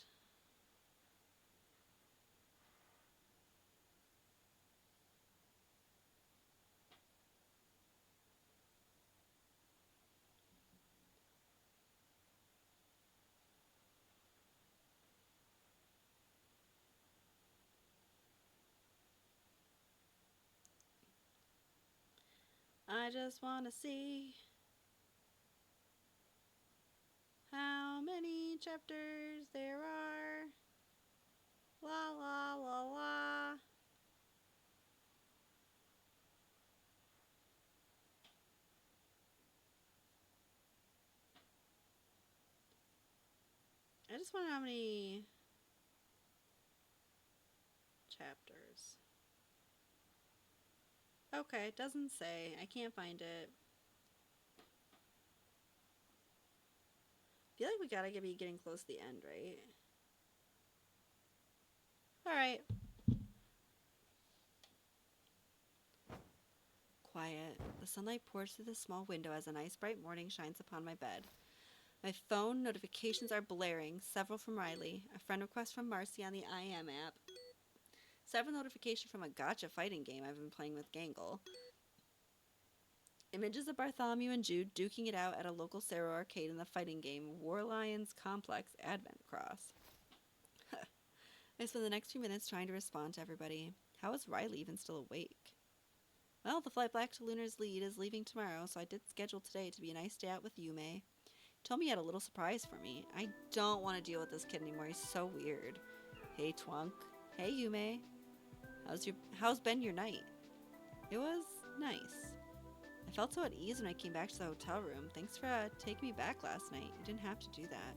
I just want to see how many chapters there are. La la la la. I just want to know how many chapters. Okay, it doesn't say. I can't find it. I feel like we gotta be getting close to the end, right? Alright. Quiet. The sunlight pours through the small window as a nice bright morning shines upon my bed. My phone notifications are blaring, several from Riley, a friend request from Marcy on the IM app, several notifications from a gacha fighting game I've been playing with Gangle, images of Bartholomew and Jude duking it out at a local Sarah arcade in the fighting game War Lions Complex Advent Cross. I spent the next few minutes trying to respond to everybody. How is Riley even still awake? Well, the flight back to Lunar's Lead is leaving tomorrow, so I did schedule today to be a nice day out with Yume. He told me he had a little surprise for me. I don't want to deal with this kid anymore. He's so weird. Hey, Twunk. Hey, Yume. How's been your night? It was nice. I felt so at ease when I came back to the hotel room. Thanks for taking me back last night. You didn't have to do that.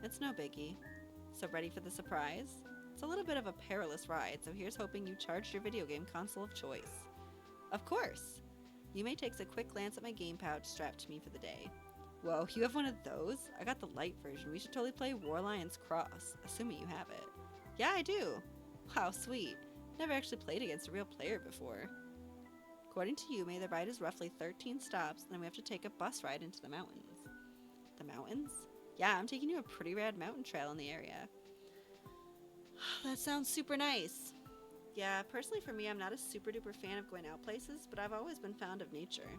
It's no biggie. So ready for the surprise? It's a little bit of a perilous ride, so here's hoping you charged your video game console of choice. Of course! Yume takes a quick glance at my game pouch strapped to me for the day. Whoa, you have one of those? I got the light version. We should totally play War Lions Cross, assuming you have it. Yeah, I do! Wow, sweet. Never actually played against a real player before. According to Yume, the ride is roughly 13 stops, and then we have to take a bus ride into the mountains. The mountains? Yeah, I'm taking you a pretty rad mountain trail in the area. That sounds super nice. Yeah, personally for me, I'm not a super duper fan of going out places, but I've always been fond of nature.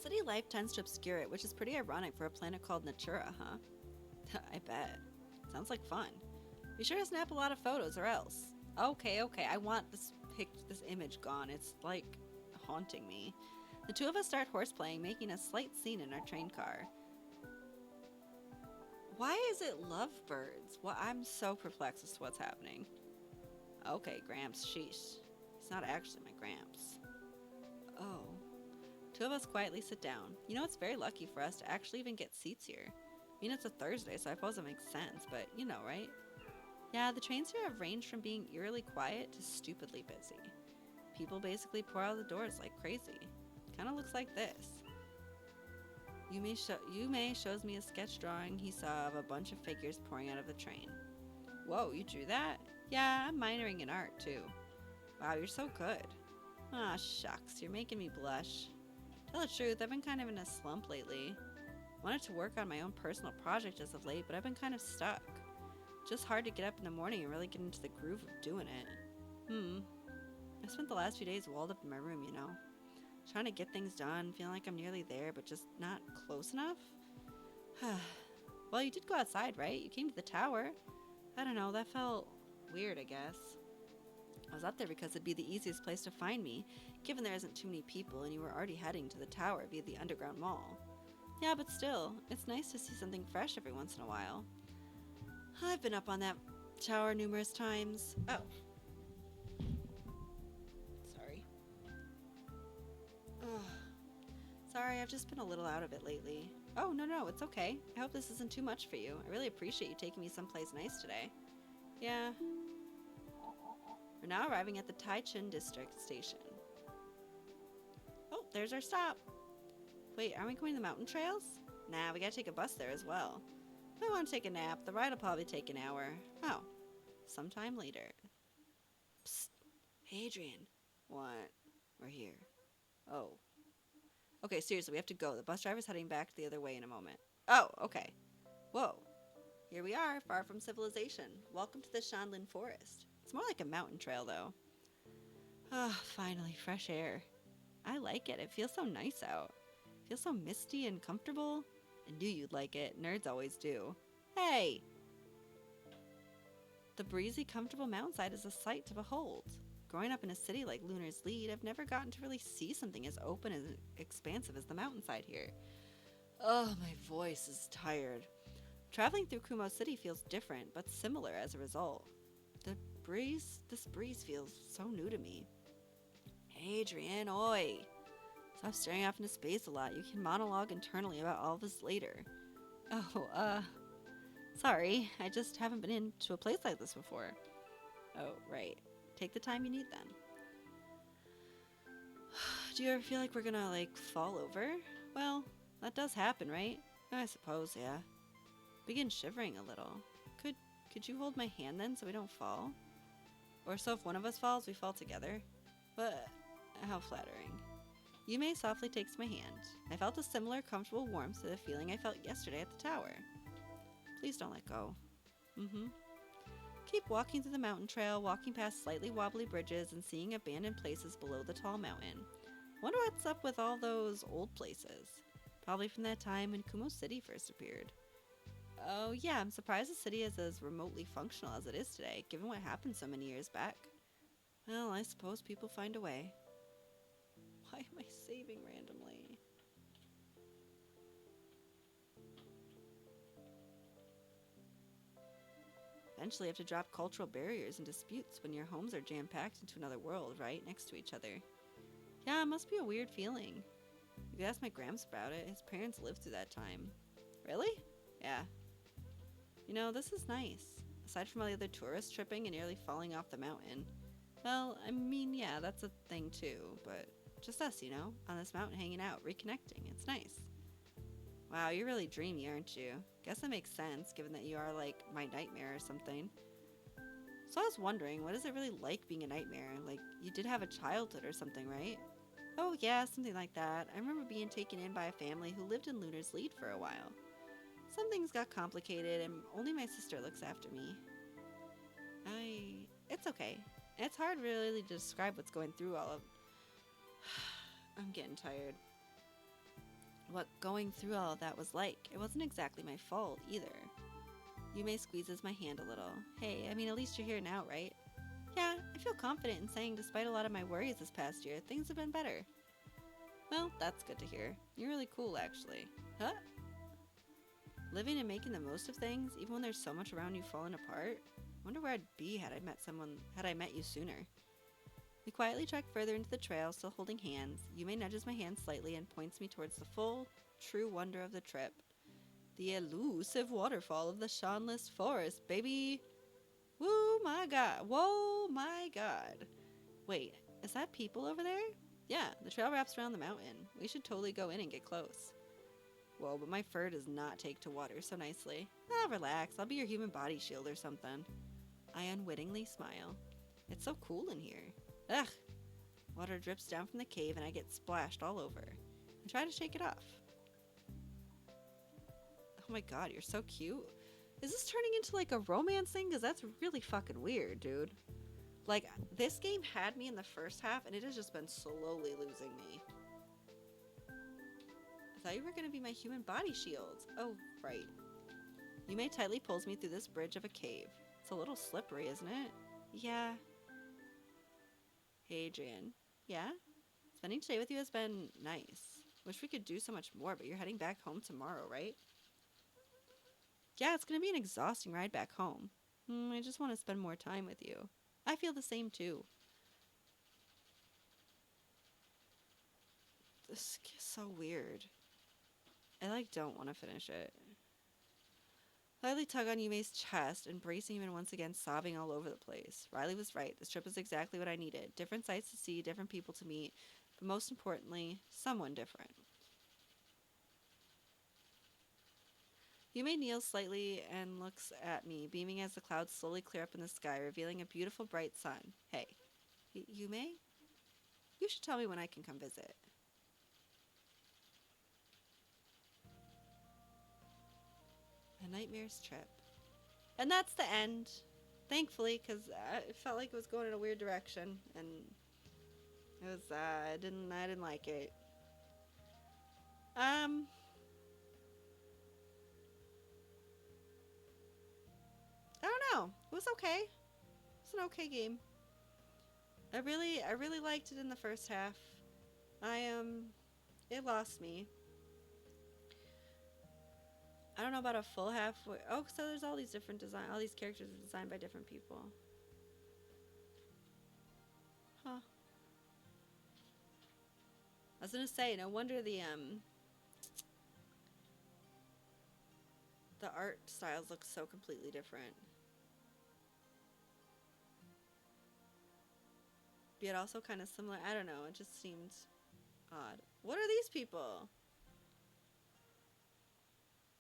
City life tends to obscure it, which is pretty ironic for a planet called Natura, huh? I bet. Sounds like fun. Be sure to snap a lot of photos or else. Okay, I want this image gone. It's like haunting me. The two of us start horseplaying, making a slight scene in our train car. Why is it lovebirds? Well, I'm so perplexed as to what's happening. Okay, Gramps, sheesh. He's not actually my Gramps. Oh. Two of us quietly sit down. You know, it's very lucky for us to actually even get seats here. I mean, it's a Thursday, so I suppose it makes sense, but you know, right? Yeah, the trains here have ranged from being eerily quiet to stupidly busy. People basically pour out the doors like crazy. Kinda looks like this. Yume shows me a sketch drawing he saw of a bunch of figures pouring out of the train. Whoa, you drew that? Yeah, I'm minoring in art, too. Wow, you're so good. Ah, shucks, you're making me blush. Tell the truth, I've been kind of in a slump lately. Wanted to work on my own personal project as of late, but I've been kind of stuck. Just hard to get up in the morning and really get into the groove of doing it. I spent the last few days walled up in my room, you know. Trying to get things done, feeling like I'm nearly there, but just not close enough. Well, you did go outside, right? You came to the tower. I don't know, that felt weird, I guess. I was up there because it'd be the easiest place to find me, given there isn't too many people and you were already heading to the tower via the underground mall. Yeah, but still, it's nice to see something fresh every once in a while. I've been up on that tower numerous times. Oh. Sorry. Ugh. Sorry, I've just been a little out of it lately. Oh, no, it's okay. I hope this isn't too much for you. I really appreciate you taking me someplace nice today. Yeah. We're now arriving at the Taichung District Station. there's our stop. Wait, aren't we going to the mountain trails? Nah, we gotta take a bus there as well. If I want to take a nap, the ride will probably take an hour. Oh, sometime later. Psst. Hey, Adrian. What? We're here. Oh. Okay, seriously, we have to go. The bus driver's heading back the other way in a moment. Oh, okay. Whoa. Here we are, far from civilization. Welcome to the Shanlin Forest. It's more like a mountain trail, though. Ah, finally, fresh air. I like it. It feels so nice out. It feels so misty and comfortable. I knew you'd like it. Nerds always do. Hey! The breezy, comfortable mountainside is a sight to behold. Growing up in a city like Lunar's Lead, I've never gotten to really see something as open and expansive as the mountainside here. Oh, my voice is tired. Traveling through Kumo City feels different, but similar as a result. This breeze feels so new to me. Hey, Adrian, oi! Stop staring off into space a lot. You can monologue internally about all of this later. Oh, sorry. I just haven't been into a place like this before. Oh, right. Take the time you need then. Do you ever feel like we're gonna, fall over? Well, that does happen, right? I suppose, yeah. Begin shivering a little. Could you hold my hand then so we don't fall? Or so if one of us falls, we fall together? But how flattering. Yume softly takes my hand. I felt a similar comfortable warmth to the feeling I felt yesterday at the tower. Please don't let go. Keep walking through the mountain trail, walking past slightly wobbly bridges and seeing abandoned places below the tall mountain. Wonder what's up with all those old places. Probably from that time when Kumo City first appeared. Oh yeah, I'm surprised the city is as remotely functional as it is today, given what happened so many years back. Well, I suppose people find a way. Why am I saving randomly? Eventually you have to drop cultural barriers and disputes when your homes are jam-packed into another world, right, next to each other. Yeah, it must be a weird feeling. You could ask my Gramps about it. His parents lived through that time. Really? Yeah. You know, this is nice. Aside from all the other tourists tripping and nearly falling off the mountain. Well, I mean, yeah, that's a thing too, but just us, you know, on this mountain hanging out, reconnecting. It's nice. Wow, you're really dreamy, aren't you? Guess that makes sense, given that you are, like, my nightmare or something. So I was wondering, what is it really like being a nightmare? Like, you did have a childhood or something, right? Oh yeah, something like that. I remember being taken in by a family who lived in Lunar's Lead for a while. Some things got complicated, and only my sister looks after me. It's okay. It's hard really to describe what's going through all of... I'm getting tired. What going through all of that was like. It wasn't exactly my fault, either. Yume squeezes my hand a little. Hey, I mean, at least you're here now, right? Yeah, I feel confident in saying despite a lot of my worries this past year, things have been better. Well, that's good to hear. You're really cool, actually. Huh? Living and making the most of things, even when there's so much around you falling apart? Wonder where I'd be had I met you sooner. We quietly trek further into the trail, still holding hands. Yume nudges my hand slightly and points me towards the full, true wonder of the trip. The elusive waterfall of the Shanless Forest, baby! Woo my god. Whoa my god. Wait, is that people over there? Yeah, the trail wraps around the mountain. We should totally go in and get close. Whoa, but my fur does not take to water so nicely. Ah, relax. I'll be your human body shield or something. I unwittingly smile. It's so cool in here. Ugh! Water drips down from the cave and I get splashed all over. I try to shake it off. Oh my god, you're so cute. Is this turning into like a romance thing? Because that's really fucking weird, dude. Like, this game had me in the first half and it has just been slowly losing me. I thought you were going to be my human body shield. Oh, right. Yume tightly pulls me through this bridge of a cave. It's a little slippery, isn't it? Yeah. Hey, Adrian. Yeah? Spending today with you has been nice. Wish we could do so much more, but you're heading back home tomorrow, right? Yeah, it's going to be an exhausting ride back home. I just want to spend more time with you. I feel the same too. This is so weird. I don't want to finish it. Lightly tug on Yume's chest, embracing him and once again sobbing all over the place. Riley was right. This trip is exactly what I needed. Different sights to see, different people to meet, but most importantly, someone different. Yume kneels slightly and looks at me, beaming as the clouds slowly clear up in the sky, revealing a beautiful bright sun. Hey, Yume? You should tell me when I can come visit. A nightmare's trip. And that's the end. Thankfully, because it felt like it was going in a weird direction, and it was, I didn't like it. I don't know. It was okay. It's an okay game. I really liked it in the first half. It lost me. I don't know about a full halfway. Oh, so there's all these different all these characters are designed by different people. Huh. I was gonna say, no wonder the art styles look so completely different. Yet also kind of similar. I don't know. It just seemed odd. What are these people?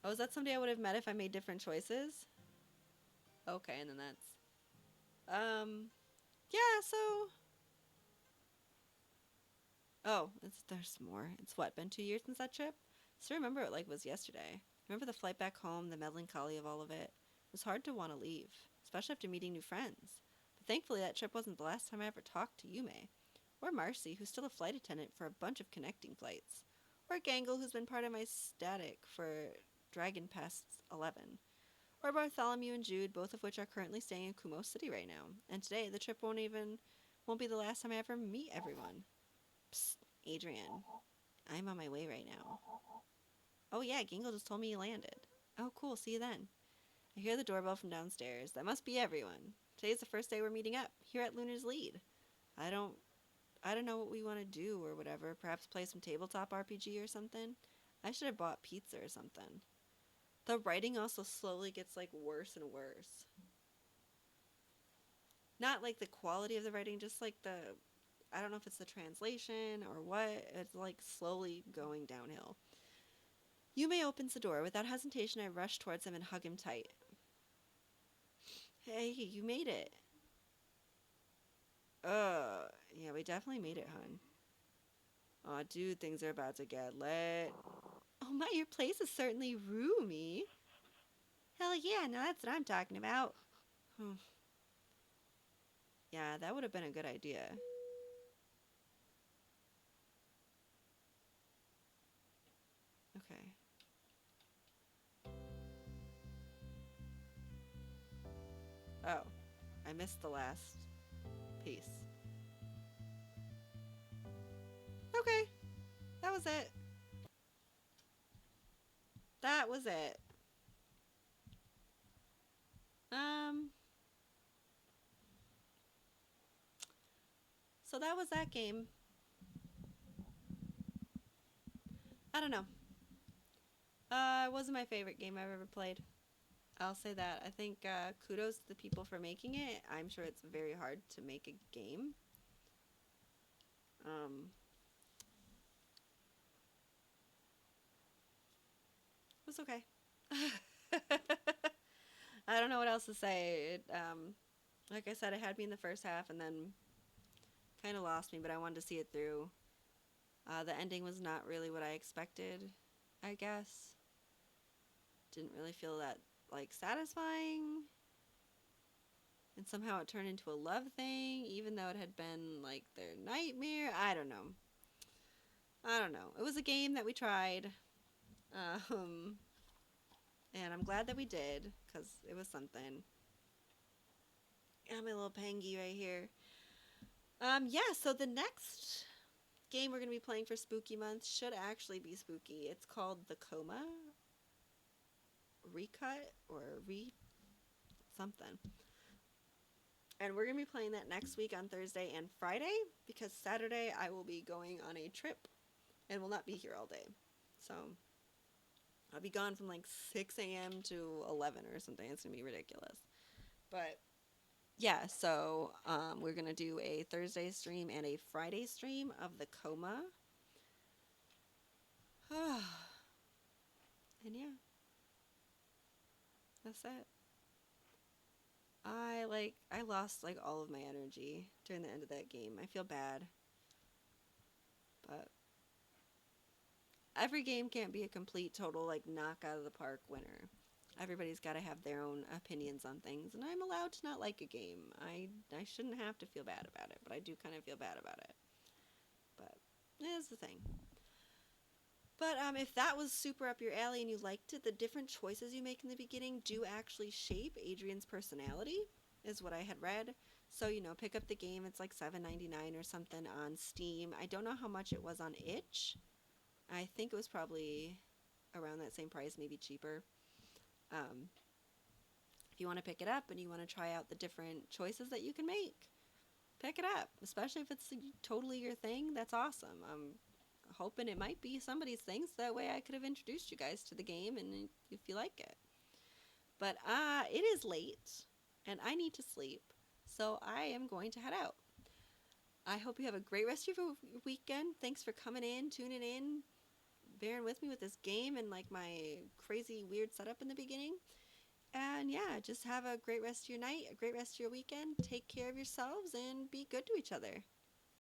Oh, is that somebody I would have met if I made different choices? Okay, and then that's... Yeah, so... Oh, there's more. It's what, been 2 years since that trip? Still remember it like it was yesterday. Remember the flight back home, the melancholy of all of it. It was hard to want to leave, especially after meeting new friends. But thankfully that trip wasn't the last time I ever talked to Yume. Or Marcy, who's still a flight attendant for a bunch of connecting flights. Or Gangle, who's been part of my static for Dragon Pest 11. Or Bartholomew and Jude, both of which are currently staying in Kumo City right now. And today, the trip won't be the last time I ever meet everyone. Psst, Adrian. I'm on my way right now. Oh yeah, Gangle just told me you landed. Oh cool, see you then. I hear the doorbell from downstairs. That must be everyone. Today's the first day we're meeting up, here at Lunar's Lead. I don't know what we want to do or whatever. Perhaps play some tabletop RPG or something? I should have bought pizza or something. The writing also slowly gets like worse and worse. Not like the quality of the writing, just like I don't know if it's the translation or what. It's like slowly going downhill. Yume opens the door. Without hesitation, I rush towards him and hug him tight. Hey, you made it. Yeah, we definitely made it, hun. Aw, dude, things are about to get lit. Oh my, your place is certainly roomy. Hell yeah, now that's what I'm talking about. Yeah, that would have been a good idea. Okay. Oh, I missed the last piece. Okay, that was it. That was it. So that was that game. I don't know. It wasn't my favorite game I've ever played. I'll say that. I think kudos to the people for making it. I'm sure it's very hard to make a game. It was okay. I don't know what else to say. Like I said, it had me in the first half and then kind of lost me, but I wanted to see it through. The ending was not really what I expected, I guess. Didn't really feel that, like, satisfying. And somehow it turned into a love thing, even though it had been, like, their nightmare. I don't know. It was a game that we tried. And I'm glad that we did, because it was something. Got my little Pangy right here. Yeah, so the next game we're going to be playing for Spooky Month should actually be spooky. It's called The Coma. Recut or something. And we're going to be playing that next week on Thursday and Friday, because Saturday I will be going on a trip and will not be here all day. So I'll be gone from like 6 a.m. to 11 or something. It's going to be ridiculous. But Yeah, so we're gonna do a Thursday stream and a Friday stream of the coma. And yeah, that's it. I lost like all of my energy during the end of that game. I feel bad, but every game can't be a complete total like knock out of the park winner. Everybody's got to have their own opinions on things, and I'm allowed to not like a game. I shouldn't have to feel bad about it, but I do kind of feel bad about it. But that's the thing. But if that was super up your alley and you liked it, the different choices you make in the beginning do actually shape Adrian's personality, is what I had read. So pick up the game. It's like $7.99 or something on Steam. I don't know how much it was on Itch. I think it was probably around that same price, maybe cheaper. Um, if you want to pick it up and you want to try out the different choices that you can make, pick it up. Especially if it's totally your thing, that's awesome. I'm hoping it might be somebody's thing, so that way I could have introduced you guys to the game and if you like it. But it is late and I need to sleep, so I am going to head out. I hope you have a great rest of your weekend. Thanks for coming in, tuning in, bearing with me with this game and like my crazy weird setup in the beginning. And yeah, just have a great rest of your night, a great rest of your weekend. Take care of yourselves and be good to each other.